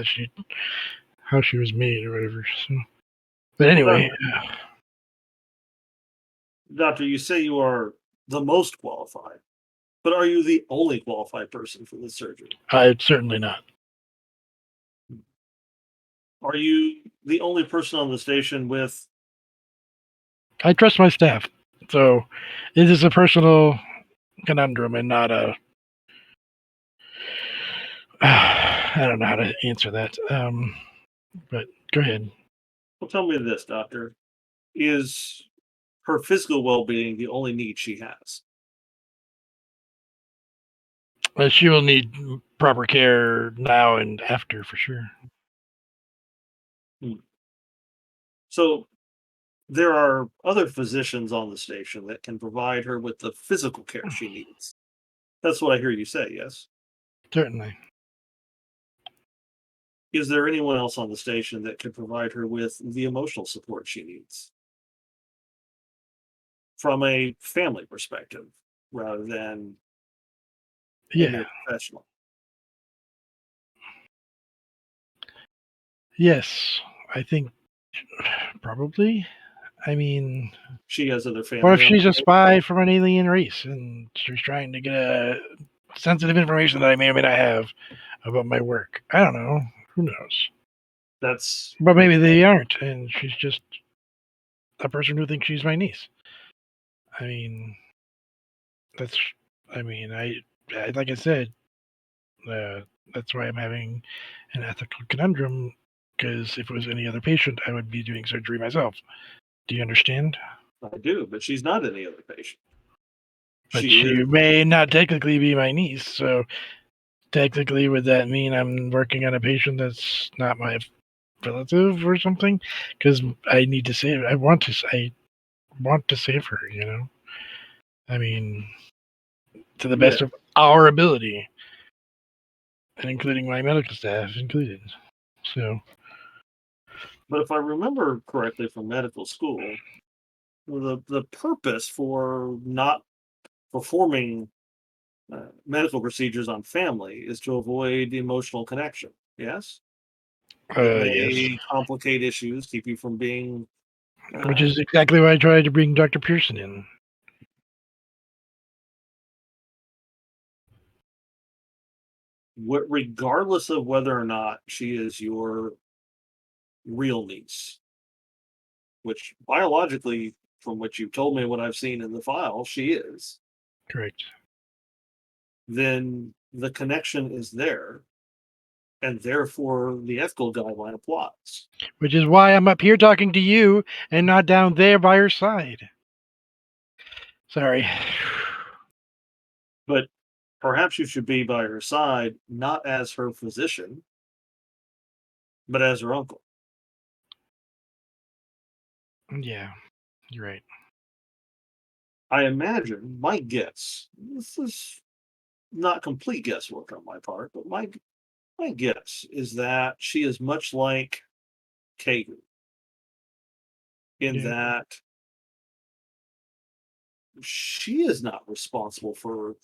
how she was made or whatever. So, but anyway, Doctor, you say you are the most qualified, but are you the only qualified person for this surgery? certainly not. Are you the only person on the station with? I trust my staff, so it is a personal conundrum and not a. I don't know how to answer that. But go ahead. Well, tell me this, Doctor. Is her physical well-being the only need she has? She will need proper care now and after for sure. So there are other physicians on the station that can provide her with the physical care she needs. That's what I hear you say, yes? Certainly. Is there anyone else on the station that can provide her with the emotional support she needs? From a family perspective, rather than a Yeah. mere professional. Yes. I think probably. I mean, She has other family. what if she's a members? spy from an alien race and she's trying to get sensitive information that I may or may not have about my work? I don't know. Who knows? That's But maybe they aren't, and she's just a person who thinks she's my niece. I mean, that's. I mean, I like I said, that's why I'm having an ethical conundrum. Because if it was any other patient, I would be doing surgery myself. Do you understand? I do, but she's not any other patient. But She she is. may not technically be my niece, so technically, would that mean I'm working on a patient that's not my relative or something? Because I need to save. I want to save her. You know. I mean, to the best Yeah. of our ability, and including my medical staff included. So, But if I remember correctly from medical school, the purpose for not performing medical procedures on family is to avoid emotional connection. Yes, it Yes. may complicate issues, keep you from being. Which is exactly why I tried to bring Dr. Pearson in. Regardless of whether or not she is your real niece, which biologically, from what you've told me and what I've seen in the file, she is, Correct. then the connection is there, and therefore the ethical guideline applies. Which is why I'm up here talking to you and not down there by her side. Sorry. But perhaps you should be by her side, not as her physician, but as her uncle. Yeah, you're right. I imagine, my guess, this is not complete guesswork on my part, but my guess is that she is much like Kagan in Yeah. that she is not responsible for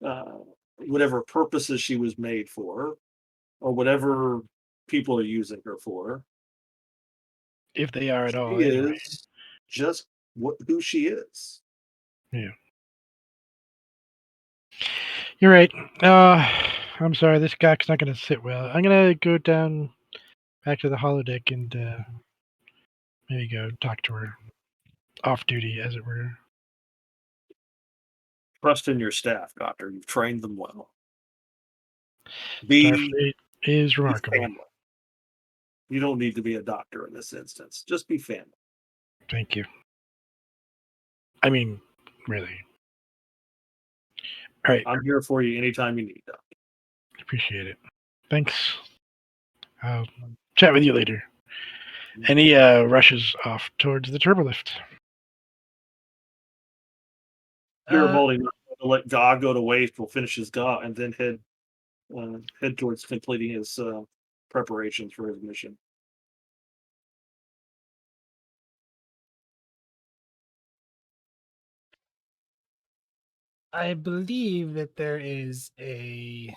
uh, whatever purposes she was made for or whatever people are using her for. If they are at She all, anyway. is just who she is. Yeah. You're right. I'm sorry, this guy's not going to sit well. I'm going to go down back to the holodeck and maybe go talk to her off duty, as it were. Trust in your staff, Doctor. You've trained them well. Be Starfleet is remarkable. family. You don't need to be a doctor in this instance. Just be family. Thank you. I mean, really. All right. I'm here for you anytime you need, Doc. Appreciate it. Thanks. I'll chat with you later. And he rushes off towards the turbolift. Garibaldi not going to let Ga go to waste. Will finish his Ga and then head towards completing his preparations for his mission. I believe that there is a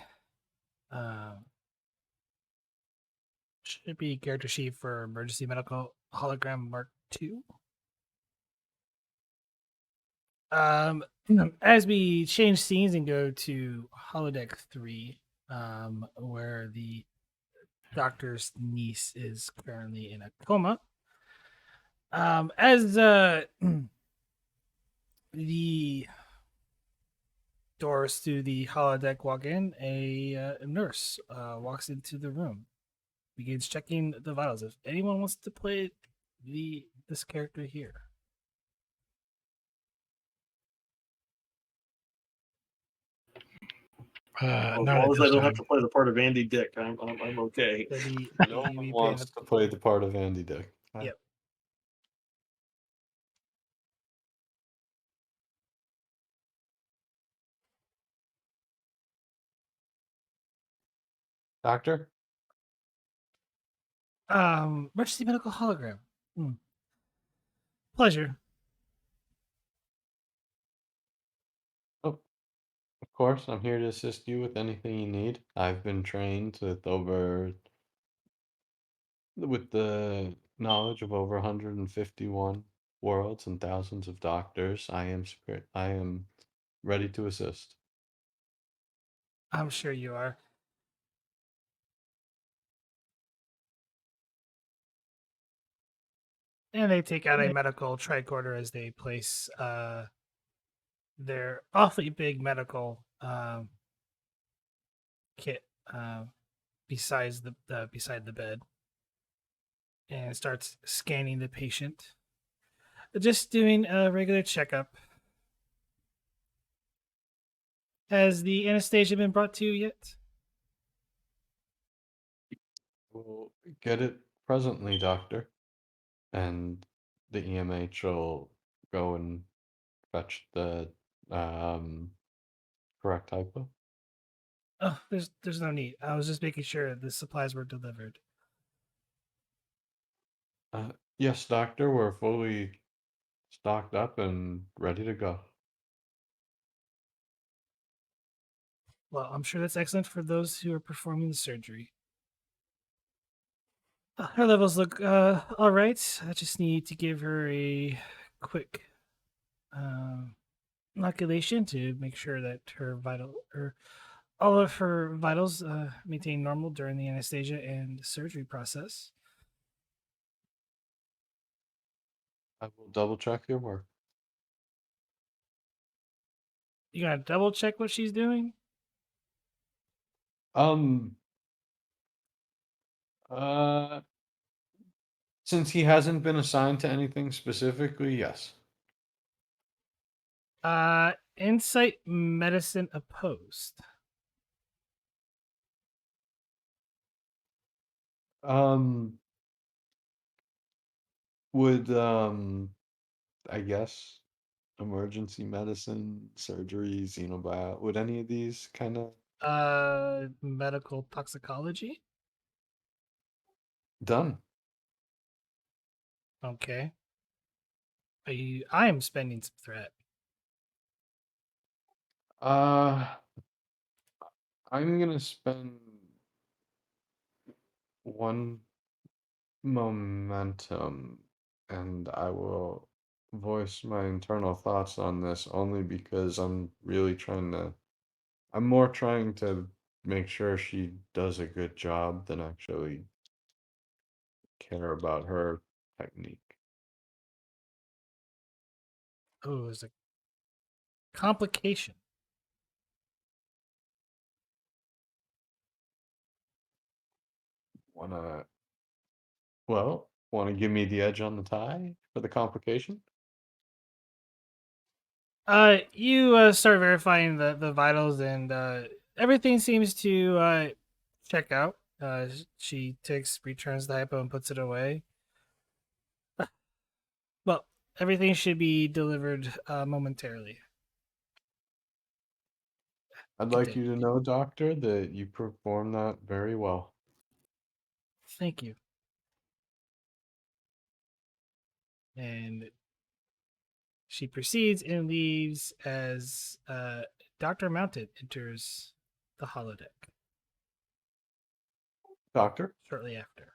should be character sheet for emergency medical hologram Mark II. As we change scenes and go to holodeck 3, where the doctor's niece is currently in a coma. As the doors to the holodeck walk in, a nurse walks into the room, begins checking the vitals. If anyone wants to play this character here. As Not long at as I this don't time. have to play the part of Andy Dick, I'm okay. So No one we wants to play the part of Andy Dick. Yep. Doctor? Emergency medical hologram. Pleasure. Oh, of course, I'm here to assist you with anything you need. I've been trained with the knowledge of over 151 worlds and thousands of doctors. I am ready to assist. I'm sure you are. And they take out a medical tricorder as they place their awfully big medical kit beside the bed, and starts scanning the patient. Just doing a regular checkup. Has the anesthesia been brought to you yet? We'll get it presently, Doctor. And the EMH will go and fetch the correct typo. Oh, there's no need. I was just making sure the supplies were delivered. Yes, Doctor, we're fully stocked up and ready to go. Well, I'm sure that's excellent for those who are performing the surgery. Her levels look all right. I just need to give her a quick inoculation to make sure that all of her vitals maintain normal during the anesthesia and surgery process. I will double check your work. You gotta double check what she's doing. Um. Uh. Since he hasn't been assigned to anything specifically, yes. Insight medicine opposed. Um. Would I guess emergency medicine, surgery, xenobiology, would any of these kind of Medical toxicology. done? Okay. I am spending some threat. Uh, I'm gonna spend one momentum, and I will voice my internal thoughts on this only because I'm more trying to make sure she does a good job than actually care about her technique. Oh, there's a complication. Wanna, wanna give me the edge on the tie for the complication? You start verifying the vitals, and everything seems to check out. She returns the hypo and puts it away. Well, everything should be delivered momentarily. I'd like Continue. you to know, Doctor, that you perform that very well. Thank you. And she proceeds and leaves as Dr. Mountain enters the holodeck Doctor? shortly after.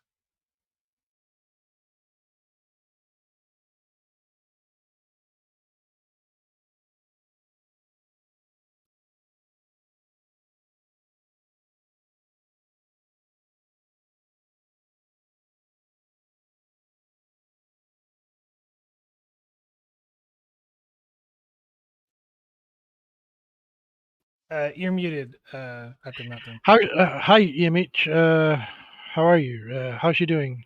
You're muted, Dr. Mountain. Hi, EMH. How are you? How's she doing?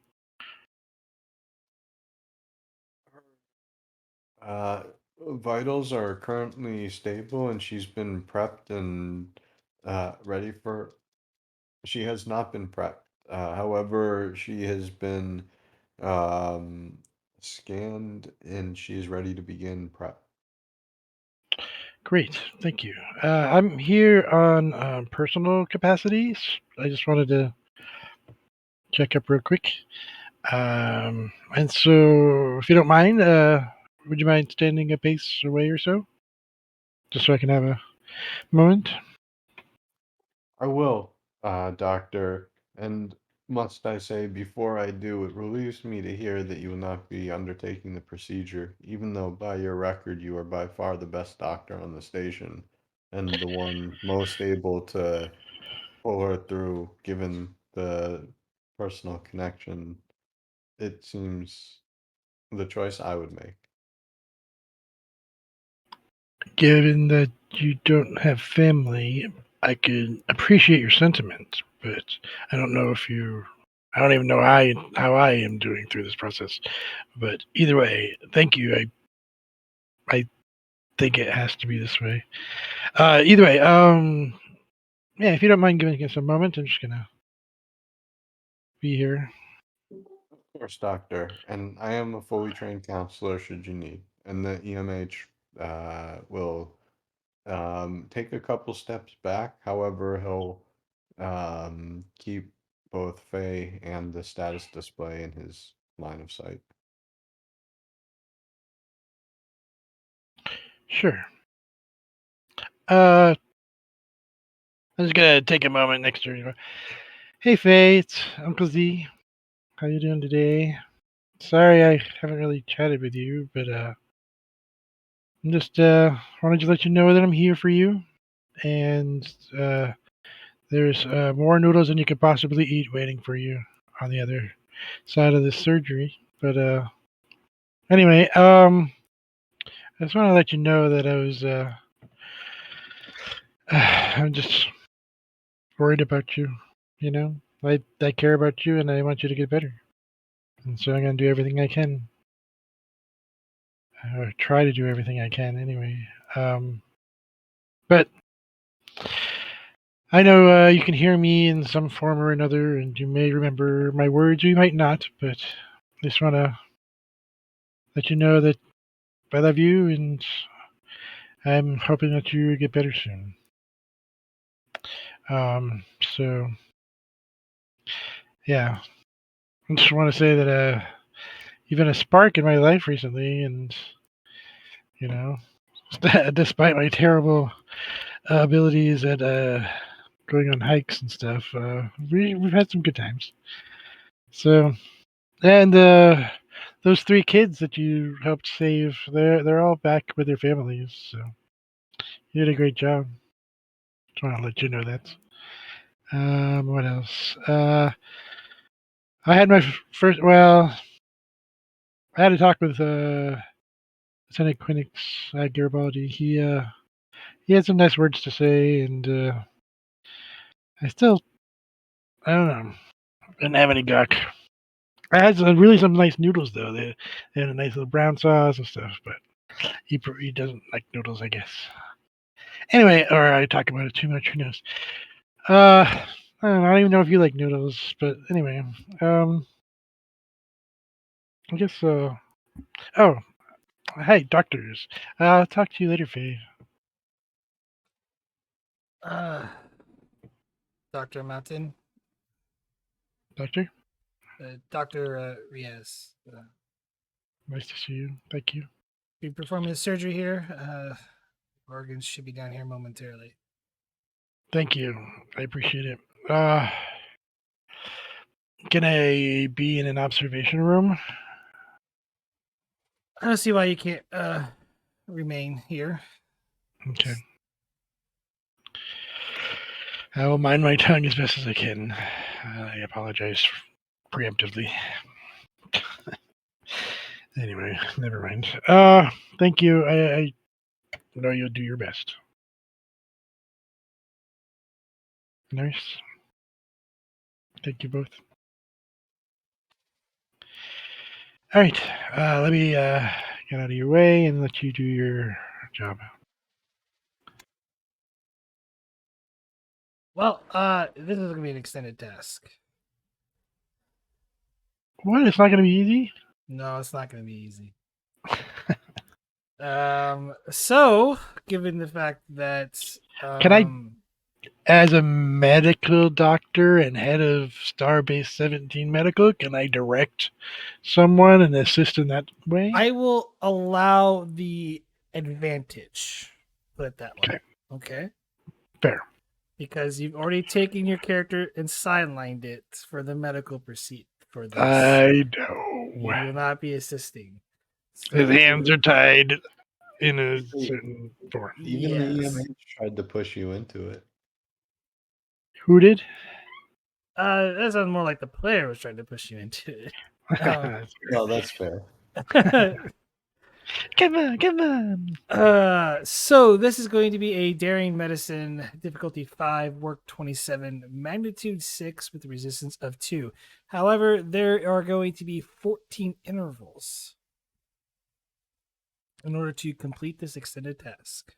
Uh, Vitals are currently stable, and she's been prepped and ready for. She has not been prepped. However, she has been um, scanned, and she is ready to begin prep. Great, thank you. I'm here on personal capacities. I just wanted to check up real quick. And so, if you don't mind, would you mind standing a pace away or so? Just so I can have a moment? I will, Doctor, and must I say, before I do, it relieves me to hear that you will not be undertaking the procedure, even though by your record you are by far the best doctor on the station and the one most able to pull her through, given the personal connection. It seems the choice I would make. Given that you don't have family, I could appreciate your sentiment, but I don't know if you. I don't even know how I am doing through this process. But either way, thank you. I think it has to be this way. Either way, yeah, if you don't mind giving us a moment, I'm just gonna be here. Of course, Doctor, and I am a fully trained counselor should you need, and the EMH will take a couple steps back. However, he'll keep both Faye and the status display in his line of sight. Sure. Uh, I'm just gonna take a moment next to her. Hey, Faye, it's Uncle Z. How you doing today? Sorry I haven't really chatted with you, but I'm just wanted to let you know that I'm here for you, and there's more noodles than you could possibly eat waiting for you on the other side of this surgery. But anyway, I just want to let you know that I was I'm just worried about you. You know, I care about you, and I want you to get better. And so I'm gonna do everything I can, or try to do everything I can anyway. But I know you can hear me in some form or another, and you may remember my words, or you might not. But I just want to let you know that I love you, and I'm hoping that you get better soon. So yeah, I just want to say that you've been a spark in my life recently, and you know, despite my terrible abilities at going on hikes and stuff, we've had some good times. So, and those 3 kids that you helped save, they're all back with their families. So you did a great job. Just want to let you know that. What else? I had my first. Well, I had a talk with Lieutenant Quinix Garibaldi. He had some nice words to say, and I don't know. Didn't have any guck. I had some nice noodles though. They had a nice little brown sauce and stuff, but he doesn't like noodles, I guess. Anyway, or I talk about it too much. Who knows? I don't even know if you like noodles, but anyway, I guess. Oh, hey, doctors. I'll talk to you later, Faye. Dr. Mountain, Doctor, Dr. Riaz. nice to see you. Thank you. Be performing the surgery here. Organs should be down here momentarily. Thank you. I appreciate it. Can I be in an observation room? I don't see why you can't remain here. Okay. I will mind my tongue as best as I can. I apologize preemptively. Anyway, never mind. Thank you. I know you'll do your best. Nurse. Thank you both. All right. Let me get out of your way and let you do your job. Well, this is gonna be an extended task. What? It's not going to be easy? No, it's not gonna be easy. So given the fact that Can I, as a medical doctor and head of Starbase 17 Medical, can I direct someone and assist in that way? I will allow the advantage. Put it that way. Okay. Okay. Fair. Because you've already taken your character and sidelined it for the medical proceed for this. I You know. will not be assisting. His hands are tied in a certain form. Even the Yes. EMH tried to push you into it. Who did? That sounds more like the player was trying to push you into it. Well, that's fair. Come on. So this is going to be a daring medicine, difficulty 5, work 27, magnitude 6 with resistance of 2. However, there are going to be 14 intervals in order to complete this extended task.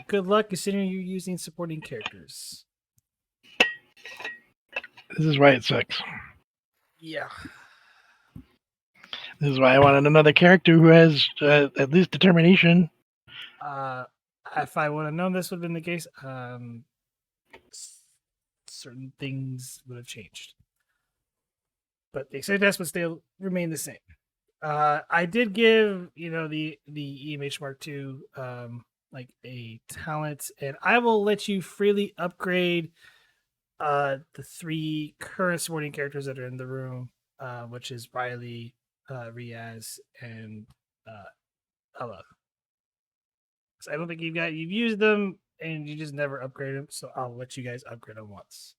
Good luck considering you're using supporting characters. This is why it sucks. Yeah. This is why I wanted another character who has at least determination. If I would have known this would have been the case, certain things would have changed. but the excited tests would still remain the same. I did give the EMH Mark II like a talent, and I will let you freely upgrade the 3 current supporting characters that are in the room, which is Riley, Riaz, and Ella. So I don't think you've used them, and you just never upgrade them. So I'll let you guys upgrade them once,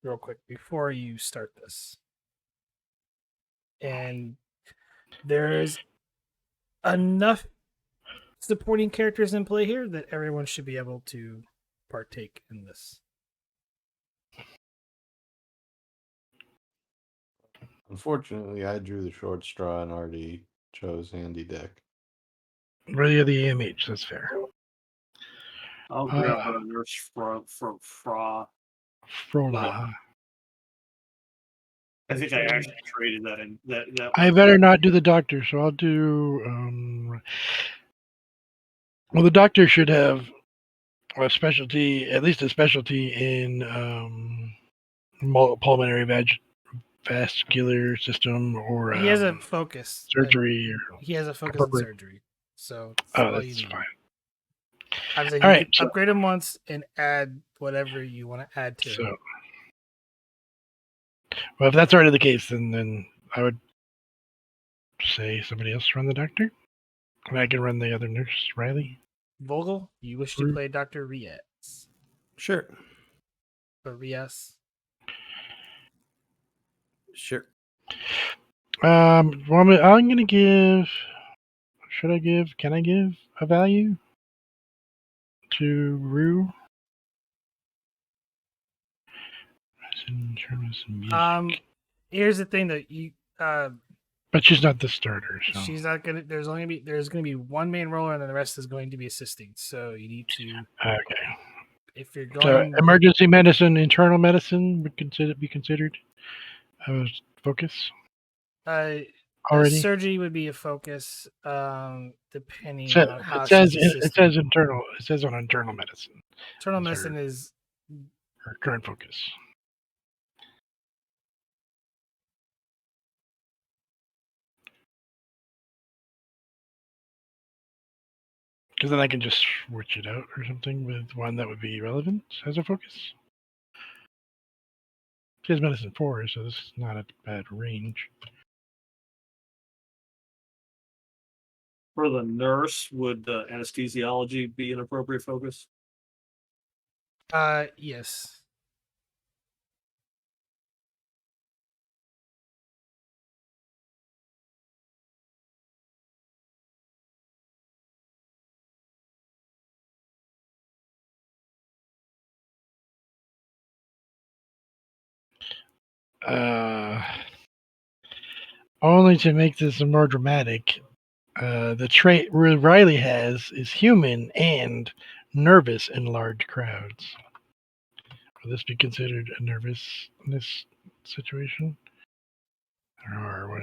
real quick, before you start this. And there's enough supporting characters in play here that everyone should be able to partake in this. Unfortunately, I drew the short straw and already chose Handy Deck. Really, the EMH. That's fair. I'll grab a nurse from Fra. Frola. I think I actually traded that in that. I better not do the doctor, so I'll do. Well, the doctor should have a specialty, at least a specialty in pulmonary vascular system or He has a focus. surgery. He has a focus in appropriate. surgery. So That's fine. I was saying All you right, can upgrade him once and add whatever you want to add to So, it. well, if that's already the case, then I would say somebody else run the doctor, and I can run the other nurse, Riley. Vogel, you wish to play Dr. Riaz. Sure. Or Riaz. Sure. Well, I'm gonna give. Should I give? Can I give a value to Rue? Here's the thing that you. But she's not the starter. So. She's not gonna. There's gonna be one main roller, and then the rest is going to be assisting. So you need to. Okay. If you're So going, emergency medicine, internal medicine would be considered a focus. Already. Surgery would be a focus, depending It on how says she's it says internal. It says on internal medicine. Internal medicine is her current focus. Because then I can just switch it out or something with one that would be relevant as a focus. She has medicine 4, so this is not a bad range. For the nurse, would anesthesiology be an appropriate focus? Yes. Only to make this more dramatic, the trait Riley has is human and nervous in large crowds. Will this be considered a nervousness situation? Or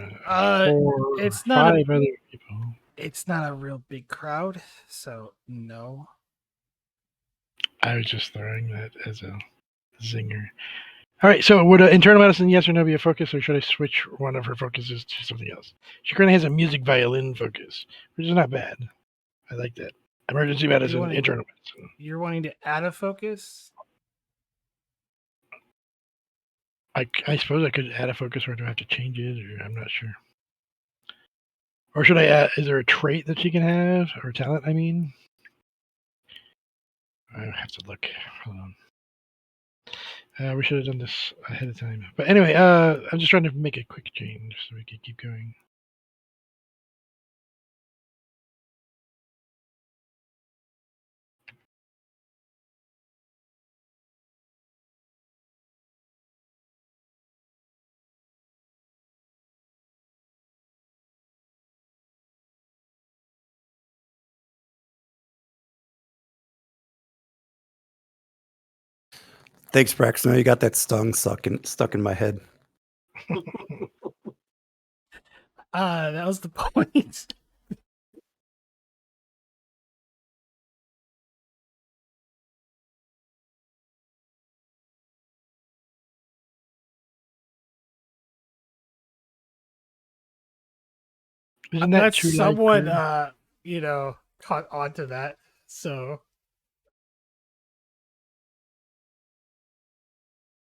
it's not 5 other people. It's not a real big crowd, so no. I was just throwing that as a zinger. All right, so would internal medicine, yes or no, be a focus, or should I switch one of her focuses to something else? She currently has a music violin focus, which is not bad. I like that. Emergency medicine, internal medicine. You're wanting to add a focus? I suppose I could add a focus, or do I have to change it, or I'm not sure. Or should I add, is there a trait that she can have, or talent, I mean? I have to look. Hold on. We should have done this ahead of time. But anyway, I'm just trying to make a quick change so we can keep going. Thanks, Brax. Now you got that stung stuck in my head. That was the point. Isn't I'm that glad true? someone, Like, caught on to that. So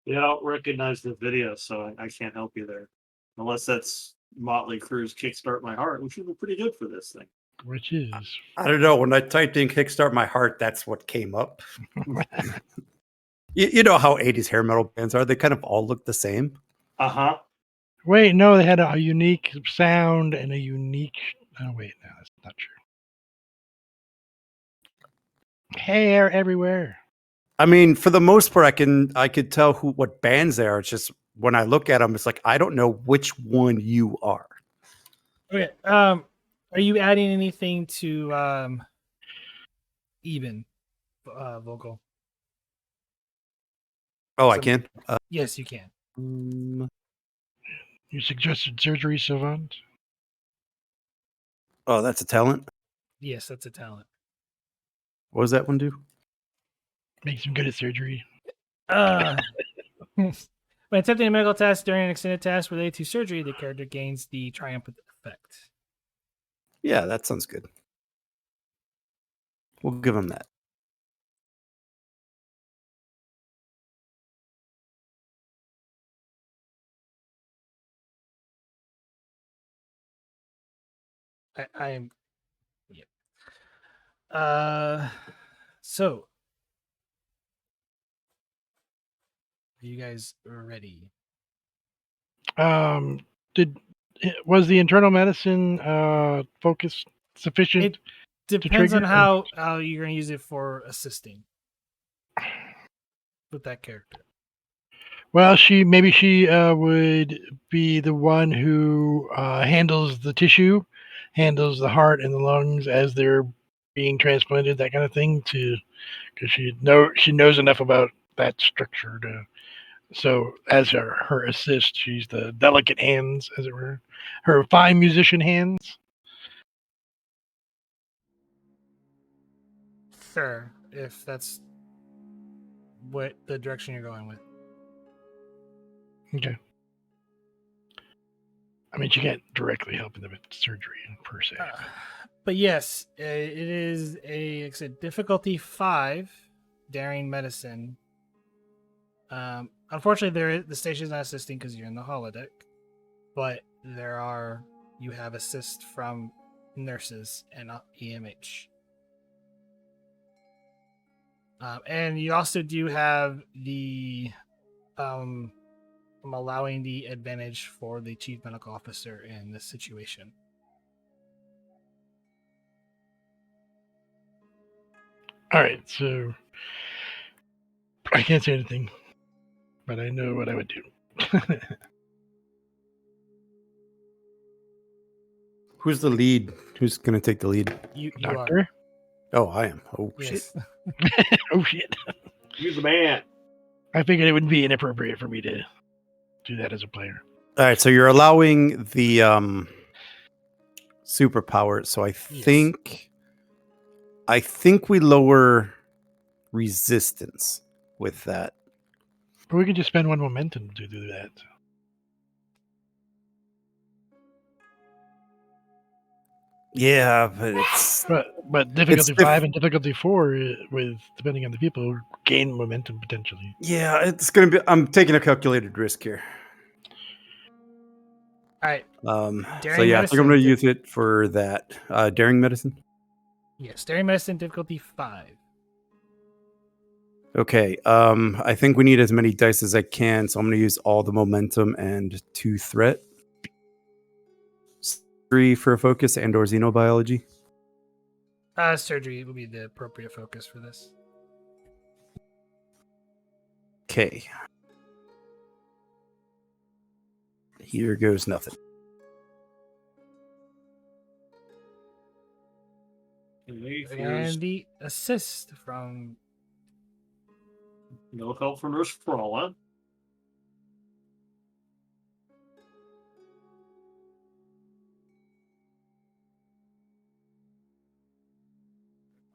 Yeah, I don't recognize the video, so I can't help you there. Unless that's Motley Crue's Kickstart My Heart, which would be pretty good for this thing. which is I don't know. When I typed in "Kickstart My Heart," that's what came up. You know how 80s hair metal bands are. They kind of all look the same. Uh-huh. wait, no, they had a unique sound and a unique. Oh wait, no, that's not true. Hair everywhere. I mean, for the most part, I could tell what bands they are. It's just when I look at them, it's like I don't know which one you are. okay. Are you adding anything to even Vogel? Oh, I Some- can. Yes, you can. You suggested surgery, Savant. Oh, that's a talent. Yes, that's a talent. What does that one do? Makes him good at surgery. When attempting a medical task during an extended task related to surgery, the character gains the triumphant effect. Yeah, that sounds good. We'll give him that. I am. Yep. So are you guys ready? Did was the internal medicine focus sufficient? It depends on how you're going to use it for assisting with that character. Well, she would be the one who handles the tissue, handles the heart and the lungs as they're being transplanted, that kind of thing. Because she knows enough about that structure to. So as her assist, she's the delicate hands, as it were, her fine musician hands. Sure, if that's what the direction you're going with. Okay. I mean, she can't directly help in the surgery per se. But yes, it is like I said, difficulty 5, daring medicine. Unfortunately, the station is not assisting because you're in the holodeck, but you have assist from nurses and EMH. And you also do have the I'm allowing the advantage for the chief medical officer in this situation. All right, so I can't say anything, but I know what I would do. Who's the lead? Who's going to take the lead? You Doctor? are. Oh, I am. Oh, Yes. shit. Oh shit! You're the man. I figured it wouldn't be inappropriate for me to do that as a player. All right, so you're allowing the superpower. So I think we lower resistance with that. But we could just spend one momentum to do that. Yeah, but it's But difficulty 5 and difficulty 4, with depending on the people, gain momentum potentially. yeah, it's gonna be. I'm taking a calculated risk here. All right. So yeah, I think I'm gonna use it for that. Daring medicine. Yes, daring medicine difficulty 5. Okay. I think we need as many dice as I can, so I'm gonna use all the momentum and 2 threat. 3 for a focus and/or xenobiology. Surgery will be the appropriate focus for this. Okay. Here goes nothing. And the assist from No help from Nurse Crawl, huh?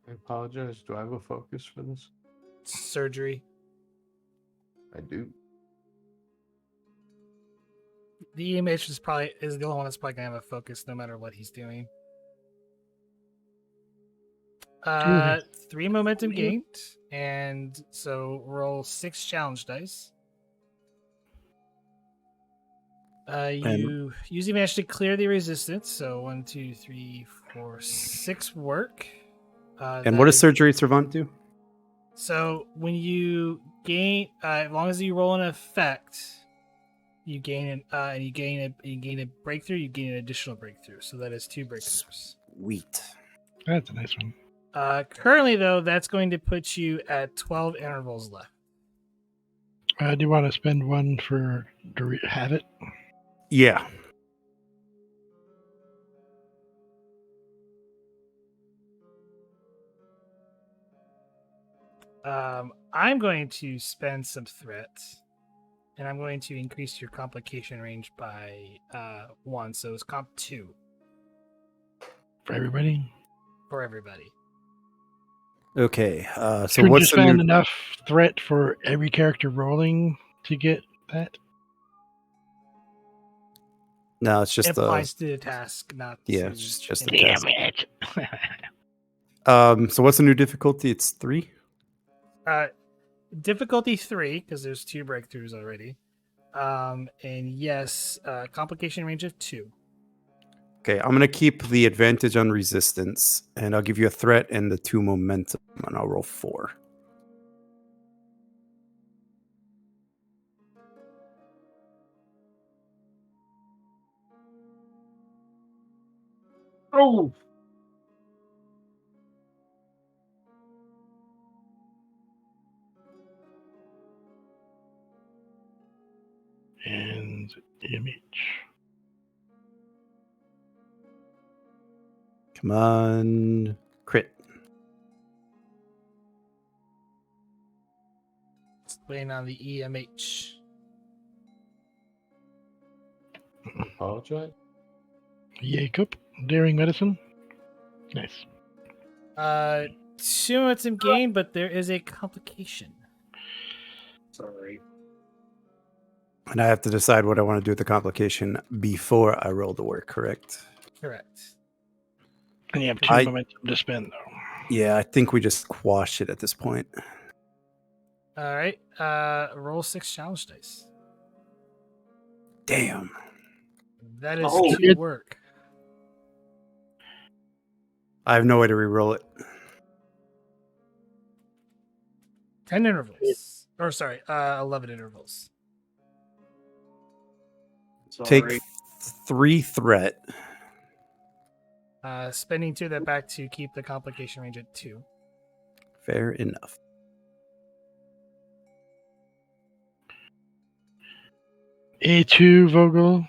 I apologize. Do I have a focus for this? surgery. I do. The EMH is the only one that's probably gonna have a focus no matter what he's doing. 3 momentum gained, and so roll 6 challenge dice. You usually manage to clear the resistance, so 1, 2, 3, 4, 6 work. And what does surgery savant do? So when you gain, as long as you roll an effect, you gain and you gain a breakthrough. You gain an additional breakthrough. So that is 2 breakthroughs. Sweet. That's a nice one. Currently, though, that's going to put you at 12 intervals left. Do you want to spend one to have it? Yeah. I'm going to spend some threats, and I'm going to increase your complication range by 1. So it's comp 2 For everybody? for everybody. Okay. So Should we what's just the spend new? enough threat for every character rolling to get that? No, it's It just applies to the task, not yeah, to it's just a damn task. it. So what's the new difficulty? It's 3. Difficulty 3 because there's 2 breakthroughs already. And yes, complication range of 2. Okay, I'm gonna keep the advantage on resistance, and I'll give you a threat and the 2 momentum, and I'll roll 4. Oh, And image. Come on, crit. Playing on the EMH. Apologize. Jacob, daring medicine. Nice. 2 momentum gain, but there is a complication. sorry. And I have to decide what I want to do with the complication before I roll the work, correct? Correct. And you have 2 momentum to spend, though. Yeah, I think we just quash it at this point. All right. Roll 6 challenge dice. Damn. That is Oh. 2 work. I have no way to re-roll it. 10 intervals. Or sorry, 11 intervals. Sorry. Take 3 threat. Spending 2 of that back to keep the complication range at 2. Fair enough. A2, Vogel.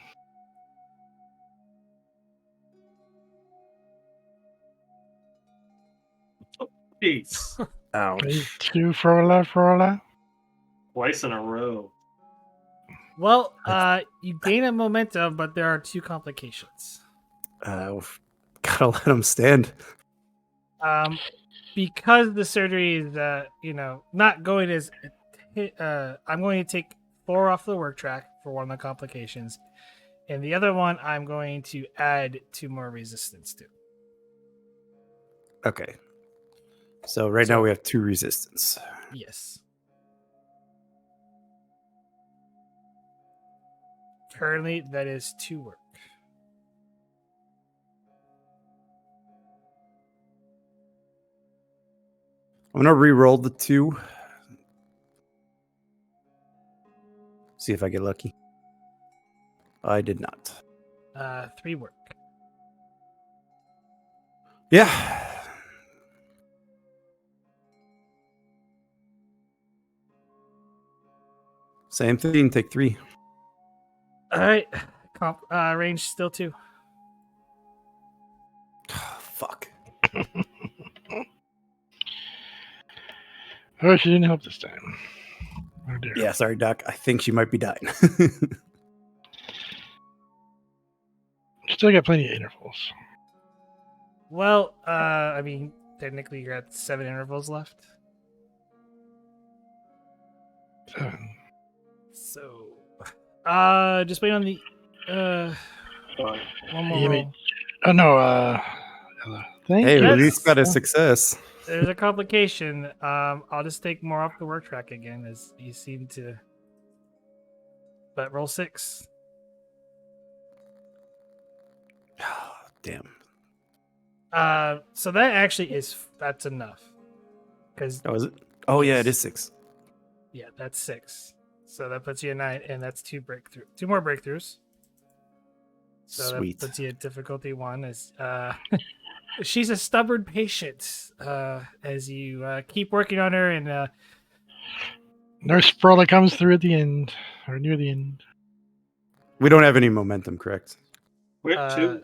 Jeez. Ouch. A2, Frola. Twice in a row. Well, you gain a momentum, but there are 2 complications. Gotta let him stand. Because the surgery is, not going as. I'm going to take 4 off the work track for one of the complications, and the other one I'm going to add 2 more resistance to. Okay. So right now we have 2 resistance. Yes. Currently, that is 2 work. I'm gonna re-roll the 2. See if I get lucky. I did not. 3 work. Yeah. Same thing. Take 3. All right. Range still 2. Fuck. Oh, she didn't help this time. Oh, dear. Yeah, sorry, Doc. I think she might be dying. Still got plenty of intervals. Well, technically you're at 7 intervals left. 7. So, just wait on the Fine. One more You roll. mean- Oh no. Thank Hey, you. we at That's- least got a success. There's a complication. I'll just take more off the work track again, as you seem to. But roll 6. Damn. So that actually that's enough. Because Oh, is it? Oh, yeah, it Yes. is 6. yeah, that's 6. So that puts you at 9, and that's 2 more breakthroughs. So Sweet. that puts you at difficulty 1. As she's a stubborn patient. As you keep working on her, and Nurse Frola comes through at the end, or near the end. We don't have any momentum, correct? We're at 2.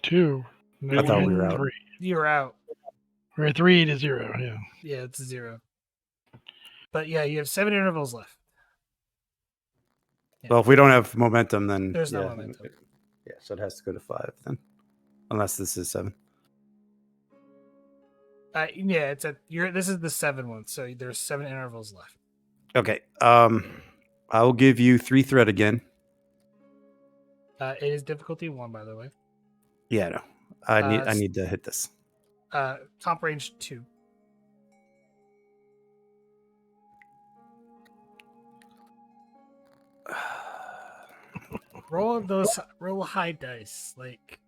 2. I thought we were out. 3. you're out. We're at 3 to 0. Yeah. Yeah, it's 0. But yeah, you have 7 intervals left. Yeah. Well, if we don't have momentum, then There's no yeah, momentum. Yeah, so it has to go to 5 then, unless this is 7. Yeah, it's at this is the 7 one, so there's 7 intervals left. Okay. I'll give you 3 threat again. It is difficulty 1, by the way. Yeah, no, I s- need to hit this. Comp range 2. Roll high dice. Like,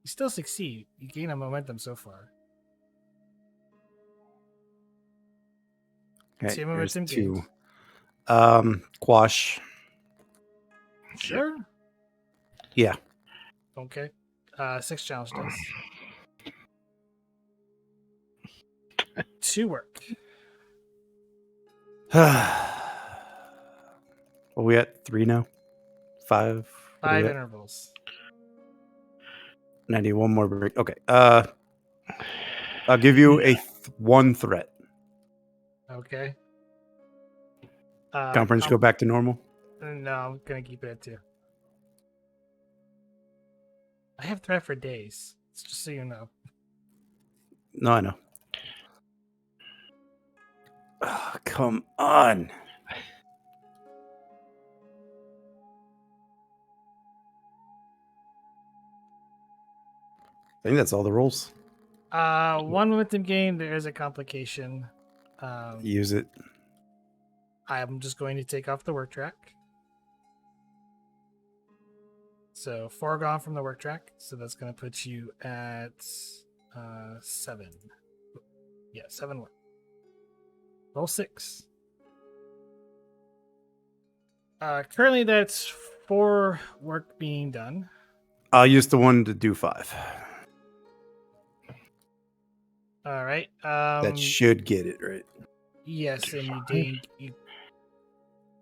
you still succeed. You gain a momentum so far. Okay, Two here's momentum 2. gained. Quash. Sure. Yeah. Okay. 6 challenge dice. 2 work. Are we at 3 now? 5. What are 5 we at? intervals. 91 more break. Okay. I'll give you a 1 threat. Okay. Conference go back to normal. No, I'm gonna keep it at 2. I have threat for days. It's just so you know. No, I know. Oh, come on. I think that's all the rolls. 1 momentum gain. There is a complication. Use it. I'm just going to take off the work track. So 4 gone from the work track. So that's going to put you at 7. Yeah, 7 work. Roll 6. Currently, that's 4 work being done. I'll use the one to do 5. All right. That should get it right. Yes, and you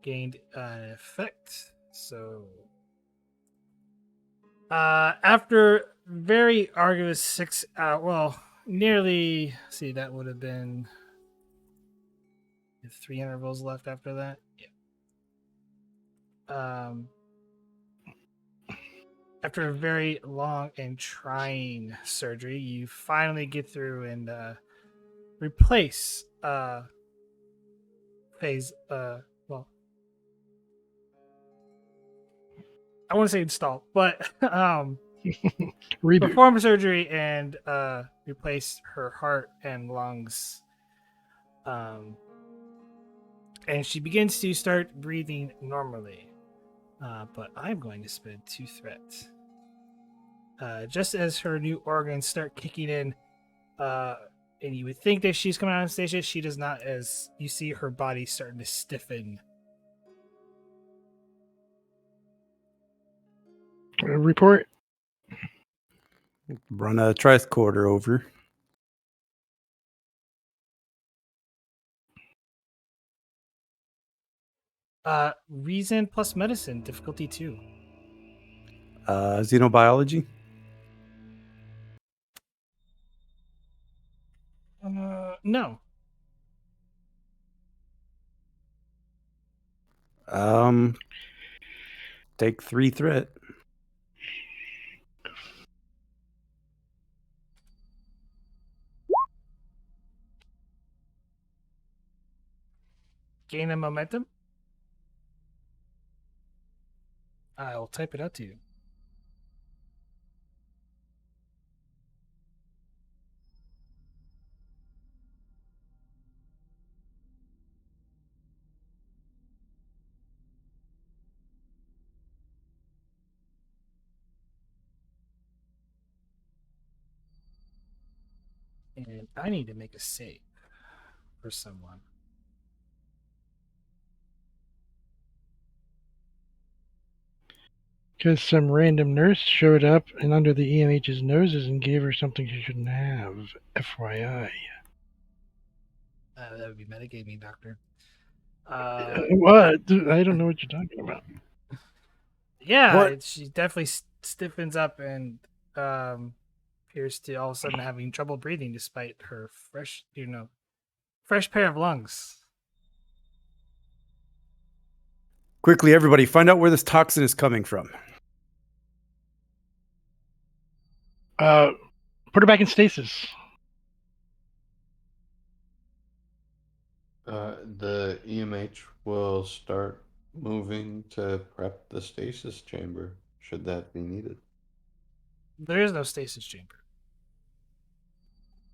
gained an effect. So after very arduous 6 nearly, see, that would have been 3 intervals left after that. Yeah. After a very long and trying surgery, you finally get through and replace Faye's I want to say install, but Reboot. perform surgery and replace her heart and lungs. And she begins to start breathing normally. But I'm going to spend 2 threat. Just as her new organs start kicking in, and you would think that she's coming out of stasis, she does not, as you see her body starting to stiffen. Report. Run a tricorder over. Reason plus medicine, difficulty 2. Xenobiology. No. Take 3 threat. Gain a momentum. I'll type it out to you. And I need to make a save for someone. Because some random nurse showed up and under the EMH's noses and gave her something she shouldn't have. FYI. That would be metagaming, Doctor. What? I don't know what you're talking about. Yeah, What? she definitely stiffens up and appears to all of a sudden having trouble breathing despite her fresh pair of lungs. Quickly, everybody, find out where this toxin is coming from. Put her back in stasis. The EMH will start moving to prep the stasis chamber, should that be needed. There is no stasis chamber.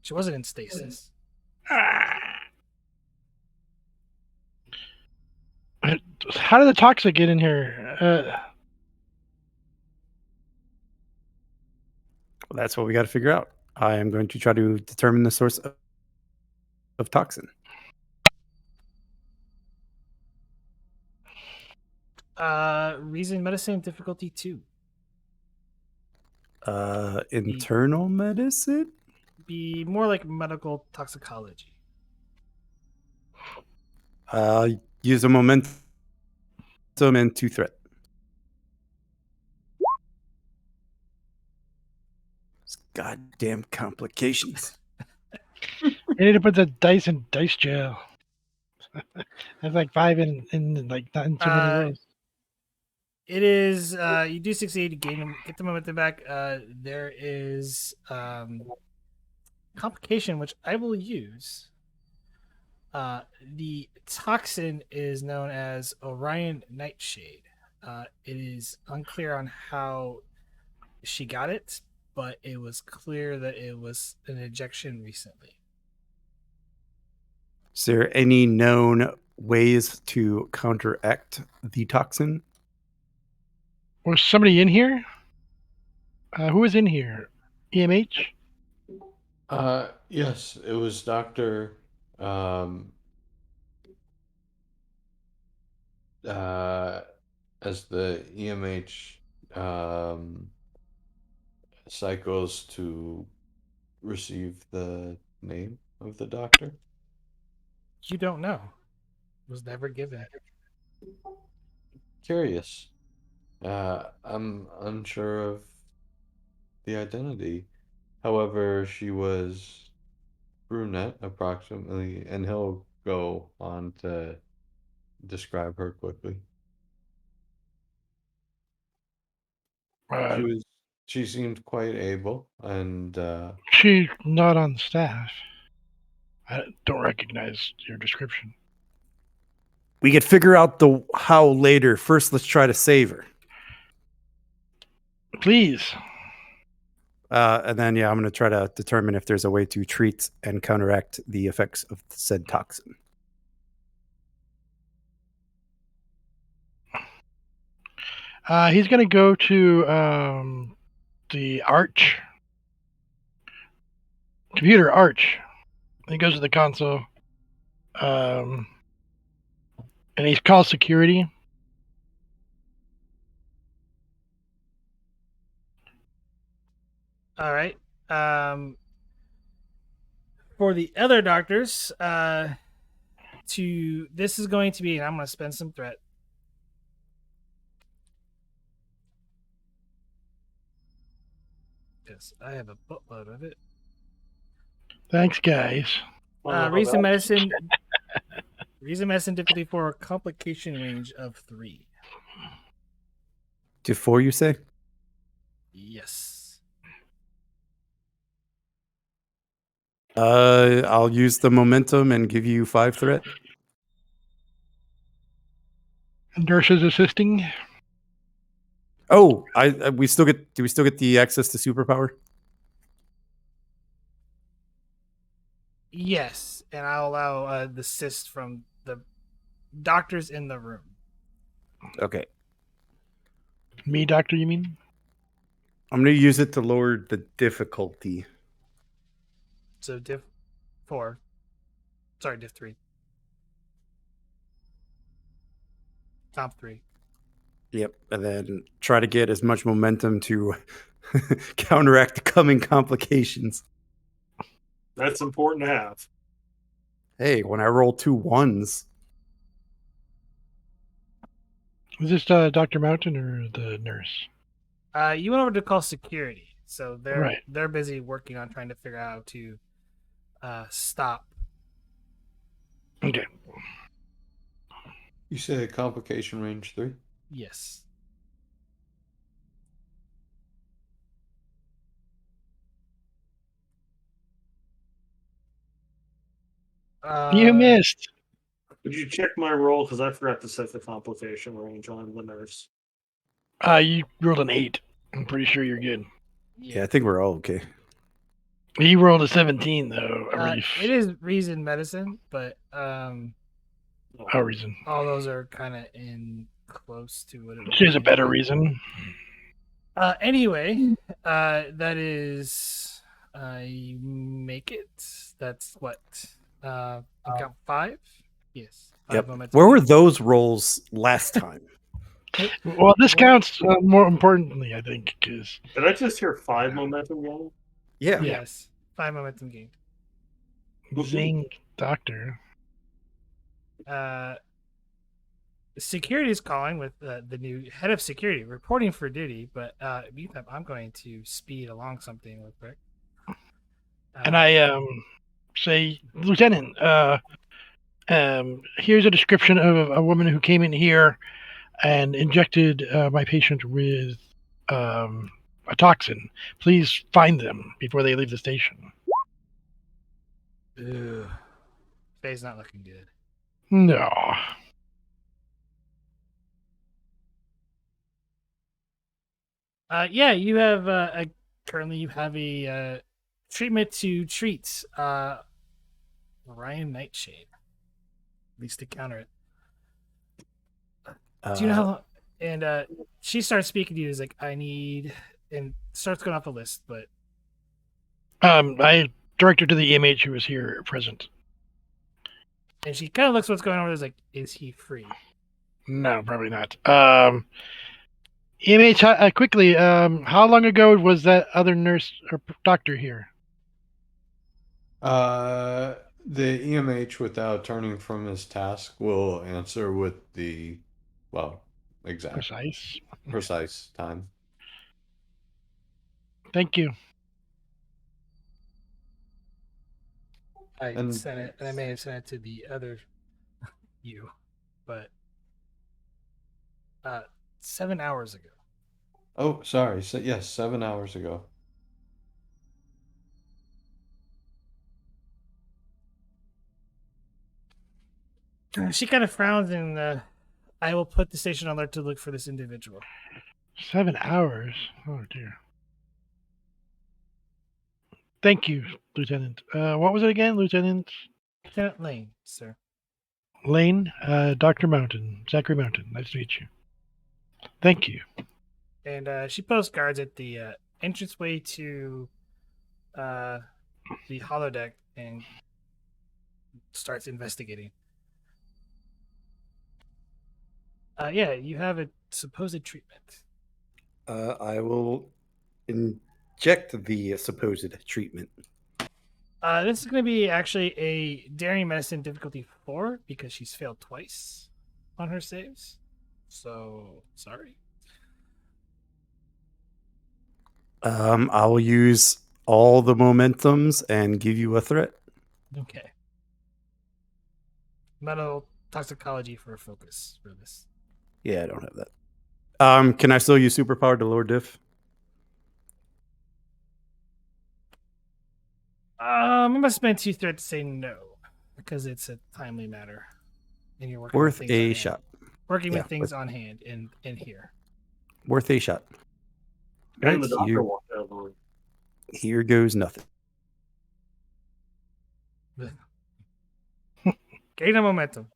She wasn't in stasis. How did the toxic get in here? Well, that's what we got to figure out. I am going to try to determine the source of toxin. Reason medicine difficulty 2. Internal medicine? Be more like medical toxicology. Use a momentum and 2 threat. Goddamn complications. You need to put the dice in dice jail. That's like 5 in like not in so many rows. It is you do succeed to get the momentum back. There is complication which I will use. The toxin is known as Orion Nightshade. It is unclear on how she got it, but it was clear that it was an injection recently. Is there any known ways to counteract the toxin? Was somebody in here? Who was in here? EMH? Yes, it was Dr. As the EMH cycles to receive the name of the doctor. You don't know. It was never given. Curious. I'm unsure of the identity. However, she was brunette approximately, and he'll go on to describe her quickly. She seemed quite able, and She's not on staff. I don't recognize your description. We could figure out the how later. First, let's try to save her. Please. And then, I'm going to try to determine if there's a way to treat and counteract the effects of said toxin. He's going to go to the Arch. Computer Arch. He goes to the console. And he calls security. All right. For the other doctors, this is going to be, and I'm going to spend some threat. Yes, I have a boatload of it. Thanks, guys. Reason medicine difficulty 4, complication range of 3. To 4, you say? Yes. I'll use the momentum and give you 5 threat. Nurse is assisting. Oh, we still get. Do we still get the access to superpower? Yes, and I'll allow the assist from the doctors in the room. Okay. Me, doctor, you mean? I'm going to use it to lower the difficulty. So diff 4. Sorry, diff 3. Top 3. Yep, and then try to get as much momentum to counteract the coming complications. That's important to have. Hey, when I roll 2 1s, Is this Dr. Mountain or the nurse? You went over to call security, so Right. they're busy working on trying to figure out how to stop. Okay. You say complication range 3? Yes. You missed. Would you check my roll? Because I forgot to set the complication range on the nurse. You rolled an 8. I'm pretty sure you're good. yeah, I think we're all okay. He rolled a 17 though. Arif. It is reason medicine, but Oh, reason. all those are kind of in close to what it would She has a be. better reason. Anyway, that is you make it. That's what I got 5. Yes. 5 Yep. momentum. Where were those rolls last time? Well, this counts more importantly, I think, because Did I just hear 5 momentum gain? Yeah. Yes. 5 momentum gained. zing, doctor. Security is calling with the new head of security reporting for duty, but meantime, I'm going to speed along something real quick. And I say, Lieutenant, here's a description of a woman who came in here and injected my patient with a toxin. Please find them before they leave the station. Ugh. Faye's not looking good. No. Yeah, you have currently you have a treatment to treat Ryan Nightshade, at least to counter it. Do you know how long? And she starts speaking to you. Is like, I need, and starts going off the list, but I direct her to the EMH who was here present. and she kind of looks what's going on. Is like, is he free? No, probably not. EMH, quickly, how long ago was that other nurse or doctor here? The EMH, without turning from his task, will answer with the, exact precise time. Thank you. I sent it, and I may have sent it to the other you, but 7 hours ago. Oh, sorry. So, yes, 7 hours ago. She kind of frowns, and I will put the station on alert to look for this individual. 7 hours? Oh, dear. Thank you, Lieutenant. What was it again, Lieutenant? Lieutenant Lane, sir. Lane, Dr. Mountain, Zachary Mountain. Nice to meet you. Thank you. And she posts guards at the entranceway to the holodeck and starts investigating. Yeah, you have a supposed treatment. I will inject the supposed treatment. This is going to be actually a daring medicine difficulty 4 because she's failed twice on her saves. So, sorry. I will use all the momentums and give you a threat. Okay. Metal toxicology for a focus for this. Yeah, I don't have that. Can I still use superpower to lower diff? I'm gonna spend 2 threats to say no because it's a timely matter, and you're working Worth with things on a hand. shot. Working Yeah, with things on hand in here. Worth a shot. And the Right, doctor walked out of the room. here goes nothing. Gain a momentum.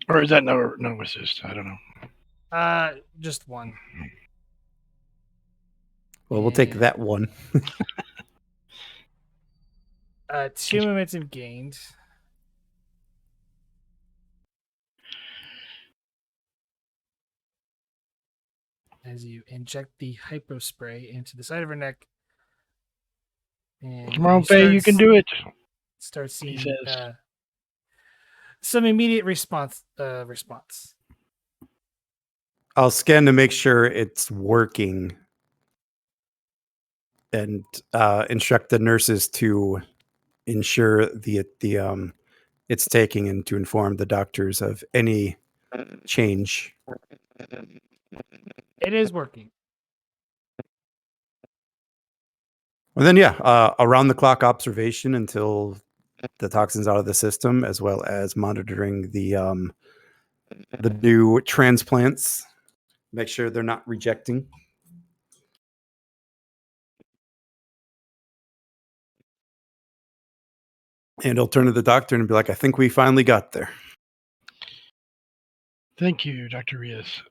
Or is that no assist? I don't know. Just one. Well, we'll take And, that one. 2 momentum gained. As you inject the hypo spray into the side of her neck. And Come on, Faye, you can do it. Start seeing says. Some immediate response. I'll scan to make sure it's working and instruct the nurses to ensure the it's taking and to inform the doctors of any change. It is working. And then, yeah, around the clock observation until the toxin's out of the system, as well as monitoring the new transplants. Make sure they're not rejecting. And I'll turn to the doctor and be like, I think we finally got there. Thank you, Dr. Rios.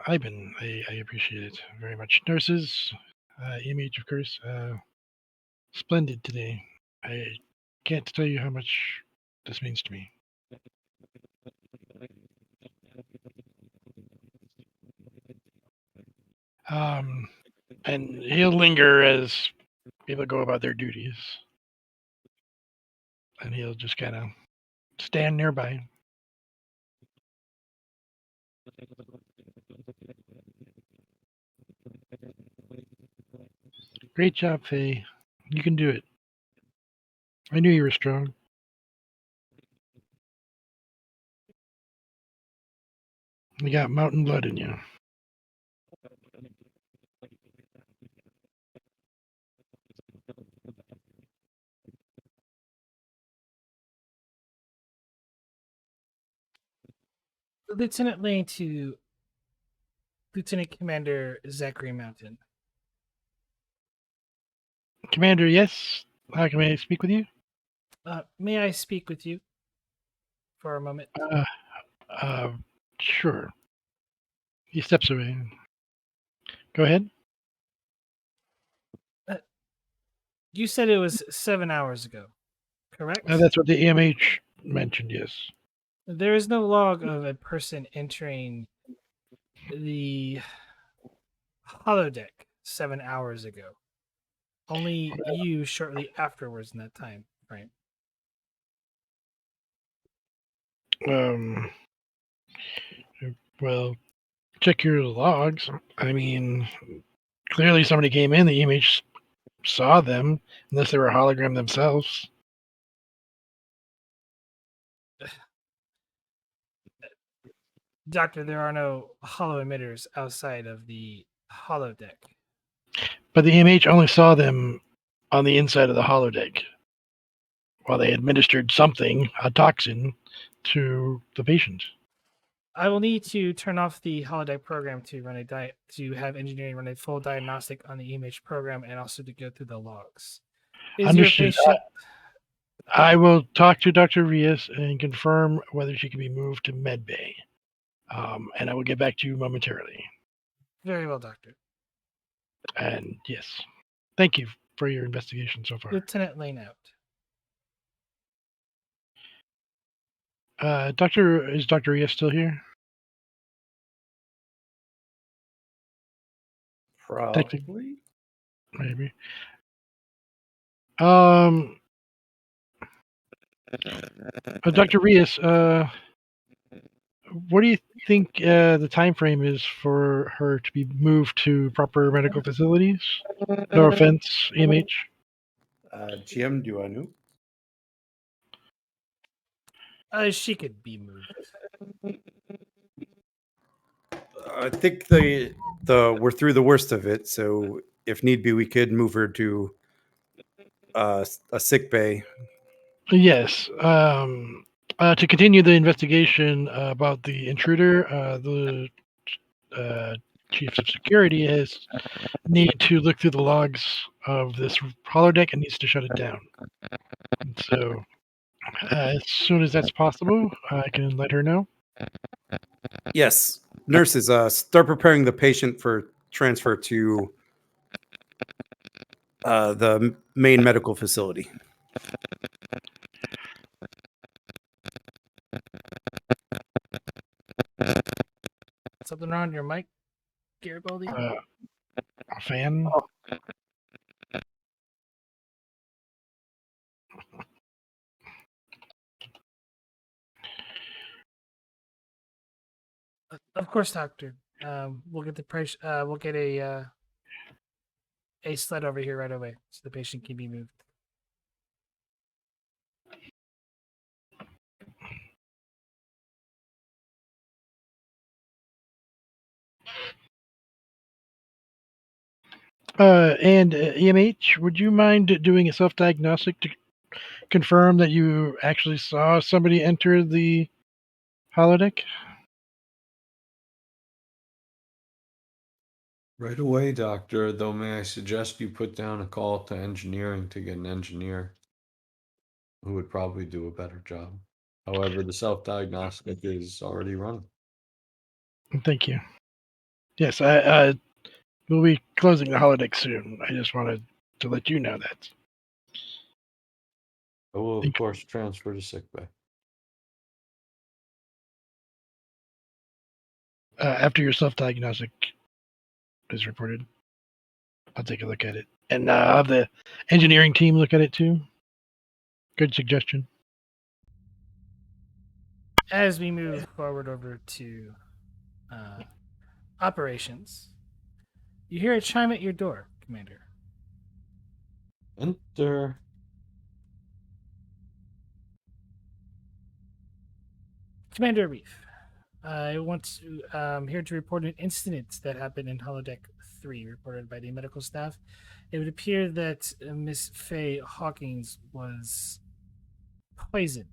I appreciate it very much. Nurses, EMH, of course, splendid today. I can't tell you how much this means to me. And he'll linger as people go about their duties. And he'll just kind of stand nearby. Great job, Faye. You can do it. I knew you were strong. You got mountain blood in you. Lieutenant Lane to Lieutenant Commander Zachary Mountain. Commander, yes? How can I speak with you? May I speak with you for a moment? Sure. He steps away. Go ahead. You said it was 7 hours ago, correct? That's what the EMH mentioned, yes. There is no log of a person entering the holodeck 7 hours ago. Only you shortly afterwards in that time frame. Well, check your logs. I mean, clearly somebody came in, the EMH saw them, unless they were a hologram themselves. Doctor, there are no holo emitters outside of the holodeck. But the EMH only saw them on the inside of the holodeck while they administered something, a toxin, to the patient. I will need to turn off the holodeck program to run to have engineering run a full diagnostic on the EMH program and also to go through the logs. Is Understood. your patient? I will talk to Dr. Rios and confirm whether she can be moved to medbay. And I will get back to you momentarily. Very well, Doctor. And yes, thank you for your investigation so far. Lieutenant Lane out. Is Dr. Rios still here? Probably. Maybe. Dr. Rios, what do you think the time frame is for her to be moved to proper medical facilities? No offense, EMH. GM, do I know? She could be moved. I think the we're through the worst of it, so if need be, we could move her to a sick bay. Yes. To continue the investigation about the intruder, the chief of security has need to look through the logs of this holodeck and needs to shut it down. And so, as soon as that's possible, I can let her know. Yes, nurses, start preparing the patient for transfer to the main medical facility. Something wrong with your mic, Garibaldi? A fan. Of course, doctor. We'll get the price. We'll get a sled over here right away, so the patient can be moved. And EMH, would you mind doing a self-diagnostic to confirm that you actually saw somebody enter the holodeck? Right away, Doctor, though may I suggest you put down a call to engineering to get an engineer who would probably do a better job. However, the self-diagnostic is already running. Thank you. Yes, I we'll be closing the holodeck soon. I just wanted to let you know that. I will, of course, transfer to sickbay. After your self-diagnostic is reported, I'll take a look at it. And I'll have the engineering team look at it too. Good suggestion. As we move forward over to operations, you hear a chime at your door, Commander. Enter. Commander Arif, I want to here to report an incident that happened in holodeck 3, reported by the medical staff. It would appear that Miss Faye Hawkins was poisoned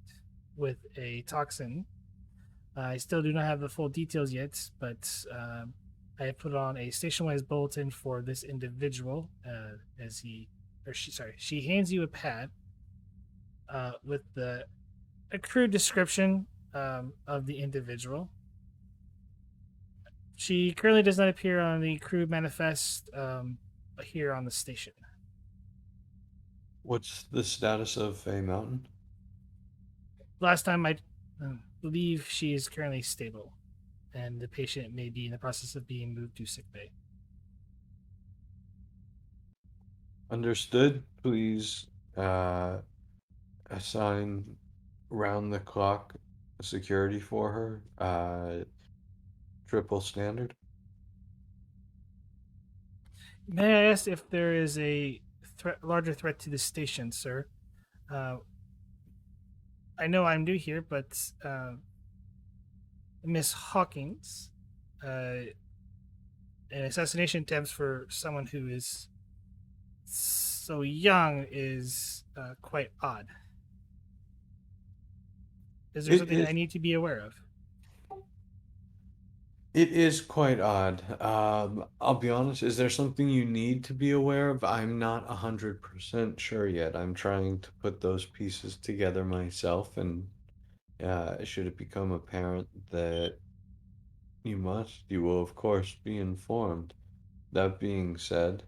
with a toxin. I still do not have the full details yet, but I have put on a station-wise bulletin for this individual. She hands you a pad with a crude description of the individual. She currently does not appear on the crew manifest here on the station. What's the status of Faye Mountain? Last time I believe she is currently stable, and the patient may be in the process of being moved to sickbay. Understood. Please assign round the clock security for her. Triple standard. May I ask if there is a larger threat to the station, sir? I know I'm new here, but Miss Hawkins, an assassination attempt for someone who is so young is quite odd. Is there something I need to be aware of? It is quite odd. I'll be honest, is there something you need to be aware of? I'm not 100% sure yet. I'm trying to put those pieces together myself, and should it become apparent that you will, of course, be informed. That being said,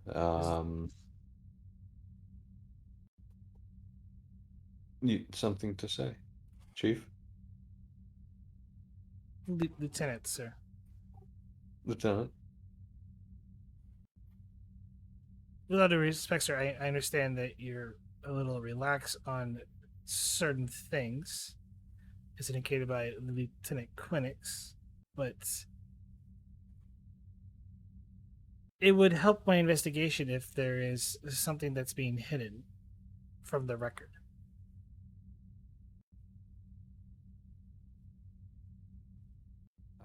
something to say, Chief? Lieutenant, sir. Lieutenant? With all due respect, sir, I understand that you're a little relaxed on certain things, as indicated by Lieutenant Quinix, but it would help my investigation if there is something that's being hidden from the record.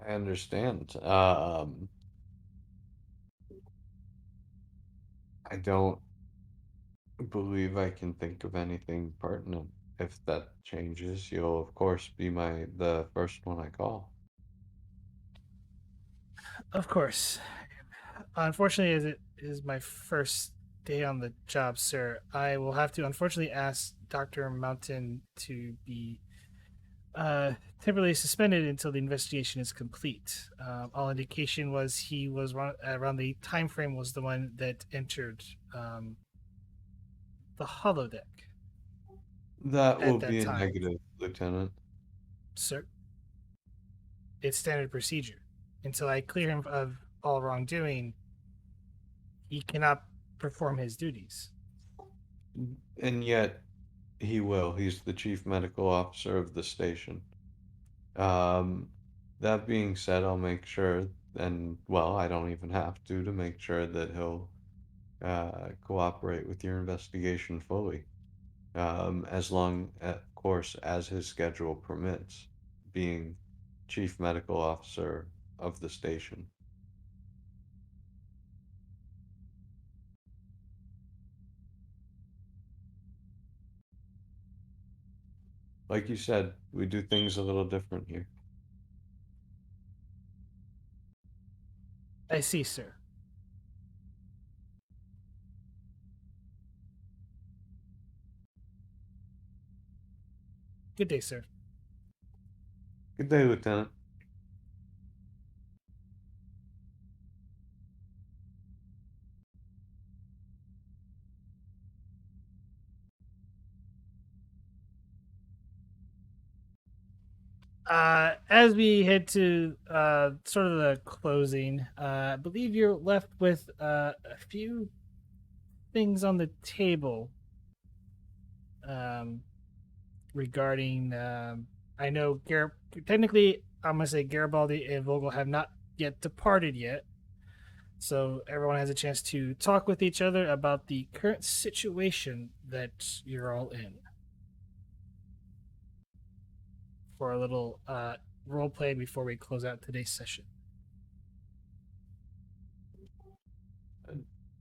I understand. I don't believe I can think of anything pertinent. if that changes, you'll of course be the first one I call. Of course. Unfortunately, as it is my first day on the job, sir, I will have to unfortunately ask Dr. Mountain to be temporarily suspended until the investigation is complete. All indication was he was around the time frame was the one that entered the holodeck That will at that be a time, negative, Lieutenant. sir. It's standard procedure. Until I clear him of all wrongdoing, he cannot perform his duties. And yet, he will. He's the chief medical officer of the station. Um, that being said, I'll make sure, and well, I don't even have to make sure that he'll cooperate with your investigation fully, as long, of course, as his schedule permits, being chief medical officer of the station. Like you said, we do things a little different here. I see, sir. Good day, sir. Good day, Lieutenant. As we head to sort of the closing, I believe you're left with a few things on the table um, regarding. I know technically, I'm gonna say Garibaldi and Vogel have not yet departed yet, so everyone has a chance to talk with each other about the current situation that you're all in. For a little role play before we close out today's session.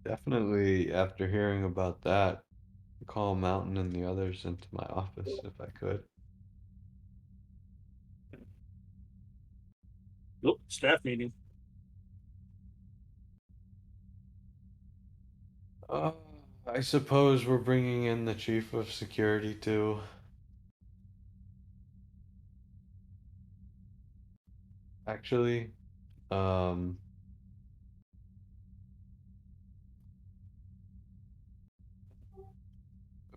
Definitely, after hearing about that, call Mountain and the others into my office if I could. Nope, staff meeting. Uh, I suppose we're bringing in the chief of security too. Actually, um,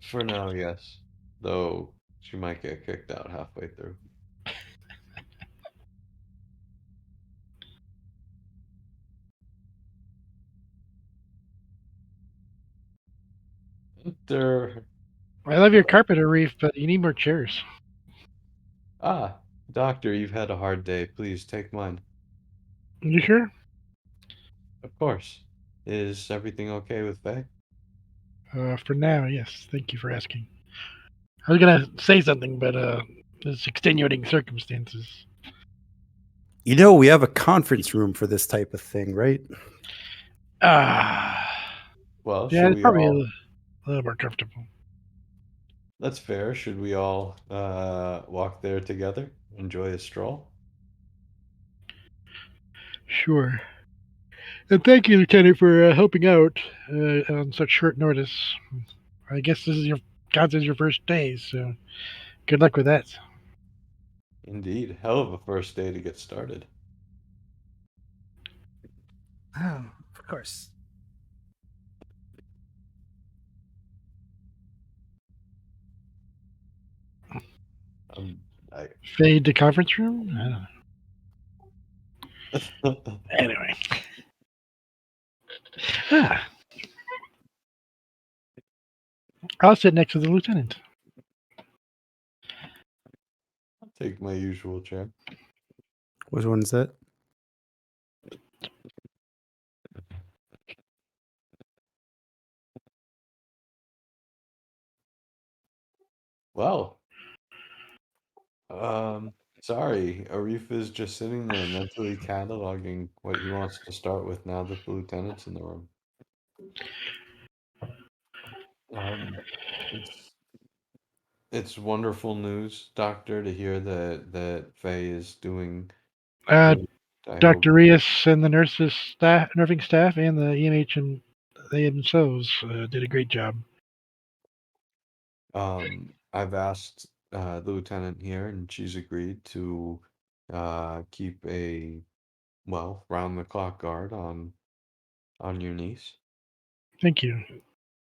for now, yes. Though she might get kicked out halfway through. There. I love your carpet, Arif, but you need more chairs. Ah, doctor, you've had a hard day. Please take mine. You sure? Of course. Is everything okay with Faye? For now, yes. Thank you for asking. I was gonna say something, but there's extenuating circumstances. You know, we have a conference room for this type of thing, right? Ah, Well, yeah, should it's we probably all? a little more comfortable. That's fair. Should we all walk there together? Enjoy a stroll? Sure. And thank you, Lieutenant, for helping out on such short notice. I guess this is counts as your first day, so good luck with that. Indeed. Hell of a first day to get started. Oh, of course. Um, I. Fade to conference room? I don't know. Anyway. Ah, I'll sit next to the lieutenant. I'll take my usual chair. Which one is that? Well, sorry. Arif is just sitting there mentally cataloging what he wants to start with now that the lieutenant's in the room. Um, it's It's wonderful news, Doctor, to hear that Faye is doing Uh, good. I hope. Dr. Rios and the nursing staff, and the EMH and they themselves did a great job. I've asked the lieutenant here, and she's agreed to keep a round the clock guard on your niece. Thank you.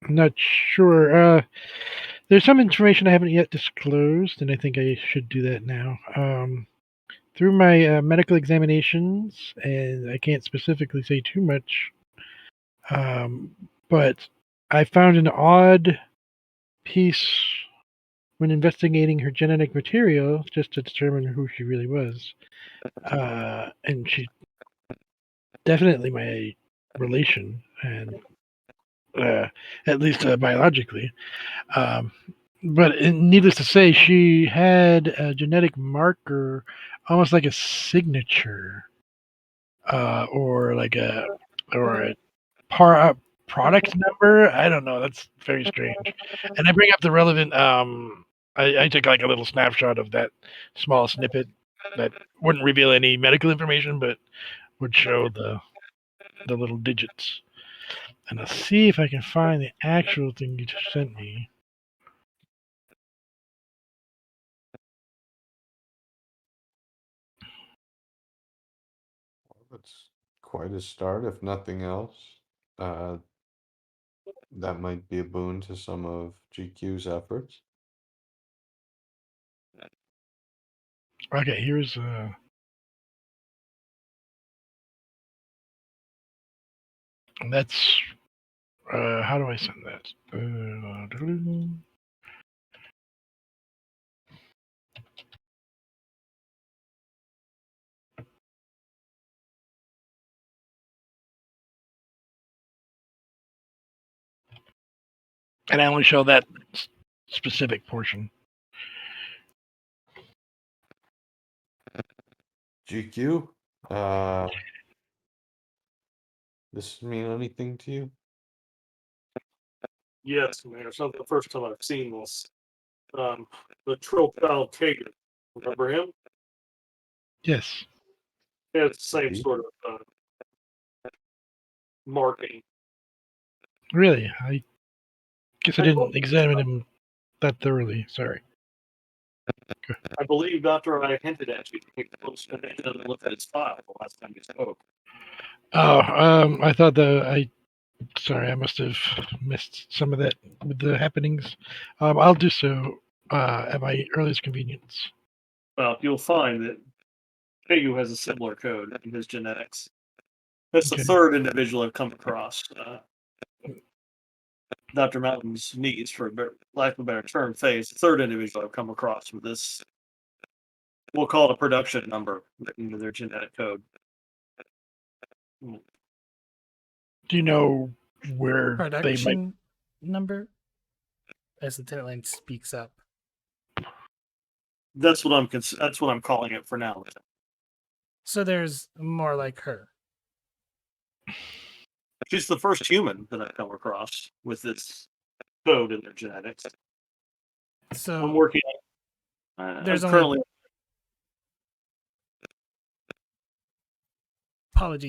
I'm not sure. There's some information I haven't yet disclosed, and I think I should do that now. Through my medical examinations, and I can't specifically say too much, but I found an odd piece when investigating her genetic material just to determine who she really was. And she definitely my relation, and at least biologically. Um, but needless to say, she had a genetic marker, almost like a signature, or like a product number. I don't know. That's very strange. And I bring up the relevant. I took like a little snapshot of that small snippet that wouldn't reveal any medical information, but would show the little digits. And I'll see if I can find the actual thing you just sent me. That's quite a start, if nothing else. That might be a boon to some of GQ's efforts. Okay, here's that's how do I send that? And I only show that specific portion. GQ, this mean anything to you? Yes, Mayor. It's not the first time I've seen this. The Tropel Kager. Remember him? Yes. He has the same Indeed. sort of marking. Really? I guess I didn't examine him that thoroughly. Sorry. I believe, Doctor, I hinted at you to take a close look at his file the last time you spoke. Oh, I thought sorry, I must have missed some of that with the happenings. I'll do so at my earliest convenience. Well, you'll find that Kagu has a similar code in his genetics. That's the Okay. third individual I've come across. Dr. Mountain's niece, for lack of a better term, Faye, is the third individual I've come across with this. We'll call it a production number written into their genetic code. Do you know where they might? Production number? As the line speaks up. That's what I'm calling it for now. So there's more like her. She's the first human that I've come across with this code in their genetics. So I'm working. there's I'm only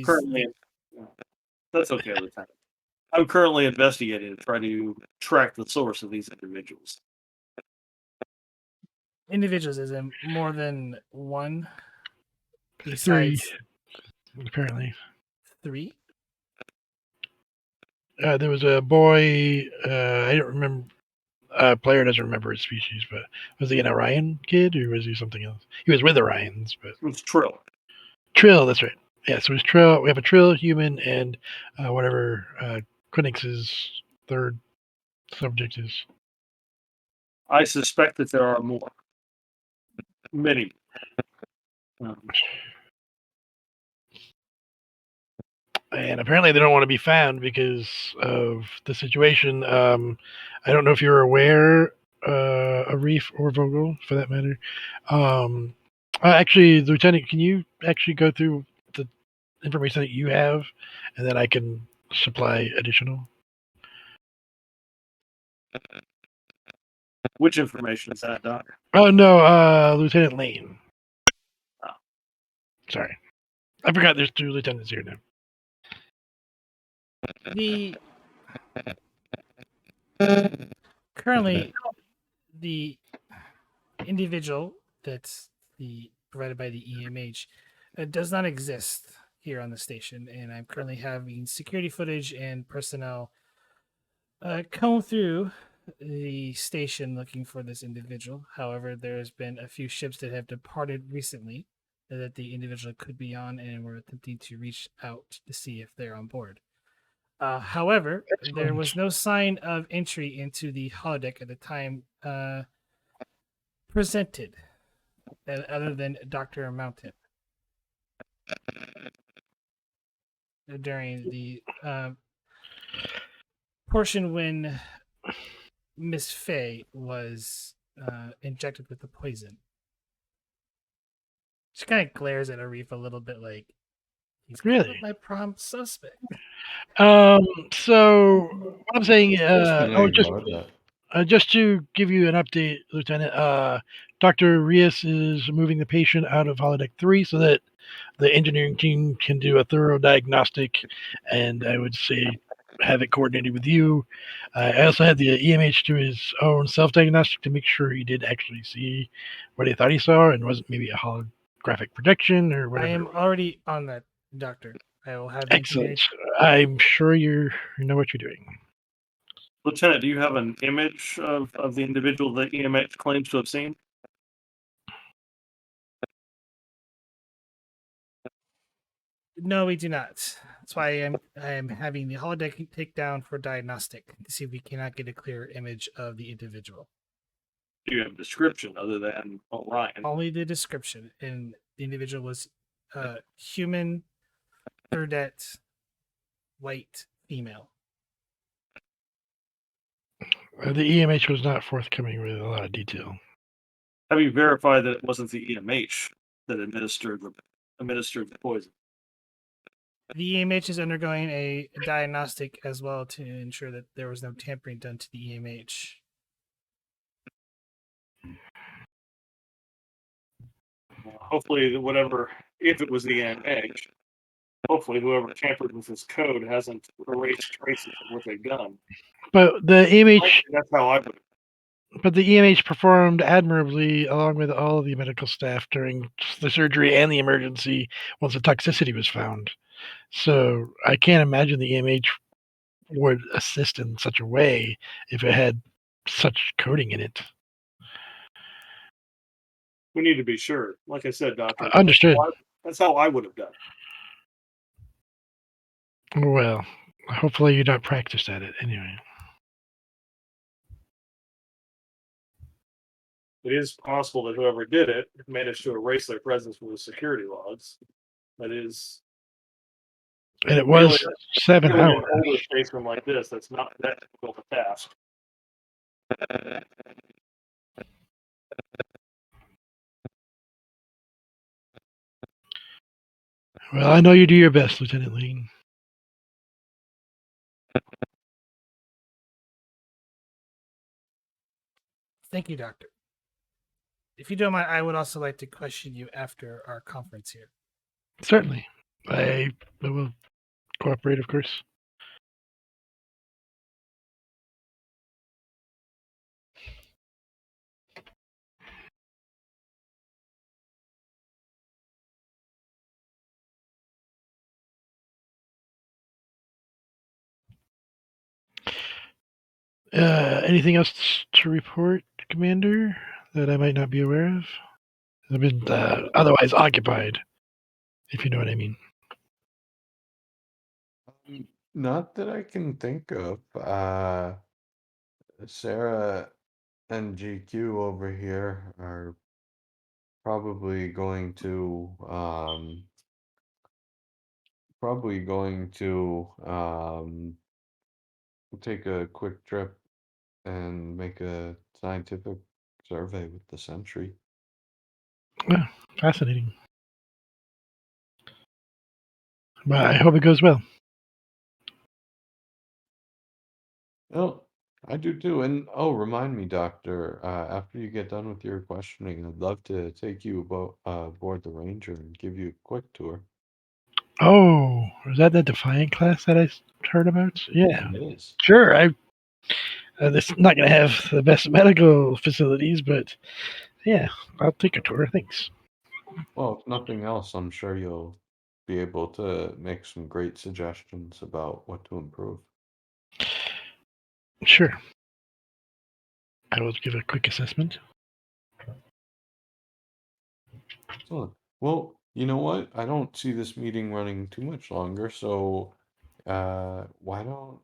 currently apologies. That's okay, Lieutenant. I'm currently investigating to try to track the source of these individuals. Individuals, is it more than one? Three, Besides apparently. 3? There was a boy. I don't remember. Player doesn't remember his species, but was he an Orion kid or was he something else? He was with Orions, but It's Trill. Trill. That's right. Yeah, so it's Trill. We have a Trill human and whatever Quinix's third subject is. I suspect that there are more. Many. And apparently they don't want to be found because of the situation. I don't know if you're aware, Arif or Vogel, for that matter. Actually, Lieutenant, can you actually go through the information that you have, and then I can supply additional? Which information is that, Doc? Oh no, Lieutenant Lane. Oh. Sorry, I forgot. There's 2 lieutenants here now. The currently the individual that's provided by the EMH does not exist here on the station, and I'm currently having security footage and personnel comb through the station looking for this individual. However, there has been a few ships that have departed recently that the individual could be on, and we're attempting to reach out to see if they're on board. However, there Excellent. was no sign of entry into the holodeck at the time presented, other than Dr. Mountain. During the portion when Miss Faye was injected with the poison. She kind of glares at Arif a little bit like, he's Really? my prompt suspect. So what I'm saying, That. just to give you an update, Lieutenant, Dr. Rios is moving the patient out of holodeck 3 so that the engineering team can do a thorough diagnostic, and I would say have it coordinated with you. I also had the EMH do his own self-diagnostic to make sure he did actually see what he thought he saw and wasn't maybe a holographic projection or I whatever. am already on that, Doctor. I will have the Excellent. I'm sure you know what you're doing. Lieutenant, do you have an image of the individual that EMH claims to have seen? No, we do not. That's why I am having the holodeck take down for diagnostic to see if we cannot get a clear image of the individual. Do you have a description other than Orion? Only the description, and the individual was human, thirdette, white, female. The EMH was not forthcoming with a lot of detail. Have you verified that it wasn't the EMH that administered the poison? The EMH is undergoing a diagnostic as well to ensure that there was no tampering done to the EMH. Hopefully, if it was the EMH, hopefully whoever tampered with this code hasn't erased traces of what they've done. But the EMH, That's how I would. but the EMH performed admirably along with all of the medical staff during the surgery and the emergency once the toxicity was found. So I can't imagine the EMH would assist in such a way if it had such coding in it. We need to be sure. Like I said, Doctor. Understood. That's how I would have done. Well, hopefully you don't practice at it anyway. It is possible that whoever did it managed to erase their presence from the security logs. That is. And it was Really, 7 really hours. an older spaceman like this, that's not that difficult a task. Well, I know you do your best, Lieutenant Lane. Thank you, Doctor. If you don't mind, I would also like to question you after our conference here. Certainly. I will cooperate, of course. Anything else to report, Commander, that I might not be aware of? I've been otherwise occupied, if you know what I mean. Not that I can think of. Sarah and GQ over here are probably going to take a quick trip and make a scientific survey with the Sentry. Yeah, fascinating. But I hope it goes well. Well, I do too. And oh, remind me, Doctor, after you get done with your questioning, I'd love to take you aboard the Ranger and give you a quick tour. Oh, is that the Defiant class that I heard about? Yeah, It is. sure. This is not going to have the best medical facilities, but yeah, I'll take a tour. Thanks. Well, if nothing else, I'm sure you'll be able to make some great suggestions about what to improve. Sure. I will give a quick assessment. Excellent. Well, you know what? I don't see this meeting running too much longer, so why don't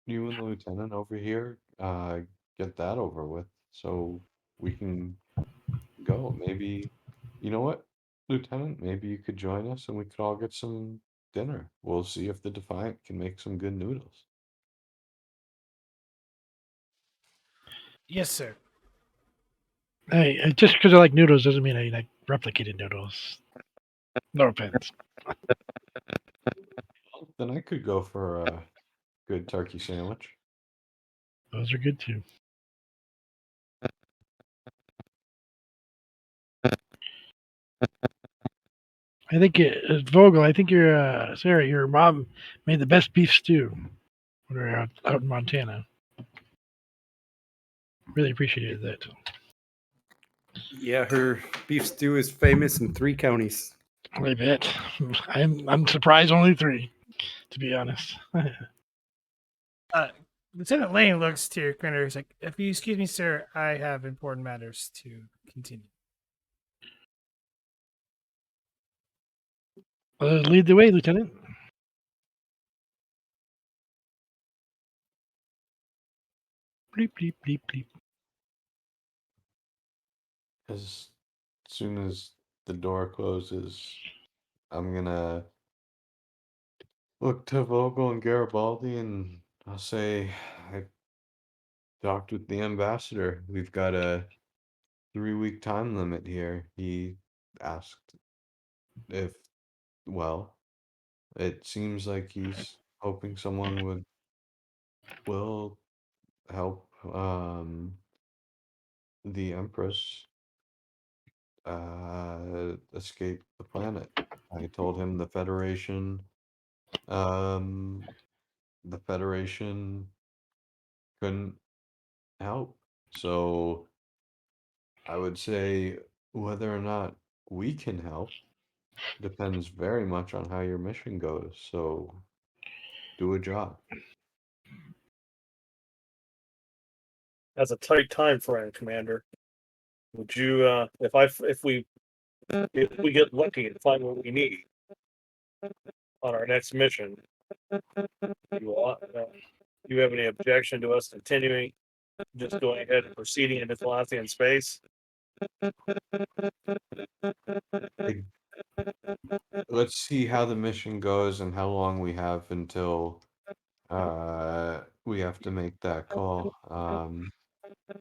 you and the lieutenant over here get that over with so we can go? Maybe, you know what, Lieutenant, maybe you could join us and we could all get some dinner. We'll see if the Defiant can make some good noodles. Yes, sir. Hey, just because I like noodles doesn't mean I like replicated noodles. No offense. Well, then I could go for a good turkey sandwich. Those are good too. I think Vogel. I think Sarah. Your mom made the best beef stew when we were out in Montana. Really appreciated that. Yeah, her beef stew is famous in 3 counties. I bet. I'm surprised only 3, to be honest. Lieutenant Lane looks to Critter. He's like, "If you excuse me, sir, I have important matters to continue." Lead the way, Lieutenant. Bleep bleep bleep bleep. As soon as the door closes, I'm gonna look to Vogel and Garibaldi and I'll say, I talked with the ambassador. We've got a 3-week time limit here. He asked if, well, it seems like he's hoping someone will help the Empress escape the planet. I told him um the Federation couldn't help. So I would say whether or not we can help depends very much on how your mission goes. So do a job. That's a tight time frame, Commander. Would you, if we get lucky and find what we need on our next mission, you have any objection to us continuing, just going ahead and proceeding into Thalathian space? Let's see how the mission goes and how long we have until we have to make that call.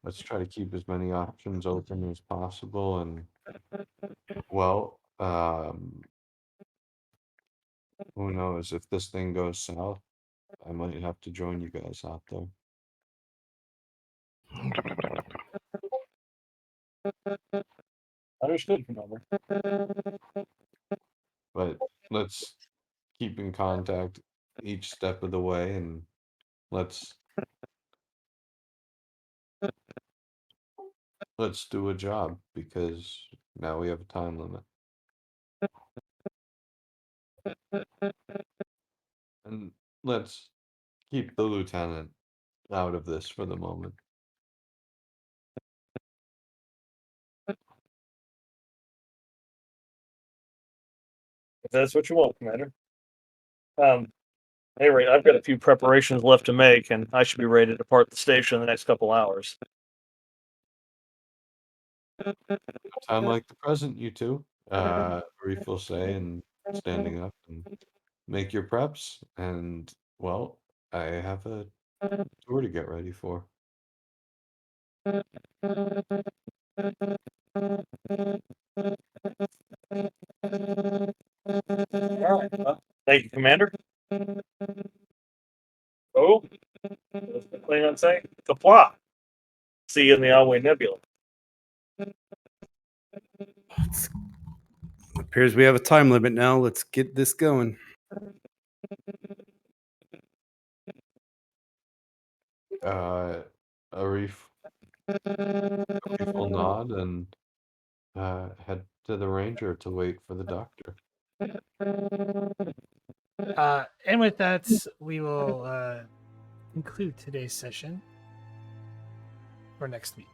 Let's try to keep as many options open as possible and well, who knows if this thing goes south, I might have to join you guys out there. Understood, Commander. But let's keep in contact each step of the way and let's do a job because now we have a time limit. And let's keep the lieutenant out of this for the moment. If that's what you want, Commander. Anyway, I've got a few preparations left to make, and I should be ready to depart the station in the next couple hours. Time like the present, you two, Arif will say, and standing up and make your preps. And well, I have a tour to get ready for. All right. Thank you, Commander. Oh, What's the Klingon say? Kapla. See you in the Alway Nebula. Appears we have a time limit now. Let's get this going. Arif will nod and head to the Ranger to wait for the doctor. And with that, we will conclude today's session for next week.